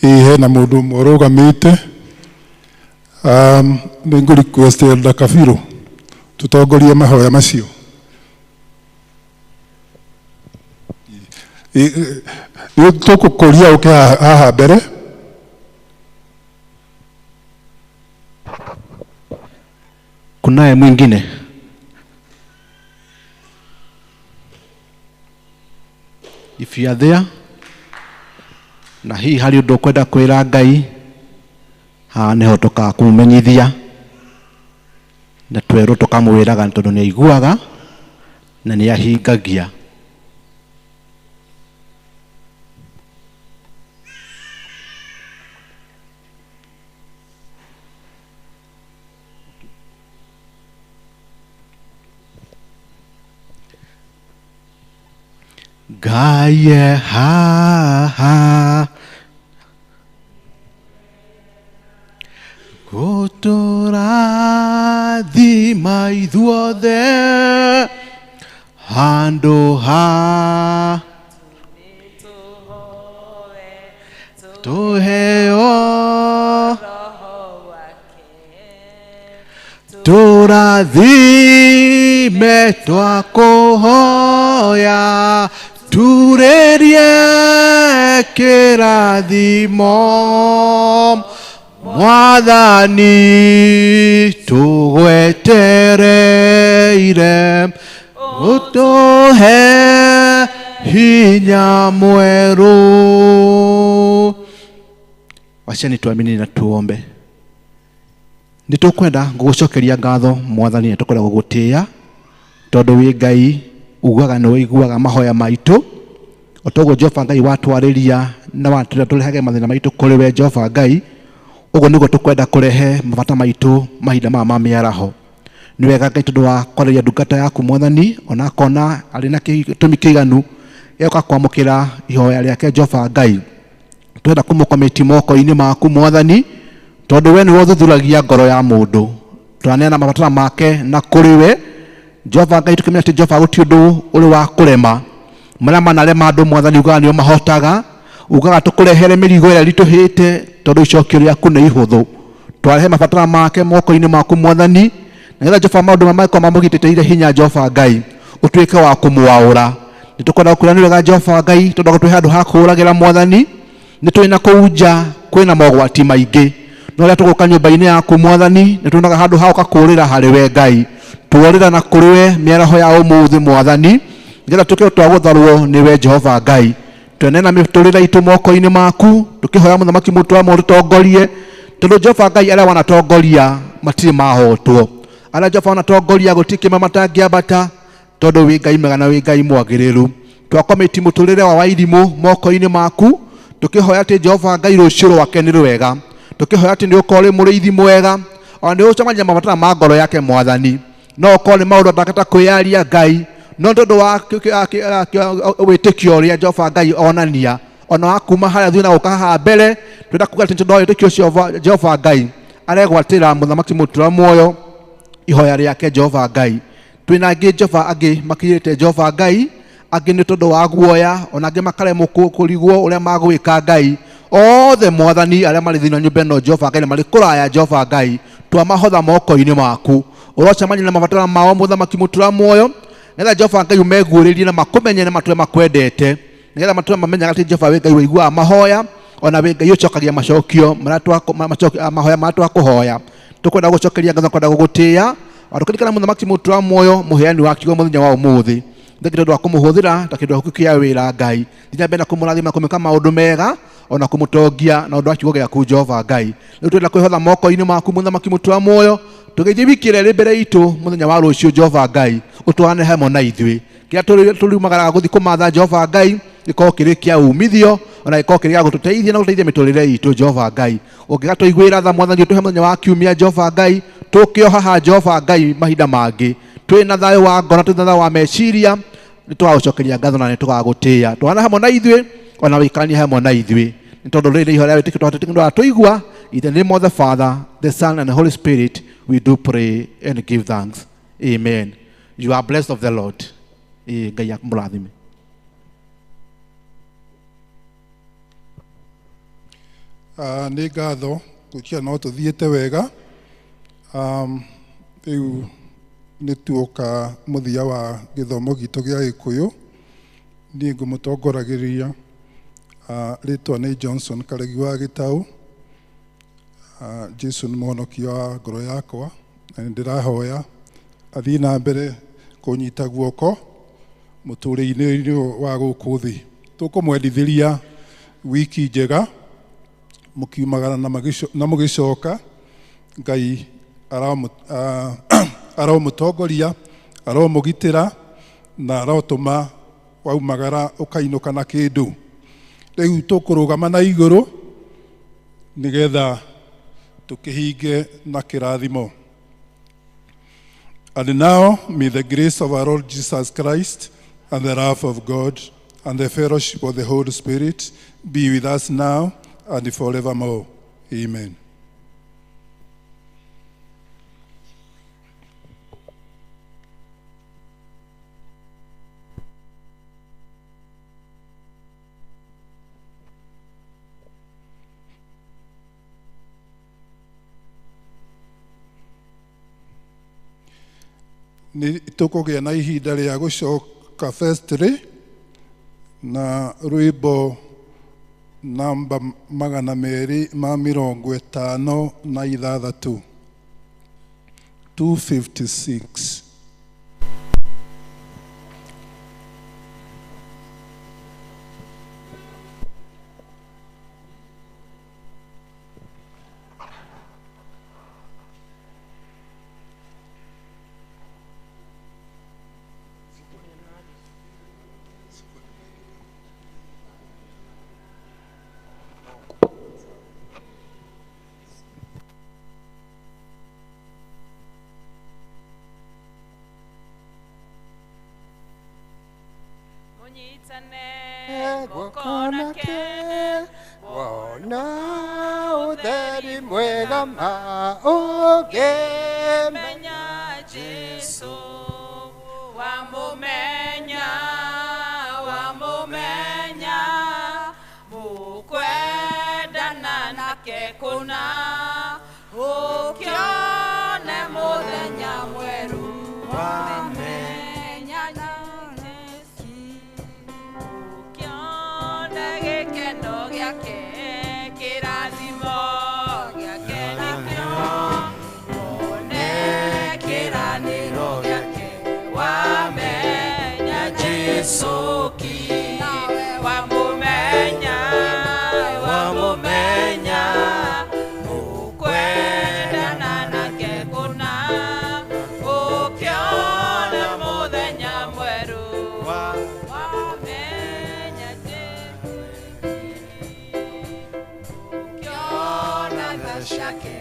Ihe na mũndũ ũmwe ũrũgamĩte. Nĩ ngũ-request Elder Kabirũ tũtongorie mahoya macio. Nĩ tũkũkũria ũke haha mbere. Kunaye mwingine? if you are there, na hii hali undu kwenda kwira Ngai niho tukakumumenyithia na tweru tukamwiraga tondu ni aiguaga na ni ahingagia. Ngai haha gũtũrathima ithuothe handũ ha tũheo tũrathime twakũhoya turĩrie kĩrathimo Mwathani tũgwetereire ũtũhe hinya mwerũ. Wacheni tuamini na tuombe. Nĩtũkwenda gũgũcokeria ngatho Mwathani, nĩtũkwenda gũgũtĩĩa tondũ wĩ Ngai ugaga nĩ ũiguaga mahoya maitũ, o toguo Jehova Ngai watwarĩria na watwĩra tũrehage mathĩna maitũ kũrĩ we Jehova Ngai, ũguo nĩguo tũkwenda kũrehe mabata maitũ mahinda maya ma mĩaraho. Nĩ wega Ngai tondũ wa kwarĩria ndungata yaku Mwathani, ona akona arĩ na gĩtũmi kĩiganu gĩoka kwamũkĩra ihoya rĩake Jehova Ngai. Twenda kũmũkomiti moko-inĩ maku Mwathani, tondũ we nĩwe ũthuthuragia ngoro ya mũndũ. Twaneana mabatara make na kũrĩ we Jehova Ngai, tukimenya atĩ Jehova gũtirĩ ũndũ ũrĩ wa kũrema. Marĩa manarema andũ Mwathani ugaga nĩo mahotaga, ugaga tũkũrehere mĩrigo ĩrĩa ritũhĩte tondũ icokio rĩaku nĩ ihũthũ. Twarehe mabatara make moko-inĩ maku Mwathani, nĩgetha Jehova maũndũ mamako mamũgitĩte hinya Jehova Ngai ũtuĩke wa kũmwaũra. Nĩtũkwenda gũkwĩra nĩ wega Jehova Ngai tondũ gũtũhe handũ ha kũũragĩra Mwathani, nĩtũrĩ na kũu nja kwĩna mogwati maingĩ, no rĩrĩa tũgũka nyũmba-inĩ yaku Mwathani nĩtuonaga handũ ha ũkakũũrĩra harĩ we Ngai. Tuorĩra na kũrĩ we mĩaraho ya ũmũthĩ Mwathani, nĩgetha tũkĩo twagũtharwo nĩ we Jehova Ngai. Twenena mĩtũrĩre itũ moko-inĩ maku, tũkĩhoya mũthamaki mũtũ wa mũtũtongorie, tondũ Jehova Ngai arĩa wanatongoria matirĩ mahotwo. Arĩa Jehova wanatongoria gũtirĩ kĩama matangĩambata, tondũ wĩ Ngai mwega na wĩ Ngai mwagĩrĩru. Twakomiti mũtũrĩre wa wairimũ moko-inĩ maku, tũkĩhoya atĩ Jehova Ngai rũciũ rwake nĩ rwega. Tũkĩhoya atĩ nĩ ũkorwo ũrĩ mũrĩithi mwega, ona nĩ ũcamania mabatara ma ngoro yake Mwathani. No ũkorwo nĩ maũndũ atakĩta kwĩyaria Ngai, no tondũ wa wĩtĩkio ũrĩa Jehova Ngai onania, ona wa kuma harĩa thutha na gũka haha mbere, twenda kuga atĩ tondũ wa wĩtĩkio ũcio Jehova Ngai aregwatĩra mũthamaki mũtũ wa muoyo ihoya rĩake Jehova Ngai. Twĩna angĩ Jehova angĩ makirĩte Jehova Ngai, angĩ nĩ tondũ wa guoya, ona angĩ makaremwo kũrigwo ũrĩa magwĩka Ngai. Othe Mwathani arĩa marĩ thĩinĩ wa nyũmba ĩno Jehova Ngai na marĩ kũraya Jehova Ngai, twamahotha moko-inĩ maku, ũrocamania na mabatara mao mũthamaki mũtũ wa muoyo, nĩgetha Jehova Ngai ũmeguũrĩrie na makũmenye na matũre makwendete, nĩgetha matũre mamenyaga atĩ Jehova wĩ Ngai ũiguaga mahoya, ona wĩ Ngai ũcokagia macokio mahoya marĩa twakũhoya. Tũkwenda gũcokeria ngatho, kwenda gũgũtĩĩa, watũkĩrĩkana mũthamaki mũtũ wa muoyo, mũheani wa kiugo mũthenya wa ũmũthĩ. Nĩ kĩndũ wa kũmũhũthĩra ta kĩndũ gĩa wĩra Ngai. Thinya mbere na kũmũrathima, kũmĩka maũndũ mega, ona kũmũtongia na ũndũ wa kiugo gĩaku Jehova Ngai. Rĩu twenda kwĩhotha moko-inĩ maku mũthamaki mũtũ wa muoyo, tũgĩthiĩ wiki ĩrĩa ĩrĩ mbere itũ mũthenya wa rũciũ Jehova Ngai, ũtũhane hamwe na ithuĩ. Kĩrĩa tũriumagaraga gũthiĩ kũmatha Jehova Ngai gĩkorwo kĩrĩ kĩa umithio, ona gĩkorwo kĩrĩ gĩa gũtũteithia na gũteithia mĩtũrĩre itũ Jehova Ngai. Ũngĩgatũiguĩra tha Mwathani, ũtũhe mũthenya wa kiumia Jehova Ngai, tũkĩo haha Jehova Ngai mahinda mangĩ twĩna thayũ wa ngoro, twĩna thayũ wa meciria, nĩtũgagũcokeria ngatho na nĩtũgagũtĩĩa. Tũhana hamwe na ithuĩ, ona wĩikaranie hamwe na ithuĩ, nĩ tondũ rĩrĩ ihoya rĩa wĩtĩkio twatũigua. In the name of the Father, the Son, and the Holy Spirit, we do pray and give thanks. Amen. You are blessed of the Lord. Ngai akũmũrathime. Nĩ ngatho gũkinya no tũthiĩte wega. Rĩu nĩ tuoka mũthia wa gĩthomo gitũ gĩa Gĩkũyũ. Niĩ ngũmũtongoragĩria, rĩtwa nĩ Johnson Karegi wa Gĩtaũ. Jesu nĩ mũhonokia wa ngoro yakwa, na nĩ ndĩrahoya athiĩ na mbere kũnyita guoko mũtũrĩre-inĩ wa gũkũ thĩ. tukumwendithiria wiki njega mukiumagara na mugicoka Ngai aromutongoria aromugitira na arotuma waumagara ukainuka na kindu. Riu tukurugama na iguru nigetha tukihinge na kirathimo. And now may the grace of our Lord Jesus Christ and the love of God and the fellowship of the Holy Spirit be with us now and forevermore. Amen. Ni tukugia na ihinda ria gucoka festri na rwimbo namba 256 256. Wona utheri mwega maũngĩmenya Jesu wamũmenya mũkwendana nake kũna ũkĩone mũthenya mwerũ wamenya Jesu ũkĩone gĩkeno gĩake kĩrathimo gĩake nĩkĩo wone kĩranĩro gĩake wamenya Jesu nawe wamũmenya mũkwendana nake kũna ũkĩona mũthenya mwerũ wamenya Jesu ũkĩona tha ciake